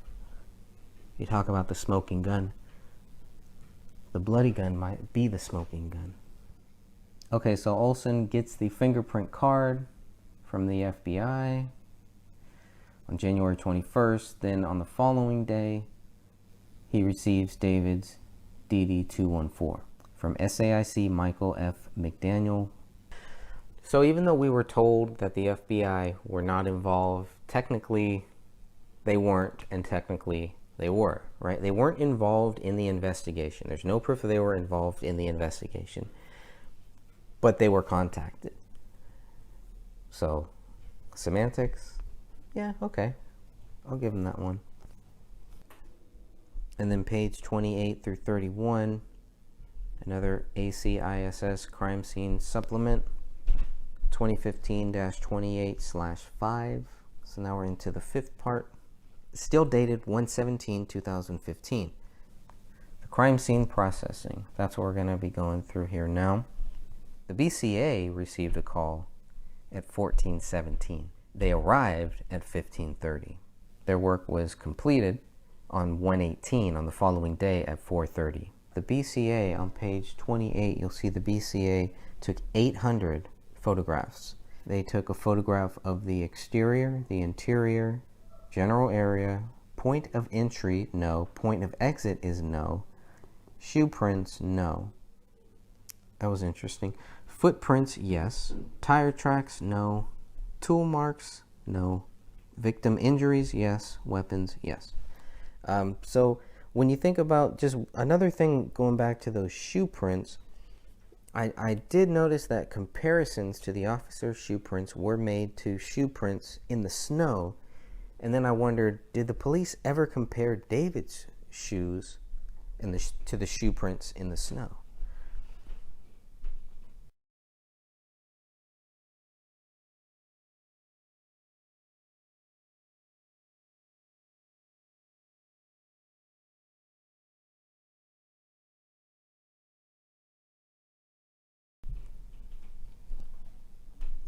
You talk about the smoking gun. The bloody gun might be the smoking gun. Okay, so Olson gets the fingerprint card from the FBI on January 21st. Then on the following day, he receives David's DD-214 from SAIC Michael F. McDaniel. So even though we were told that the FBI were not involved, technically they weren't, and technically they were, right? They weren't involved in the investigation. There's no proof that they were involved in the investigation, but they were contacted. So, semantics, yeah, okay. I'll give them that one. And then page 28 through 31, another ACISS crime scene supplement, 2015-28/5. So now we're into the fifth part. Still dated 1/17/2015. The crime scene processing. That's what we're going to be going through here now. The BCA received a call at 14:17. They arrived at 15:30. Their work was completed on 1/18 on the following day at 4:30. The BCA on page 28, you'll see the BCA took 800 photographs. They took a photograph of the exterior, the interior, general area, point of entry, no. Point of exit is no. Shoe prints, no. That was interesting. Footprints, yes. Tire tracks, no. Tool marks, no. Victim injuries, yes. Weapons, yes. So when you think about just another thing, going back to those shoe prints, I did notice that comparisons to the officer's shoe prints were made to shoe prints in the snow. And then I wondered, did the police ever compare David's shoes to the shoe prints in the snow?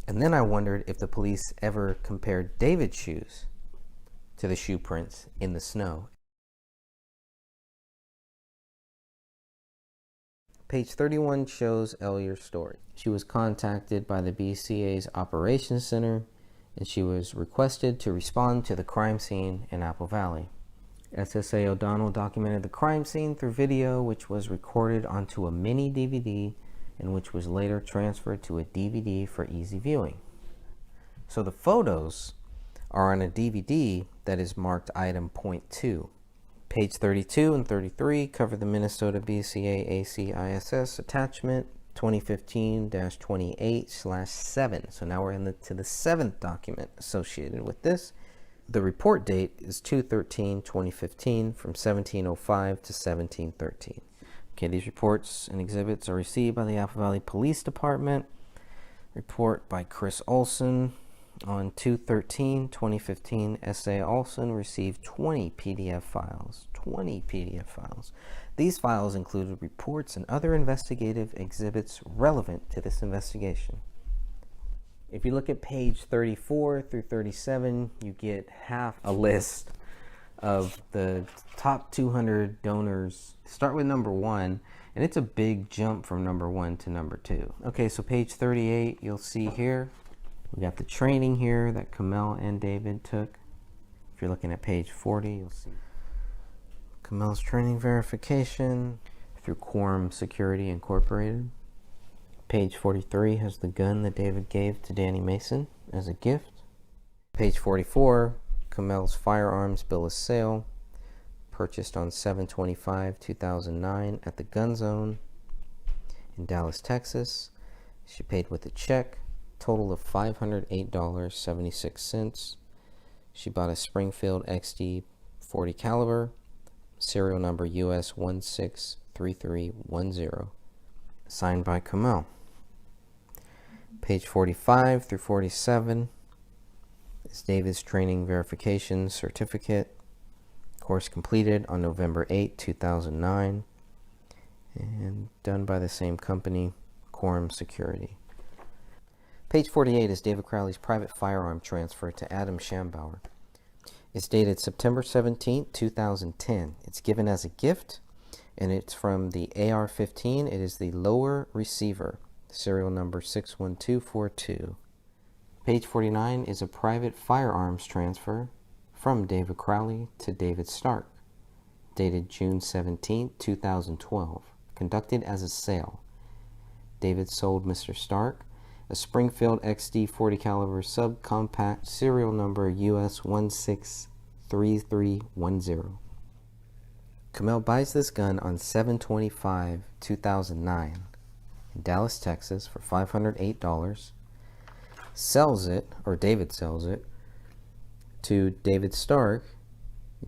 And then I wondered if the police ever compared David's shoes to the shoe prints in the snow. Page 31 shows Ellier's story. She was contacted by the BCA's Operations Center, and she was requested to respond to the crime scene in Apple Valley. SSA O'Donnell documented the crime scene through video, which was recorded onto a mini DVD and which was later transferred to a DVD for easy viewing. So the photos are on a DVD that is marked item .2. Page 32 and 33 cover the Minnesota BCA ACISS attachment 2015-28/7. So now we're into the seventh document associated with this. The report date is 2/13/2015 from 17:05 to 17:13. Okay, these reports and exhibits are received by the Apple Valley Police Department. Report by Chris Olson on 2/13/2015. S.A. Olson received 20 PDF files. 20 PDF files. These files included reports and other investigative exhibits relevant to this investigation. If you look at page 34 through 37, you get half a list of the top 200 donors. Start with number 1, and it's a big jump from number 1 to number 2. Okay, so page 38, you'll see here, we got the training here that Kamel and David took. If you're looking at page 40, you'll see Kamel's training verification through Quorum Security Incorporated. Page 43 has the gun that David gave to Danny Mason as a gift. Page 44, Kamel's firearms bill of sale, purchased on 7/25/2009 at the Gun Zone in Dallas, Texas. She paid with a check, total of $508.76. She bought a Springfield XD 40 caliber, serial number US 163310, signed by Kamel. Page 45 through 47 is David's training verification certificate, course completed on November 8, 2009, and done by the same company, Quorum Security. Page 48 is David Crowley's private firearm transfer to Adam Schambauer. It's dated September 17, 2010. It's given as a gift, and it's from the AR-15. It is the lower receiver, serial number 61242. Page 49 is a private firearms transfer from David Crowley to David Stark, dated June 17, 2012, conducted as a sale. David sold Mr. Stark a Springfield XD 40 caliber subcompact, serial number US 163310. Kamel buys this gun on 7/25/2009 in Dallas, Texas for $508. Sells it, or David sells it, to David Stark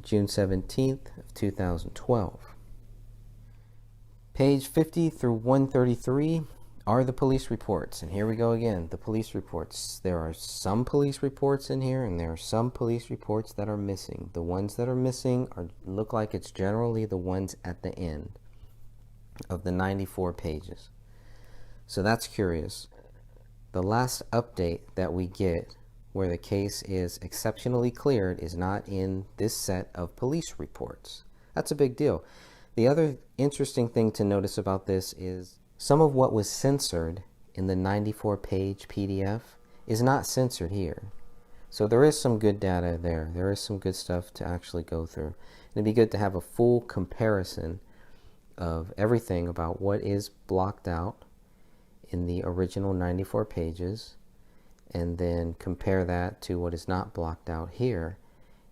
June 17th of 2012. Page 50 through 133 are the police reports. And here we go again, the police reports. There are some police reports in here, and there are some police reports that are missing. The ones that are missing look like it's generally the ones at the end of the 94 pages. So that's curious. The last update that we get where the case is exceptionally cleared is not in this set of police reports. That's a big deal. The other interesting thing to notice about this is some of what was censored in the 94-page PDF is not censored here. So there is some good data there. There is some good stuff to actually go through. And it'd be good to have a full comparison of everything about what is blocked out in the original 94 pages, and then compare that to what is not blocked out here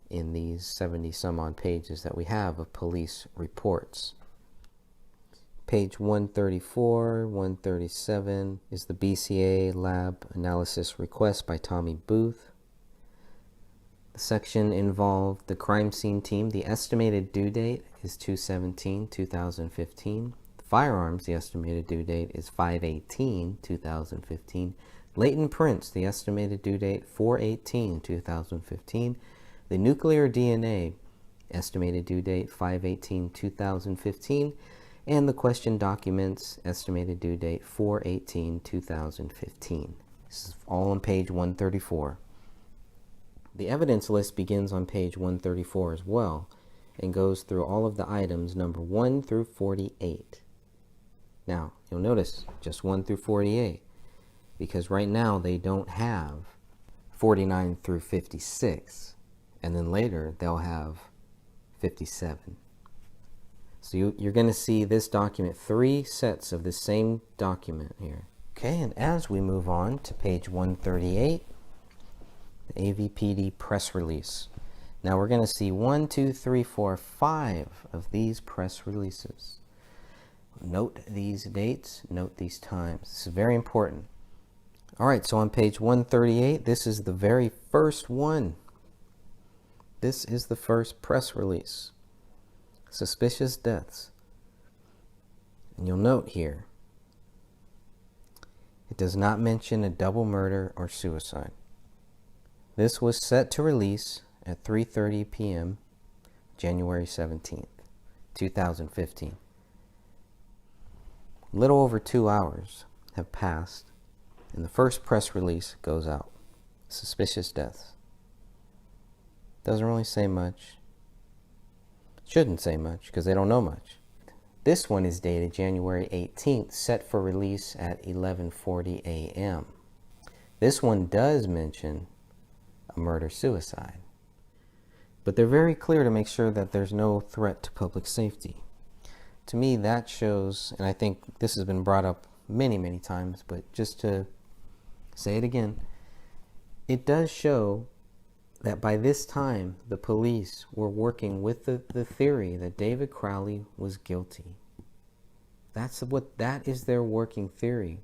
in these 70 some odd pages that we have of police reports. Page 134, 137 is the BCA lab analysis request by Tommy Booth. The section involved the crime scene team. The estimated due date is 2/17/2015. Firearms, the estimated due date is 5/18/2015. Latent prints, the estimated due date 4/18/2015. The nuclear DNA, estimated due date 5/18/2015. And the question documents, estimated due date 4/18/2015. This is all on page 134. The evidence list begins on page 134 as well, and goes through all of the items number 1 through 48. Now, you'll notice just 1 through 48, because right now they don't have 49 through 56, and then later they'll have 57. So you're going to see this document, 3 sets of the same document here. Okay, and as we move on to page 138, the AVPD press release. Now we're going to see 1, 2, 3, 4, 5 of these press releases. Note these dates, note these times. This is very important. All right, so on page 138, this is the very first one. This is the first press release. Suspicious deaths. And you'll note here, it does not mention a double murder or suicide. This was set to release at 3:30 p.m. January 17th, 2015. A little over 2 hours have passed, and the first press release goes out. Suspicious deaths. Doesn't really say much. Shouldn't say much because they don't know much. This one is dated January 18th, set for release at 11:40 a.m. This one does mention a murder-suicide, but they're very clear to make sure that there's no threat to public safety. To me, that shows, and I think this has been brought up many, many times, but just to say it again, it does show that by this time, the police were working with the theory that David Crowley was guilty. That is their working theory.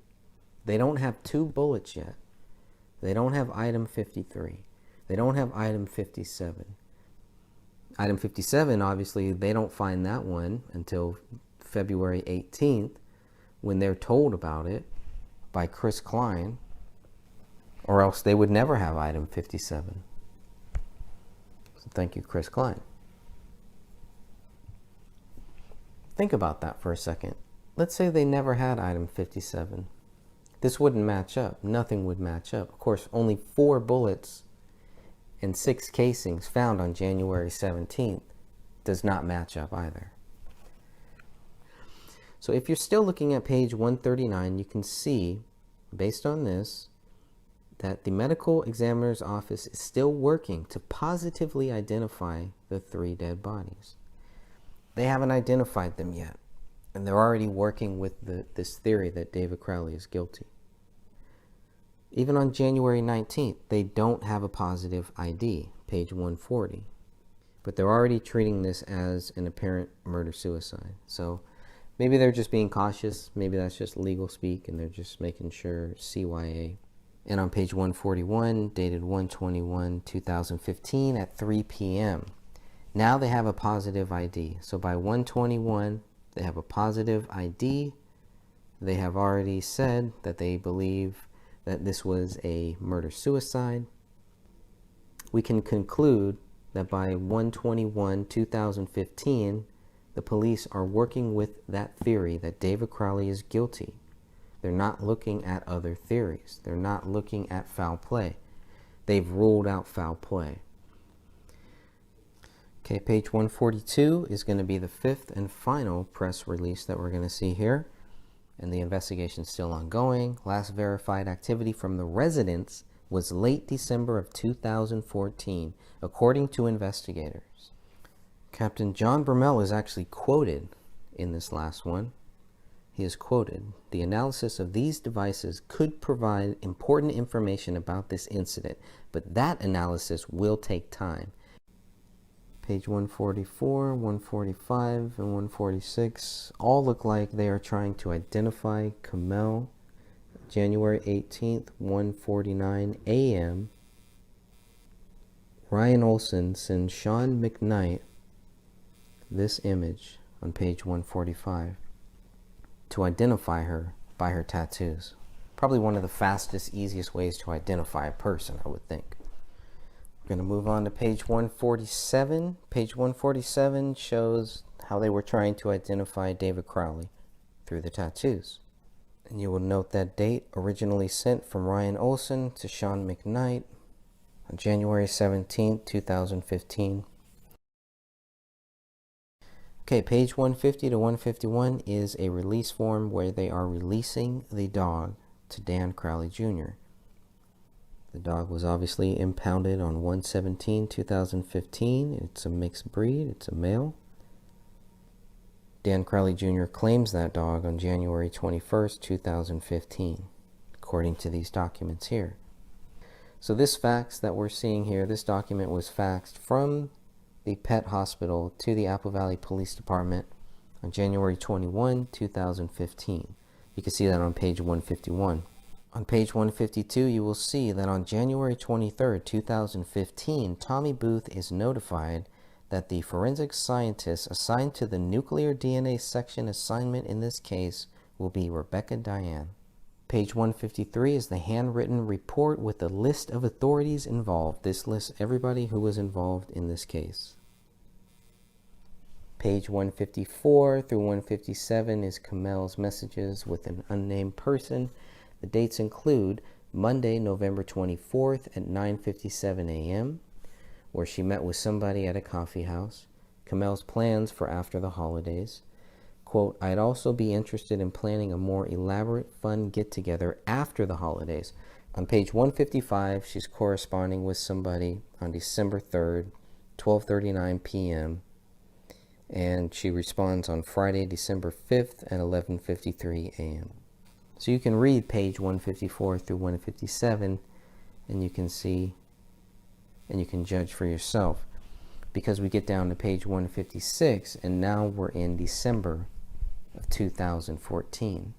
They don't have 2 bullets yet. They don't have item 53. They don't have item 57. Item 57, obviously, they don't find that one until February 18th when they're told about it by Chris Klein, or else they would never have item 57. So thank you, Chris Klein. Think about that for a second. Let's say they never had item 57. This wouldn't match up. Nothing would match up. Of course, only 4 bullets and 6 casings found on January 17th does not match up either. So if you're still looking at page 139, you can see, based on this, that the medical examiner's office is still working to positively identify the 3 dead bodies. They haven't identified them yet, and they're already working with this theory that David Crowley is guilty. Even on January 19th, they don't have a positive ID, page 140. But they're already treating this as an apparent murder-suicide. So maybe they're just being cautious. Maybe that's just legal speak, and they're just making sure CYA. And on page 141, dated 1/21/2015 at 3 p.m. Now they have a positive ID. So by 1/21, they have a positive ID. They have already said that they believe that this was a murder-suicide. We can conclude that by 1/21/2015, the police are working with that theory that David Crowley is guilty. They're not looking at other theories. They're not looking at foul play. They've ruled out foul play. Okay, page 142 is going to be the fifth and final press release that we're going to see here. And the investigation is still ongoing. Last verified activity from the residents was late December of 2014, according to investigators. Captain John Brummel is actually quoted in this last one. He is quoted, "The analysis of these devices could provide important information about this incident, but that analysis will take time." Page 144, 145, and 146 all look like they are trying to identify Kamel. January 18th, 1:49 a.m. Ryan Olson sends Sean McKnight this image on page 145 to identify her by her tattoos. Probably one of the fastest, easiest ways to identify a person, I would think. We're going to move on to page 147. Page 147 shows how they were trying to identify David Crowley through the tattoos. And you will note that date originally sent from Ryan Olson to Sean McKnight on January 17th, 2015. Okay, page 150 to 151 is a release form where they are releasing the dog to Dan Crowley Jr. The dog was obviously impounded on 1/17/2015. It's a mixed breed. It's a male. Dan Crowley Jr. claims that dog on January 21st, 2015, according to these documents here. So this fax that we're seeing here, this document was faxed from the pet hospital to the Apple Valley Police Department on January 21, 2015. You can see that on page 151. On page 152, you will see that on January 23rd, 2015, Tommy Booth is notified that the forensic scientist assigned to the nuclear DNA section assignment in this case will be Rebecca Diane. Page 153 is the handwritten report with the list of authorities involved. This lists everybody who was involved in this case. Page 154 through 157 is Kamel's messages with an unnamed person. The dates include Monday, November 24th at 9:57 a.m., where she met with somebody at a coffee house. Kamel's plans for after the holidays. Quote, "I'd also be interested in planning a more elaborate, fun get-together after the holidays." On page 155, she's corresponding with somebody on December 3rd, 12:39 p.m., and she responds on Friday, December 5th at 11:53 a.m. So you can read page 154 through 157, and you can see, and you can judge for yourself, because we get down to page 156, and now we're in December of 2014.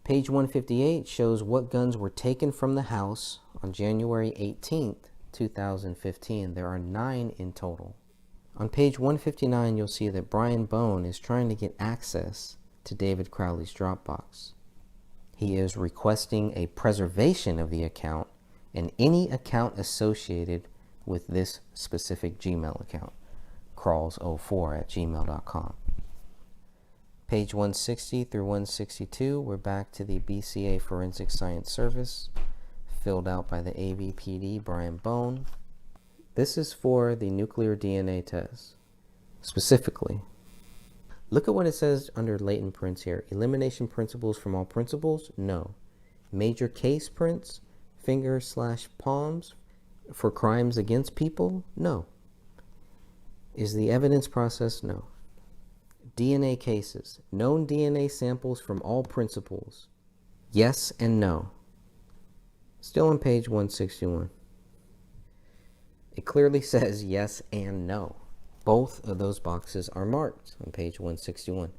Page 158 shows what guns were taken from the house on January 18th, 2015. There are 9 in total. On page 159, you'll see that Brian Bone is trying to get access to David Crowley's Dropbox. He is requesting a preservation of the account and any account associated with this specific Gmail account, crawls04@gmail.com. Page 160 through 162, we're back to the BCA Forensic Science Service, filled out by the AVPD Brian Bone. This is for the nuclear DNA test. Specifically, look at what it says under latent prints here. Elimination principles from all principles? No. Major case prints? Finger/palms for crimes against people? No. Is the evidence process? No. DNA cases. Known DNA samples from all principals. Yes and no. Still on page 161. It clearly says yes and no. Both of those boxes are marked on page 161.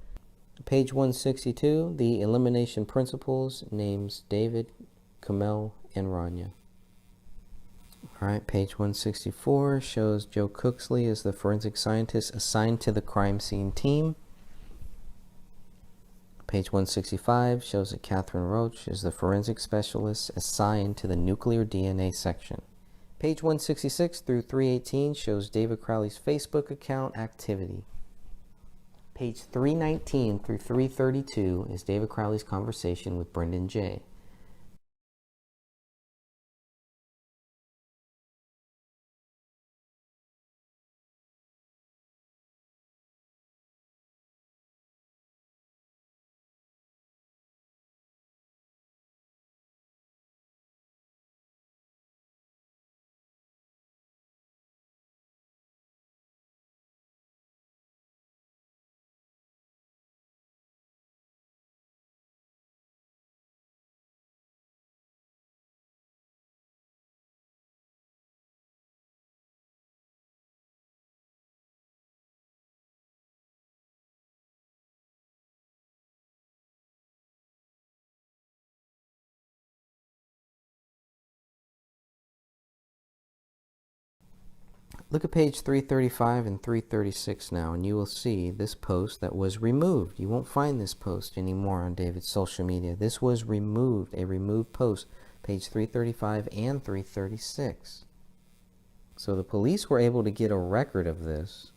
Page 162, the elimination principles names David, Kamel, and Rania. All right, page 164 shows Joe Cooksley as the forensic scientist assigned to the crime scene team. Page 165 shows that Catherine Roach is the forensic specialist assigned to the nuclear DNA section. Page 166 through 318 shows David Crowley's Facebook account activity. Page 319 through 332 is David Crowley's conversation with Brendan J. Look at page 335 and 336 now, and you will see this post that was removed. You won't find this post anymore on David's social media. This was removed, a removed post, page 335 and 336. So the police were able to get a record of this.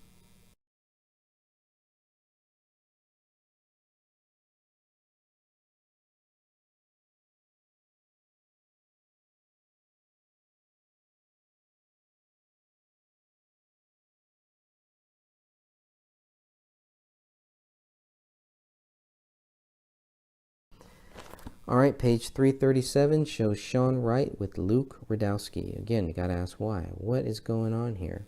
All right, page 337 shows Sean Wright with Luke Radowski. Again, you got to ask why. What is going on here?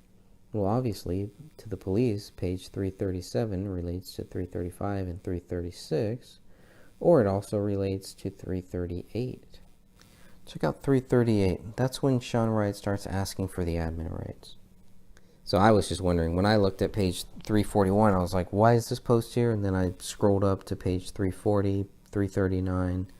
Well, obviously, to the police, page 337 relates to 335 and 336, or it also relates to 338. Check out 338. That's when Sean Wright starts asking for the admin rights. So I was just wondering, when I looked at page 341, I was like, why is this post here? And then I scrolled up to page 340, 339.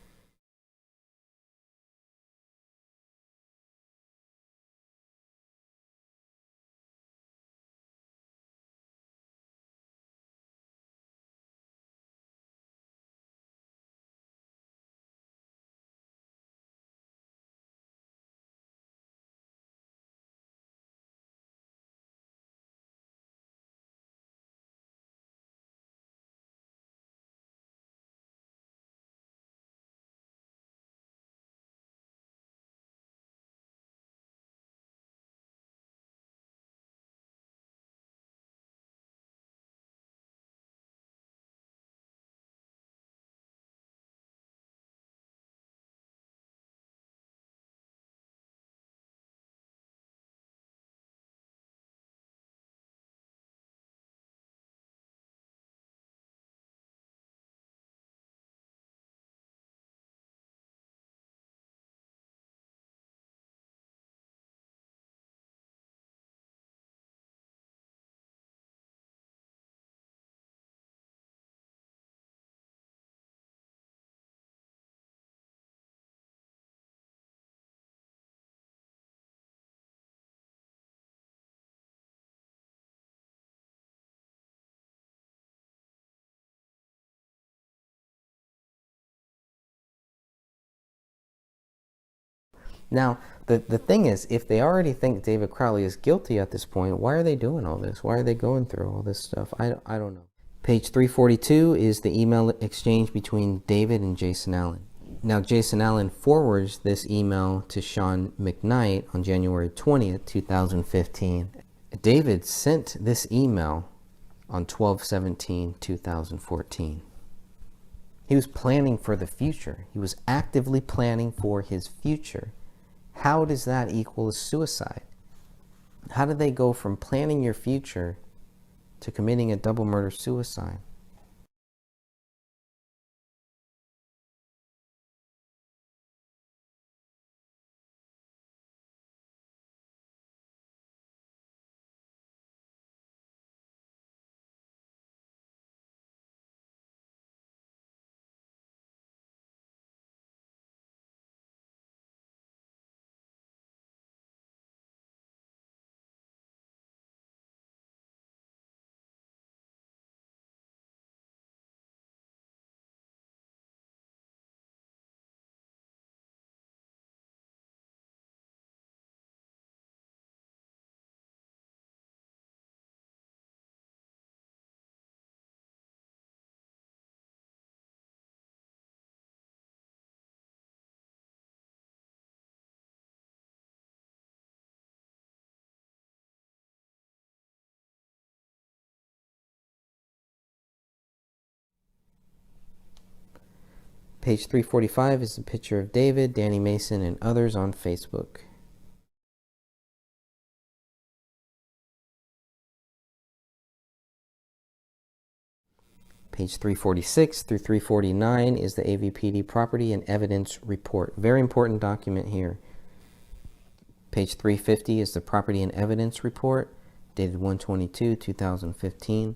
Now, the thing is, if they already think David Crowley is guilty at this point, why are they doing all this? Why are they going through all this stuff? I don't know. Page 342 is the email exchange between David and Jason Allen. Now, Jason Allen forwards this email to Sean McKnight on January 20th, 2015. David sent this email on 12/17/2014. He was planning for the future. He was actively planning for his future. How does that equal suicide? How do they go from planning your future to committing a double murder suicide? Page 345 is a picture of David, Danny Mason, and others on Facebook. Page 346 through 349 is the AVPD Property and Evidence Report. Very important document here. Page 350 is the Property and Evidence Report, dated 1/22/2015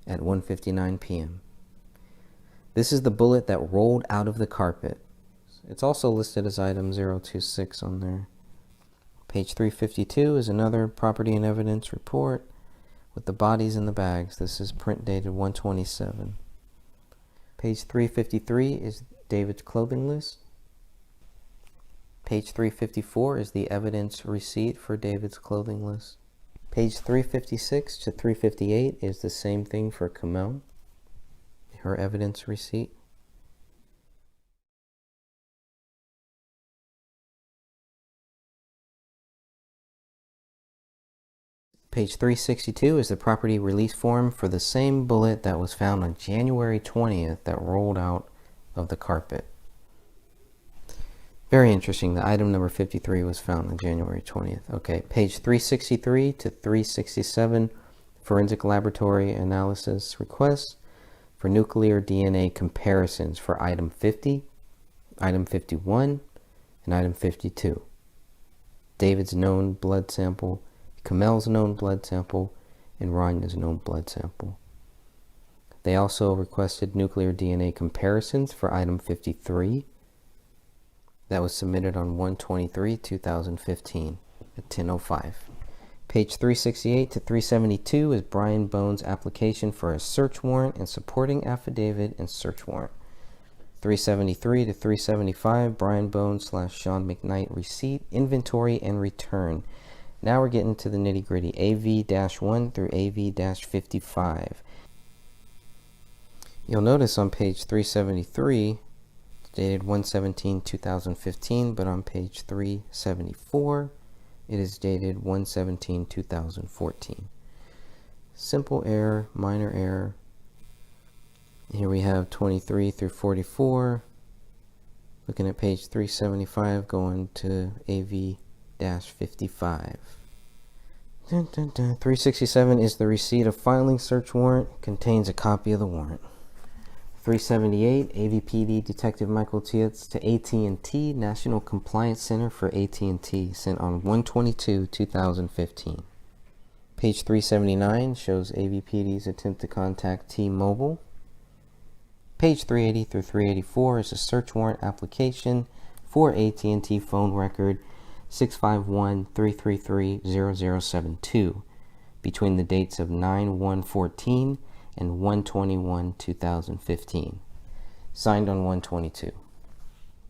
at 1:59 p.m. This is the bullet that rolled out of the carpet. It's also listed as item 026 on there. Page 352 is another Property and Evidence Report with the bodies in the bags. This is print dated 1/27. Page 353 is David's clothing list. Page 354 is the evidence receipt for David's clothing list. Page 356 to 358 is the same thing for Kamel, her evidence receipt. Page 362 is the property release form for the same bullet that was found on January 20th that rolled out of the carpet. Very interesting. The item number 53 was found on January 20th. Okay, page 363 to 367, forensic laboratory analysis requests for nuclear DNA comparisons for item 50, item 51, and item 52. David's known blood sample, Kamel's known blood sample, and Ranya's known blood sample. They also requested nuclear DNA comparisons for item 53. That was submitted on 1/23/2015 at 10:05. Page 368 to 372 is Brian Bones' application for a search warrant and supporting affidavit and search warrant. 373 to 375, Brian Bones / Sean McKnight receipt, inventory, and return. Now we're getting to the nitty-gritty. AV-1 through AV-55. You'll notice on page 373, dated 1/17/2015, but on page 374, it is dated 1/17/2014. Simple error, minor error. Here we have 23 through 44. Looking at page 375, going to AV-55. 367 is the receipt of filing search warrant. Contains a copy of the warrant. 378, AVPD Detective Michael Tietz to AT&T National Compliance Center for AT&T, sent on 1/22/2015. Page 379 shows AVPD's attempt to contact T-Mobile. Page 380 through 384 is a search warrant application for AT&T phone record 651-333-0072 between the dates of 9/1/14 and 1/21/2015, signed on 1/22.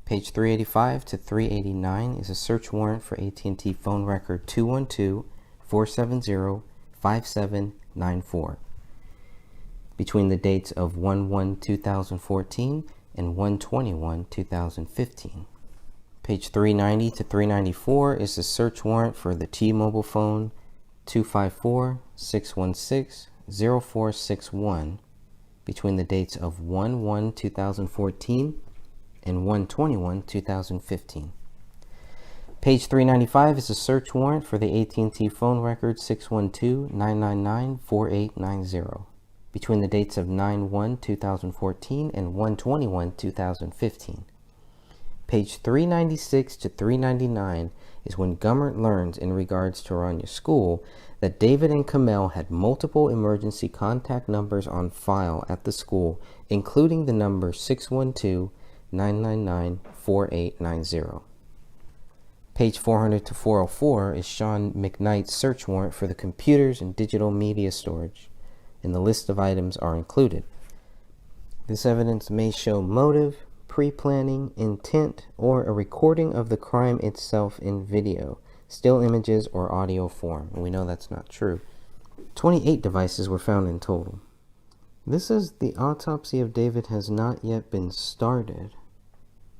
Page 385 to 389 is a search warrant for AT&T phone record 212-470-5794 between the dates of 1/1/2014 and 1/21/2015. Page 390 to 394 is a search warrant for the T-Mobile phone 254-616-0461 between the dates of 1/1/2014 and 1/21/2015. Page 395 is a search warrant for the AT&T phone record 612-999-4890 between the dates of 9/1/2014 and 1/21/2015. Page 396 to 399 is when Gummert learns in regards to Rania School that David and Kamel had multiple emergency contact numbers on file at the school, including the number 612-999-4890. Page 400 to 404 is Sean McKnight's search warrant for the computers and digital media storage, and the list of items are included. This evidence may show motive, pre-planning, intent, or a recording of the crime itself in video, still images, or audio form. And we know that's not true. 28 devices were found in total. This is the autopsy of David has not yet been started.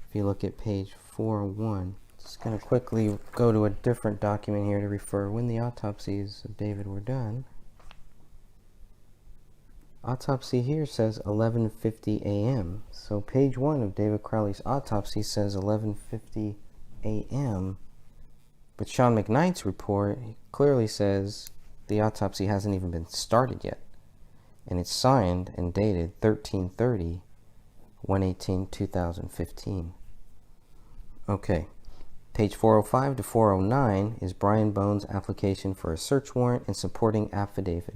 If you look at page 401, just going to quickly go to a different document here to refer when the autopsies of David were done. autopsy here says 11:50 a.m. So page 1 of David Crowley's autopsy says 11:50 a.m. But Sean McKnight's report clearly says the autopsy hasn't even been started yet. And it's signed and dated 13/30, 1/18/2015. Okay. Page 405 to 409 is Brian Bone's application for a search warrant and supporting affidavit.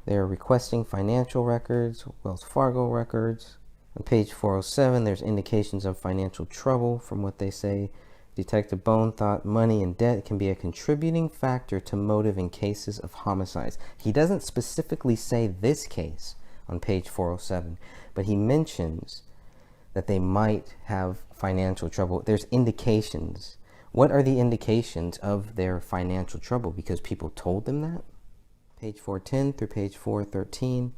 They are requesting financial records, Wells Fargo records. On page 407, there's indications of financial trouble. From what they say, Detective Bone thought money and debt can be a contributing factor to motive in cases of homicides. He doesn't specifically say this case on page 407, but he mentions that they might have financial trouble. There's indications. What are the indications of their financial trouble? Because people told them that? Page 410 through page 413,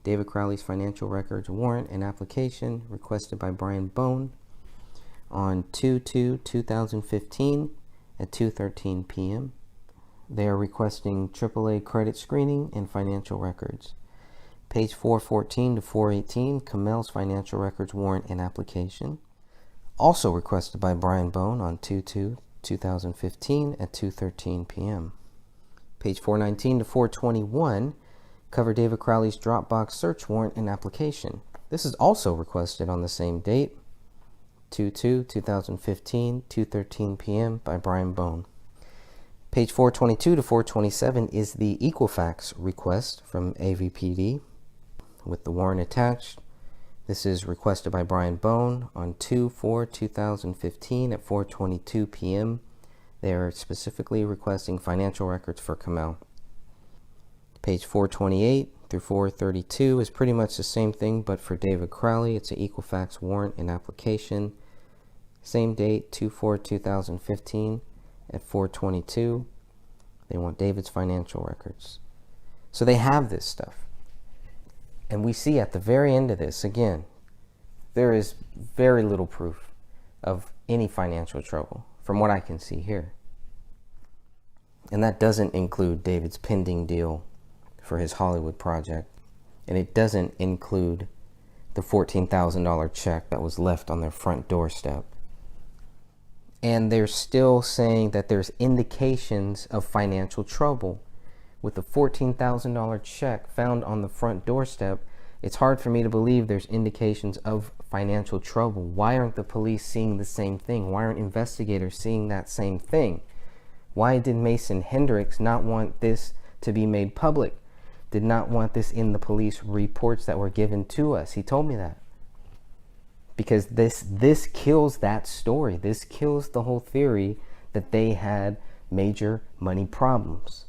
David Crowley's financial records warrant and application requested by Brian Bone on 2/2/2015 at 2:13 p.m. They are requesting AAA credit screening and financial records. Page 414 to 418, Kamel's financial records warrant and application, also requested by Brian Bone on 2/2/2015 at 2:13 p.m. Page 419 to 421, cover David Crowley's Dropbox search warrant and application. This is also requested on the same date, 2/2/2015, 2:13 p.m. by Brian Bone. Page 422 to 427 is the Equifax request from AVPD with the warrant attached. This is requested by Brian Bone on 2/4/2015 at 4:22 p.m. They are specifically requesting financial records for Kamel. Page 428 through 432 is pretty much the same thing, but for David Crowley, it's an Equifax warrant and application. Same date, 2/4/2015 at 4:22. They want David's financial records. So they have this stuff. And we see at the very end of this, again, there is very little proof of any financial trouble from what I can see here. And that doesn't include David's pending deal for his Hollywood project. And it doesn't include the $14,000 check that was left on their front doorstep. And they're still saying that there's indications of financial trouble. With the $14,000 check found on the front doorstep, it's hard for me to believe there's indications of financial trouble. Why aren't the police seeing the same thing? Why aren't investigators seeing that same thing? Why did Mason Hendricks not want this to be made public? Did not want this in the police reports that were given to us? He told me that. Because this kills that story. This kills the whole theory that they had major money problems.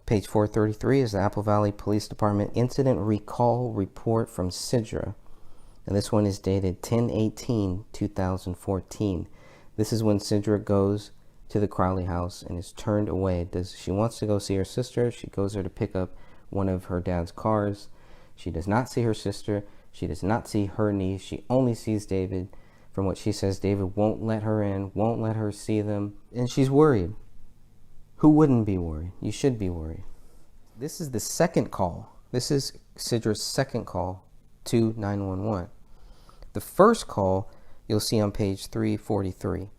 Page 433 is the Apple Valley Police Department Incident Recall Report from Sidra. And this one is dated 10/18/2014. This is when Sidra goes to the Crowley house and is turned away. She wants to go see her sister. She goes there to pick up one of her dad's cars. She does not see her sister. She does not see her niece. She only sees David. From what she says, David won't let her in, won't let her see them. And she's worried. Who wouldn't be worried? You should be worried. This is the second call. This is Sidra's second call to 911. The first call you'll see on page 343.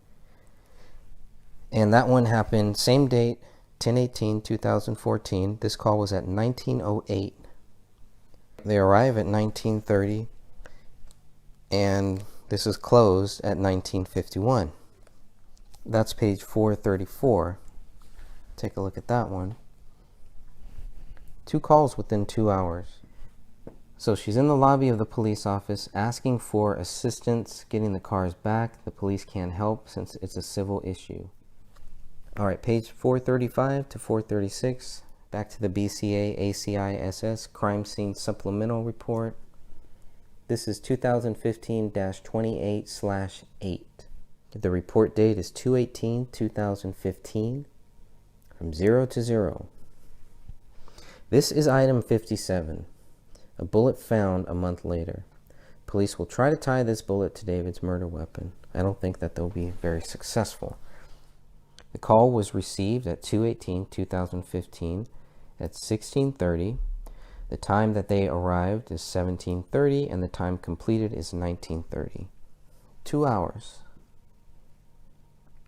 And that one happened same date, 10/18/2014. This call was at 19:08. They arrive at 19:30, and this is closed at 19:51. That's page 434. Take a look at that one. 2 calls within 2 hours. So she's in the lobby of the police office asking for assistance getting the cars back. The police can't help since it's a civil issue. All right, page 435 to 436. Back to the BCA ACISS Crime Scene Supplemental Report. This is 2015-28/8. The report date is 2/18/2015 from 0 to 0. This is item 57, a bullet found a month later. Police will try to tie this bullet to David's murder weapon. I don't think that they'll be very successful. The call was received at 2/18/2015 at 16:30. The time that they arrived is 17:30 and the time completed is 19:30. 2 hours.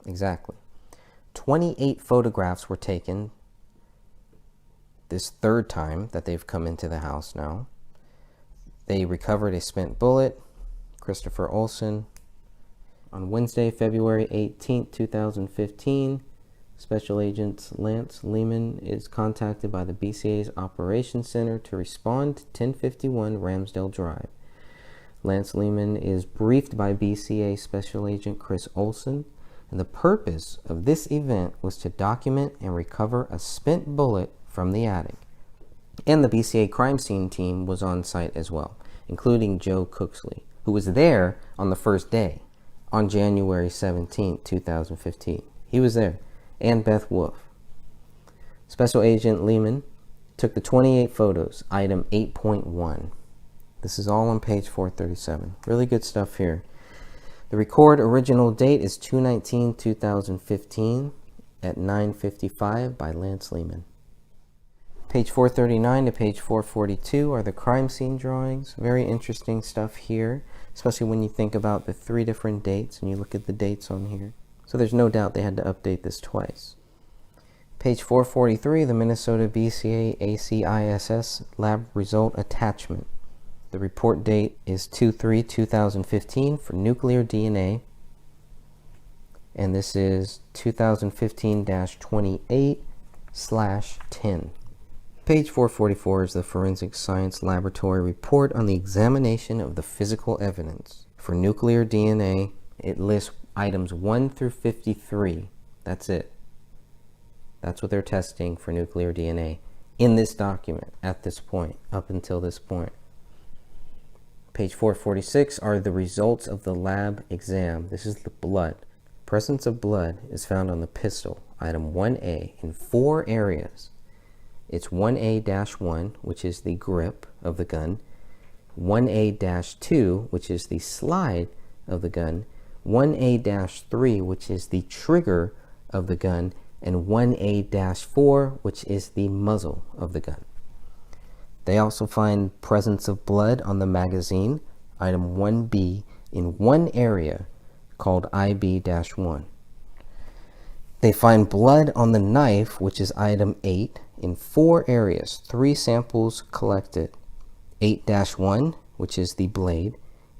Exactly. 28 photographs were taken this third time that they've come into the house now. They recovered a spent bullet, Christopher Olson. On Wednesday, February 18th, 2015, Special Agent Lance Lehman is contacted by the BCA's Operations Center to respond to 1051 Ramsdale Drive. Lance Lehman is briefed by BCA Special Agent Chris Olson, and the purpose of this event was to document and recover a spent bullet from the attic. And the BCA crime scene team was on site as well, including Joe Cooksley, who was there on the first day, on January 17, 2015. He was there, and Beth Wolf. Special Agent Lehman took the 28 photos, item 8.1. This is all on page 437. Really good stuff here. The record original date is 2/19/2015 at 9:55 by Lance Lehman. Page 439 to page 442 are the crime scene drawings. Very interesting stuff here, especially when you think about the 3 different dates and you look at the dates on here. So there's no doubt they had to update this twice. Page 443, the Minnesota BCA ACISS lab result attachment. The report date is 2/3/2015 for nuclear DNA, and this is 2015-28/10. Page 444 is the Forensic Science Laboratory report on the examination of the physical evidence. For nuclear DNA, it lists items 1 through 53. That's it. That's what they're testing for nuclear DNA in this document at this point, up until this point. Page 446 are the results of the lab exam. This is the blood. Presence of blood is found on the pistol, item 1A, in 4 areas. It's 1A-1, which is the grip of the gun, 1A-2, which is the slide of the gun, 1A-3, which is the trigger of the gun, and 1A-4, which is the muzzle of the gun. They also find presence of blood on the magazine, item 1B, in 1 area called IB-1. They find blood on the knife, which is item 8, in 4 areas, 3 samples collected. 8-1, which is the blade,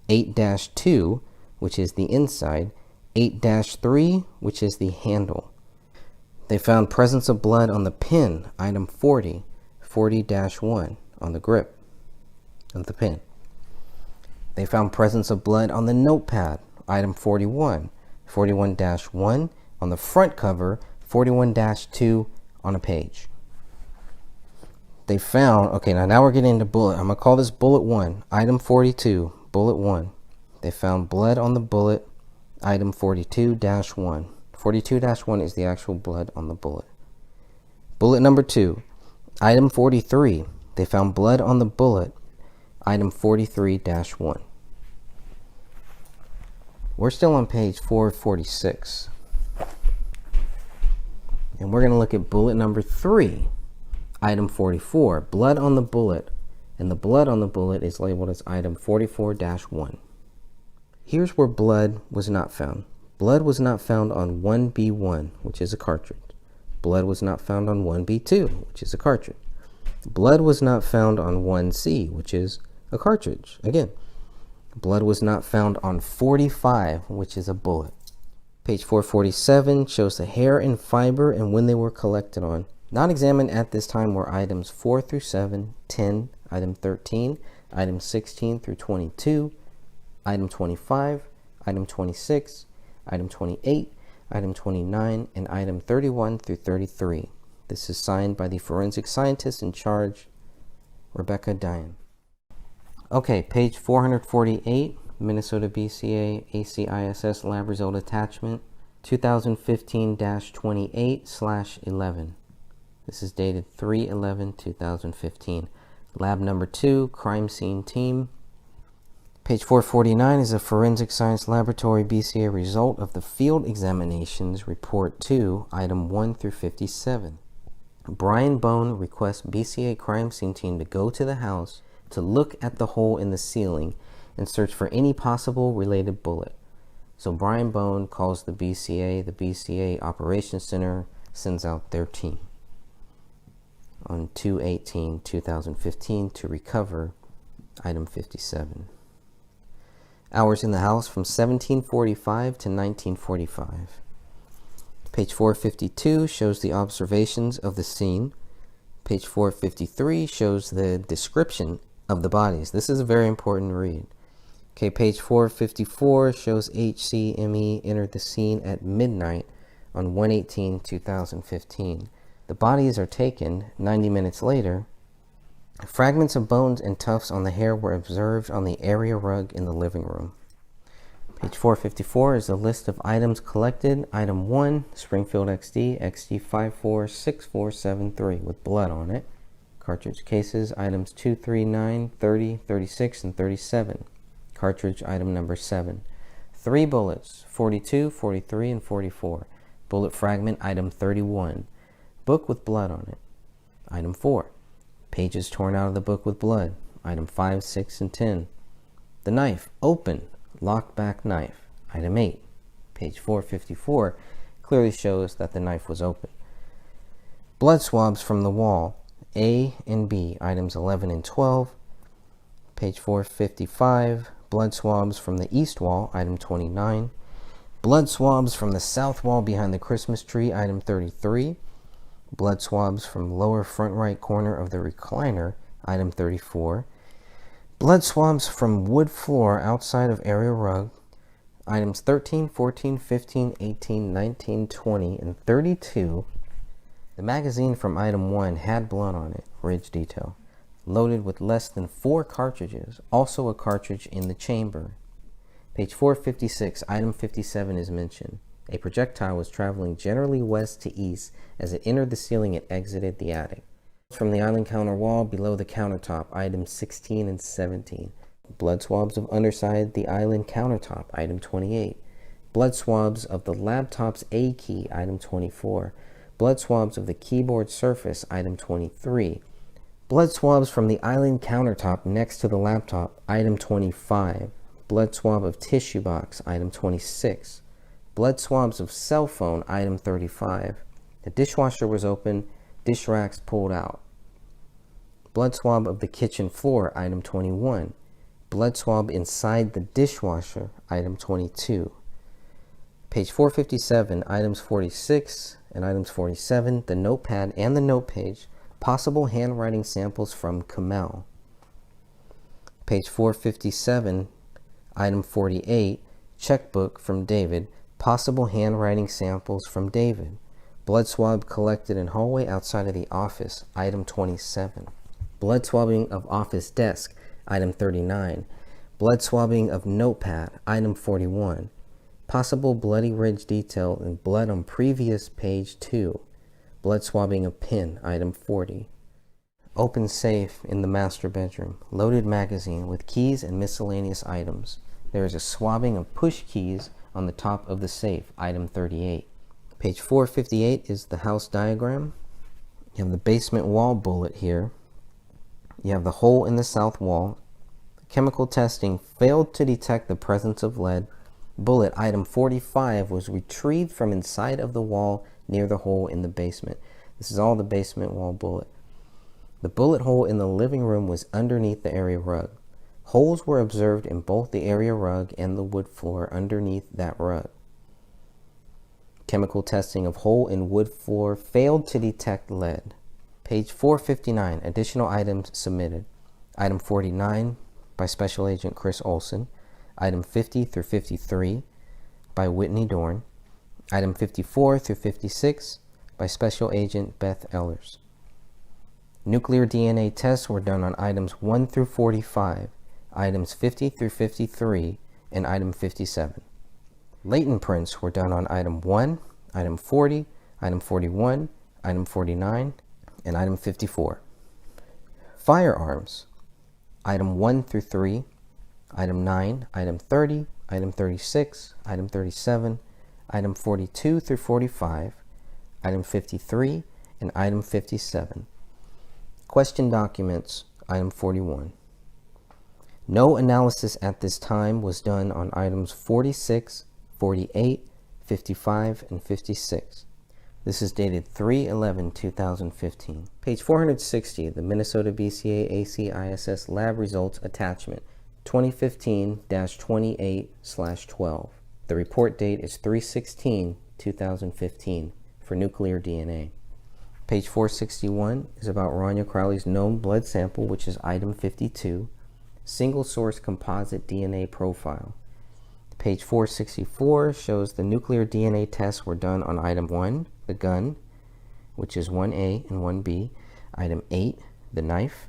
8-2, which is the inside, 8-3, which is the handle. They found presence of blood on the pin, item 40, 40-1, on the grip of the pin. They found presence of blood on the notepad, item 41, 41-1 on the front cover, 41-2 on a page. They found, okay, now we're getting into bullet. I'm going to call this bullet 1, item 42, bullet 1. They found blood on the bullet, item 42-1. 42-1 is the actual blood on the bullet. Bullet number 2, item 43. They found blood on the bullet, item 43-1. We're still on page 446. And we're going to look at bullet number 3, item 44, blood on the bullet. And the blood on the bullet is labeled as item 44-1. Here's where blood was not found. Blood was not found on 1B1, which is a cartridge. Blood was not found on 1B2, which is a cartridge. Blood was not found on 1C, which is a cartridge. Again, blood was not found on 45, which is a bullet. Page 447 shows the hair and fiber and when they were collected on. Not examined at this time were items 4 through 7, 10, item 13, item 16 through 22, item 25, item 26, item 28, item 29, and item 31 through 33. This is signed by the forensic scientist in charge, Rebecca Dian. Okay, page 448, Minnesota BCA ACISS lab result attachment, 2015-28/11. This is dated 3/11/2015. Lab number 2, crime scene team. Page 449 is a forensic science laboratory BCA result of the field examinations report 2, item 1 through 57. Brian Bone requests BCA crime scene team to go to the house to look at the hole in the ceiling and search for any possible related bullet. So Brian Bone calls the BCA Operations Center sends out their team on 2/18/2015 to recover item 57. Hours in the house from 1745 to 1945. Page 452 shows the observations of the scene. Page 453 shows the description of the bodies. This is a very important read. Okay, page 454 shows HCME entered the scene at midnight on 1/18/2015. The bodies are taken 90 minutes later. Fragments of bones and tufts on the hair were observed on the area rug in the living room. Page 454 is a list of items collected. Item 1, Springfield XD, XD546473 with blood on it. Cartridge cases, items 2, 3, 9, 30, 36, and 37. Cartridge item number 7. 3 bullets, 42, 43, and 44. Bullet fragment item 31. Book with blood on it. Item 4. Pages torn out of the book with blood. Item 5, 6, and 10. The knife, open. Locked back knife. Item 8. Page 454 clearly shows that the knife was open. Blood swabs from the wall. A and B. Items 11 and 12. Page 455. Blood swabs from the east wall. Item 29. Blood swabs from the south wall behind the Christmas tree. Item 33. Blood swabs from lower front right corner of the recliner. Item 34. Blood swabs from wood floor outside of area rug. Items 13, 14, 15, 18, 19, 20, and 32. The magazine from item 1 had blood on it, ridge detail. Loaded with less than 4 cartridges, also a cartridge in the chamber. Page 456, item 57 is mentioned. A projectile was traveling generally west to east as it entered the ceiling and exited the attic. From the island counter wall below the countertop, items 16 and 17. Blood swabs of underside the island countertop, item 28. Blood swabs of the laptop's A key, item 24. Blood swabs of the keyboard surface, item 23. Blood swabs from the island countertop next to the laptop, item 25. Blood swab of tissue box, item 26. Blood swabs of cell phone, item 35. The dishwasher was open, dish racks pulled out. Blood swab of the kitchen floor, item 21. Blood swab inside the dishwasher, item 22. Page 457, items 46 and items 47, the notepad and the note page, possible handwriting samples from Kamel. Page 457, item 48, checkbook from David, possible handwriting samples from David. Blood swab collected in hallway outside of the office, item 27. Blood swabbing of office desk, item 39. Blood swabbing of notepad, item 41. Possible bloody ridge detail and blood on previous page 2. Blood swabbing of pen, item 40. Open safe in the master bedroom. Loaded magazine with keys and miscellaneous items. There is a swabbing of push keys on the top of the safe, item 38. Page 458 is the house diagram. You have the basement wall bullet here. You have the hole in the south wall. Chemical testing failed to detect the presence of lead. Bullet item 45 was retrieved from inside of the wall near the hole in the basement. This is all the basement wall bullet. The bullet hole in the living room was underneath the area rug. Holes were observed in both the area rug and the wood floor underneath that rug. Chemical testing of hole in wood floor failed to detect lead. Page 459, additional items submitted. Item 49 by Special Agent Chris Olson. Item 50 through 53 by Whitney Dorn. Item 54 through 56 by Special Agent Beth Ellers. Nuclear DNA tests were done on items 1 through 45, items 50 through 53, and item 57. Latent prints were done on item 1, item 40, item 41, item 49, and item 54. Firearms, item 1 through 3, item 9, item 30, item 36, item 37, item 42 through 45, item 53, and item 57. Question documents, item 41. No analysis at this time was done on items 46, 48, 55, and 56. This is dated 3/11/2015. Page 460, the Minnesota BCA ACISS Lab Results Attachment, 2015-28/12. The report date is 3/16/2015 for nuclear DNA. Page 461 is about Rania Crowley's known blood sample, which is item 52, single source composite DNA profile. Page 464 shows the nuclear DNA tests were done on item 1, the gun, which is 1A and 1B, item 8, the knife,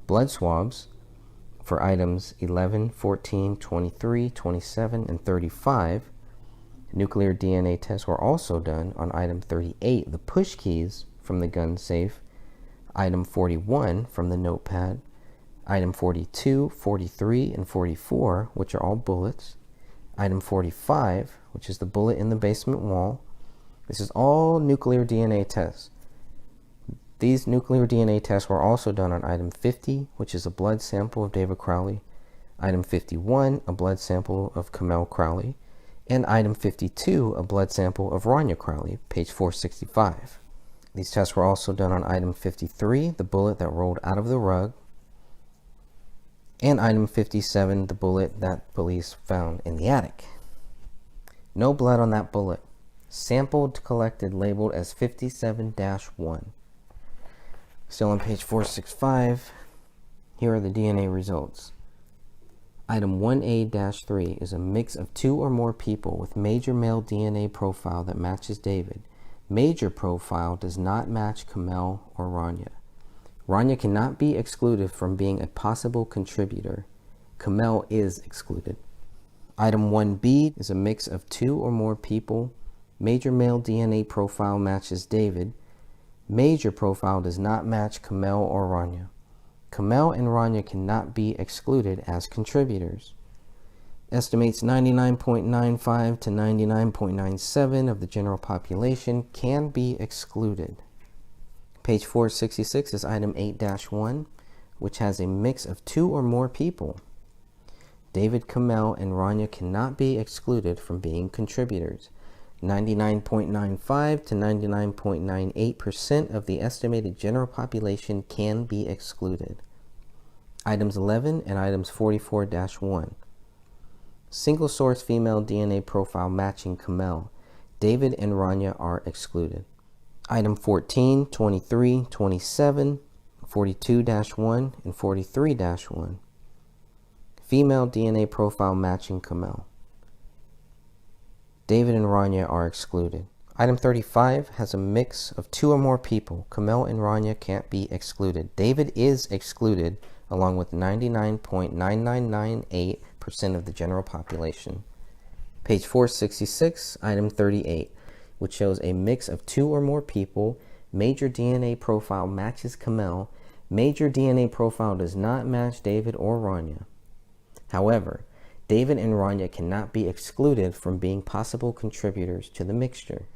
blood swabs for items 11, 14, 23, 27, and 35. Nuclear DNA tests were also done on item 38, the push keys from the gun safe, item 41 from the notepad, item 42, 43, and 44, which are all bullets, item 45, which is the bullet in the basement wall. This is all nuclear DNA tests. These nuclear DNA tests were also done on item 50, which is a blood sample of David Crowley, item 51, a blood sample of Kamel Crowley, and item 52, a blood sample of Rania Crowley, page 465. These tests were also done on item 53, the bullet that rolled out of the rug, and item 57, the bullet that police found in the attic. No blood on that bullet. Sampled, collected, labeled as 57-1. Still on page 465, here are the DNA results. Item 1A-3 is a mix of 2 or more people with major male DNA profile that matches David. Major profile does not match Kamel or Rania. Rania cannot be excluded from being a possible contributor. Kamel is excluded. Item 1B is a mix of 2 or more people. Major male DNA profile matches David. Major profile does not match Kamel or Rania. Kamel and Rania cannot be excluded as contributors. Estimates 99.95 to 99.97 of the general population can be excluded. Page 466 is item 8-1, which has a mix of 2 or more people. David, Kamel, and Rania cannot be excluded from being contributors. 99.95 to 99.98% of the estimated general population can be excluded. Items 11 and items 44-1. Single source female DNA profile matching Kamel. David and Rania are excluded. Item 14, 23, 27, 42-1, and 43-1. Female DNA profile matching Kamel. David and Rania are excluded. Item 35 has a mix of 2 or more people. Kamel and Rania can't be excluded. David is excluded along with 99.9998% of the general population. Page 466, item 38, which shows a mix of 2 or more people. Major DNA profile matches Kamel. Major DNA profile does not match David or Rania. However, David and Rania cannot be excluded from being possible contributors to the mixture.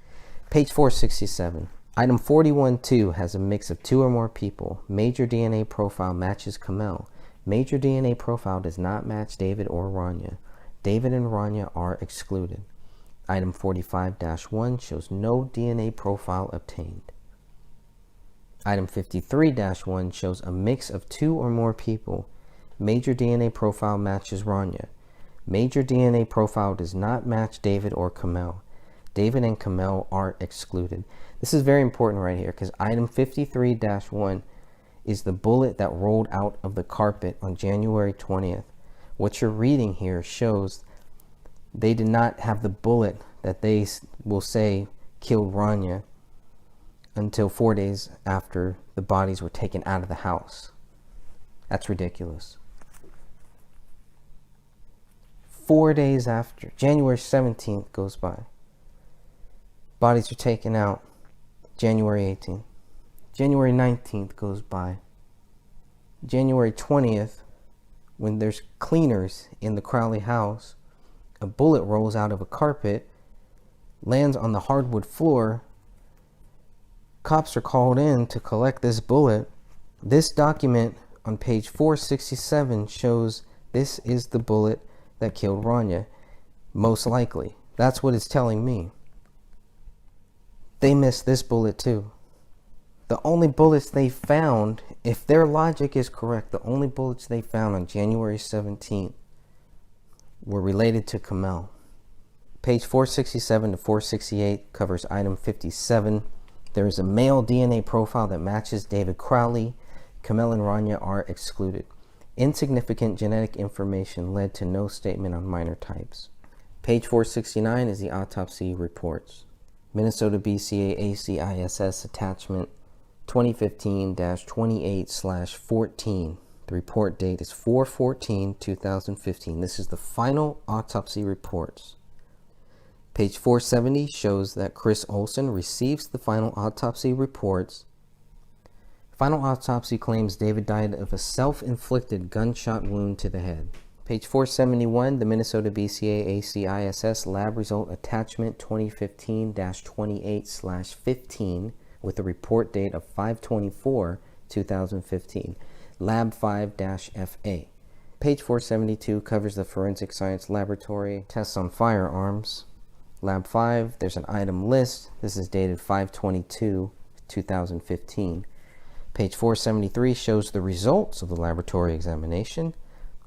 Page 467. Item 41-2 has a mix of 2 or more people. Major DNA profile matches Kamel. Major DNA profile does not match David or Rania. David and Rania are excluded. Item 45-1 shows no DNA profile obtained. Item 53-1 shows a mix of 2 or more people. Major DNA profile matches Rania. Major DNA profile does not match David or Kamel. David and Kamel are excluded. This is very important right here because item 53-1 is the bullet that rolled out of the carpet on January 20th. What you're reading here shows they did not have the bullet that they will say killed Rania until 4 days after the bodies were taken out of the house. That's ridiculous. 4 days after, January 17th goes by. Bodies are taken out January 18th. January 19th goes by. January 20th, when there's cleaners in the Crowley house, a bullet rolls out of a carpet, lands on the hardwood floor, cops are called in to collect this bullet, this document on page 467 shows this is the bullet that killed Rania, most likely. That's what it's telling me. They missed this bullet too. The only bullets they found, if their logic is correct, the only bullets they found on January 17th were related to Kamel. Page 467 to 468 covers item 57. There is a male DNA profile that matches David Crowley. Kamel and Rania are excluded. Insignificant genetic information led to no statement on minor types. Page 469 is the autopsy reports. Minnesota BCA ACISS attachment 2015-28/14. The report date is 4/14/2015. This is the final autopsy reports. Page 470 shows that Chris Olson receives the final autopsy reports. Final autopsy claims David died of a self-inflicted gunshot wound to the head. Page 471, the Minnesota BCA ACISS lab result attachment 2015-28/15 with the report date of 5/24/2015. Lab 5-FA. Page 472 covers the forensic science laboratory tests on firearms. Lab 5, there's an item list. This is dated 5/22/2015. Page 473 shows the results of the laboratory examination.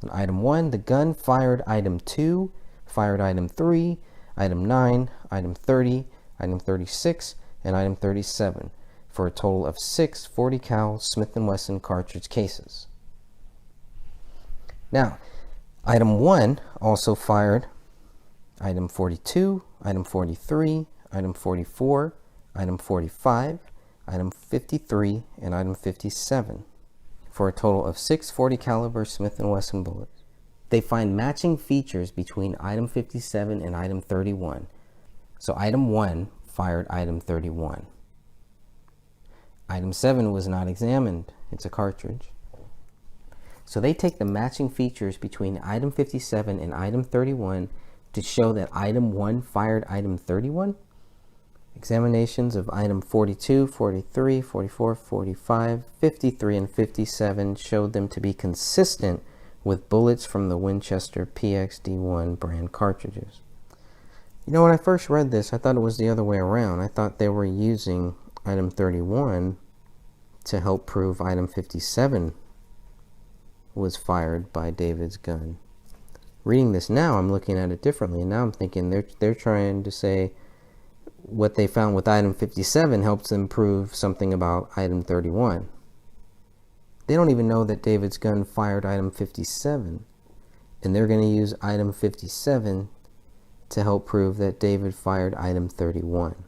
On item 1, the gun fired item 2, fired item 3, item 9, item 30, item 36, and item 37, for a total of 6 .40 cal Smith & Wesson cartridge cases. Now, item 1 also fired item 42, item 43, item 44, item 45, item 53, and item 57, for a total of 6 .40 caliber Smith & Wesson bullets. They find matching features between item 57 and item 31. So item 1 fired item 31. Item 7 was not examined. It's a cartridge. So they take the matching features between item 57 and item 31 to show that item 1 fired item 31. Examinations of item 42, 43, 44, 45, 53, and 57 showed them to be consistent with bullets from the Winchester PXD1 brand cartridges. You know, when I first read this, I thought it was the other way around. I thought they were using item 31 to help prove item 57 was fired by David's gun. Reading this now, I'm looking at it differently, and now I'm thinking they're trying to say what they found with item 57 helps them prove something about item 31. They don't even know that David's gun fired item 57, and they're going to use item 57 to help prove that David fired item 31.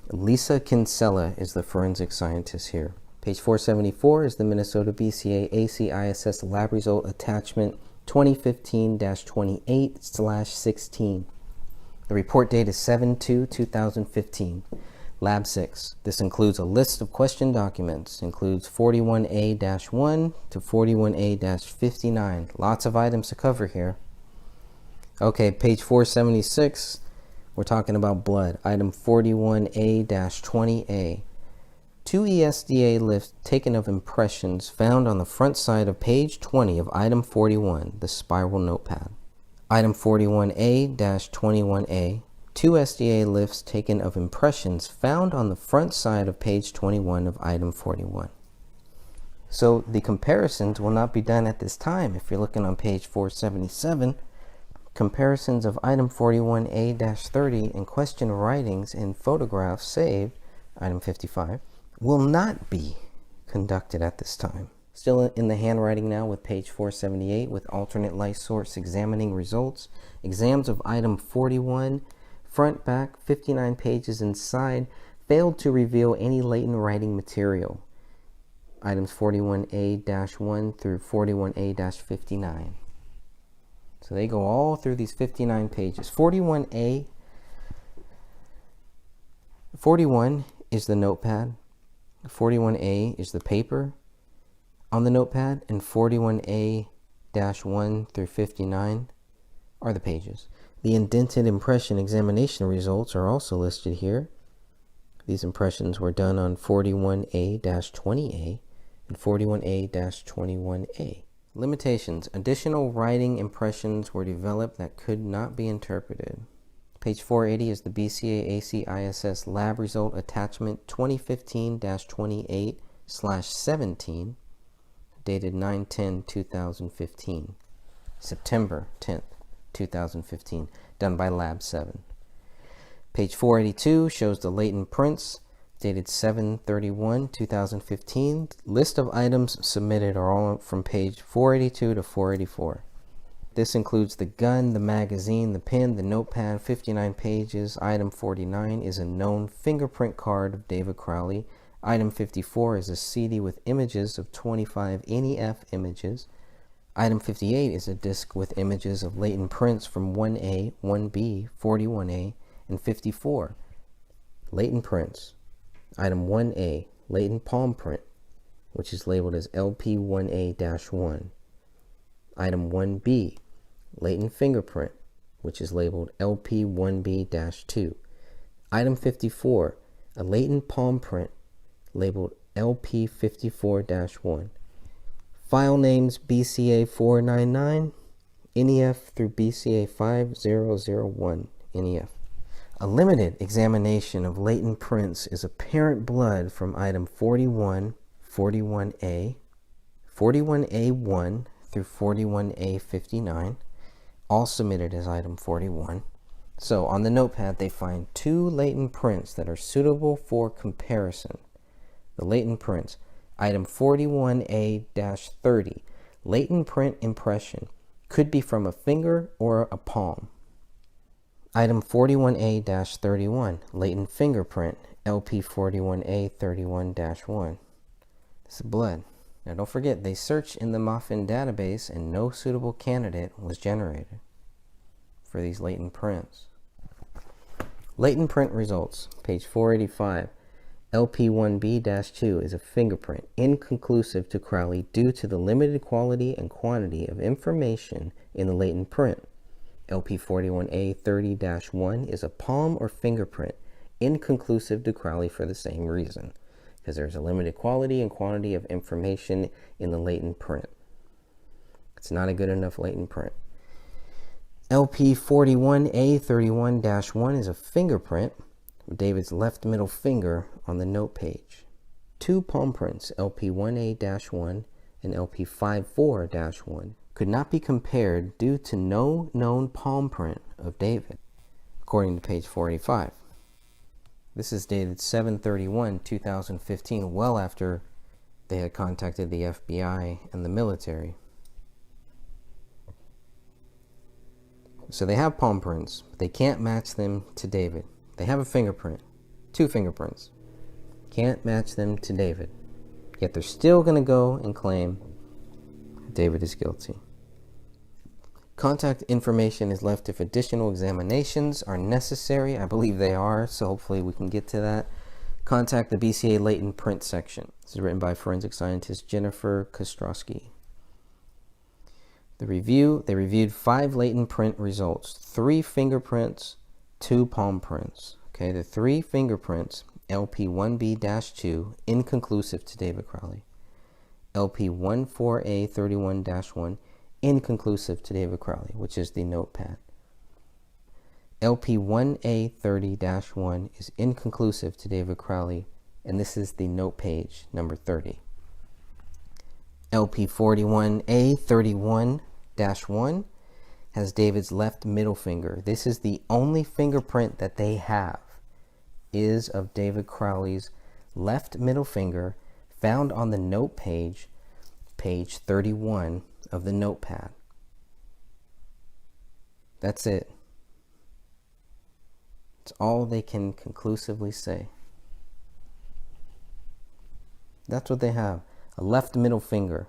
Lisa Kinsella is the forensic scientist here. Page 474 is the Minnesota BCA ACISS lab result attachment 2015-28/16. The report date is 7/2/2015. Lab 6. This includes a list of question documents. Includes 41A-1 to 41A-59. Lots of items to cover here. Okay, page 476. We're talking about blood. Item 41A-20A. 2 ESDA lifts taken of impressions found on the front side of page 20 of item 41, the spiral notepad. Item 41A-21A. 2 SDA lifts taken of impressions found on the front side of page 21 of item 41. So the comparisons will not be done at this time. If you're looking on page 477, comparisons of item 41A-30 and question writings and photographs saved, item 55, will not be conducted at this time. Still in the handwriting now with page 478 with alternate light source examining results. Exams of item 41, front, back, 59 pages inside, failed to reveal any latent writing material. Items 41A-1 through 41A-59. So they go all through these 59 pages. 41 is the notepad. 41A is the paper on the notepad, and 41A-1 through 59 are the pages. The indented impression examination results are also listed here. These impressions were done on 41A-20A and 41A-21A. Limitations. Additional writing impressions were developed that could not be interpreted. Page 480 is the BCA ACISS lab result attachment 2015-28/17, dated 9/10/2015, September 10th, 2015, done by Lab 7. Page 482 shows the latent prints, dated 7/31/2015. List of items submitted are all from page 482 to 484. This includes the gun, the magazine, the pen, the notepad, 59 pages. Item 49 is a known fingerprint card of David Crowley. Item 54 is a CD with images of 25 NEF images. Item 58 is a disc with images of latent prints from 1A, 1B, 41A, and 54. Latent prints. Item 1A, latent palm print, which is labeled as LP1A-1. Item 1B, latent fingerprint, which is labeled LP1B-2. Item 54, a latent palm print, labeled LP54-1. File names BCA 499, NEF through BCA 5001, NEF. A limited examination of latent prints is apparent blood from item 41, 41A, 41A1 through 41A59, all submitted as item 41. So on the notepad, they find 2 latent prints that are suitable for comparison. The latent prints, item 41A-30, latent print impression, could be from a finger or a palm. Item 41A-31, latent fingerprint, LP41A-31-1. This is blood. Now don't forget, they searched in the Muffin database and no suitable candidate was generated for these latent prints. Latent print results, page 485. LP1B-2 is a fingerprint inconclusive to Crowley due to the limited quality and quantity of information in the latent print. LP41A-30-1 is a palm or fingerprint inconclusive to Crowley for the same reason, because there's a limited quality and quantity of information in the latent print. It's not a good enough latent print. LP41A-31-1 is a fingerprint of David's left middle finger on the note page. 2 palm prints, LP1A-1 and LP54-1, could not be compared due to no known palm print of David, according to page 485. This is dated 7/31/2015, well after they had contacted the FBI and the military. So they have palm prints, but they can't match them to David. They have a fingerprint, 2 fingerprints. Can't match them to David. Yet they're still going to go and claim David is guilty. Contact information is left if additional examinations are necessary. I believe they are, so hopefully we can get to that. Contact the BCA latent print section. This is written by forensic scientist Jennifer Kostrowski. They reviewed 5 latent print results, 3 fingerprints, 2 palm prints. Okay, the 3 fingerprints, LP1B-2, inconclusive to David Crowley. LP14A-31-1, inconclusive to David Crowley, which is the notepad. LP1A-30-1 is inconclusive to David Crowley, and this is the note page, number 30. LP41A-31-1 has David's left middle finger. This is the only fingerprint that they have, is of David Crowley's left middle finger, found on the note page, page 31 of the notepad. That's it. It's all they can conclusively say. That's what they have. A left middle finger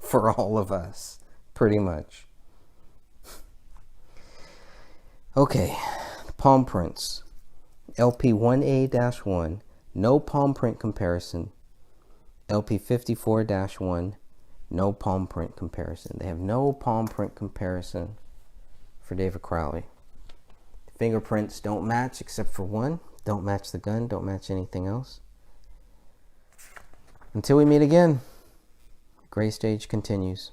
for all of us, pretty much. Okay, palm prints. LP1A-1, no palm print comparison. LP54-1, no palm print comparison. They have no palm print comparison for David Crowley. Fingerprints don't match except for one. Don't match the gun, don't match anything else. Until we meet again, gray stage continues.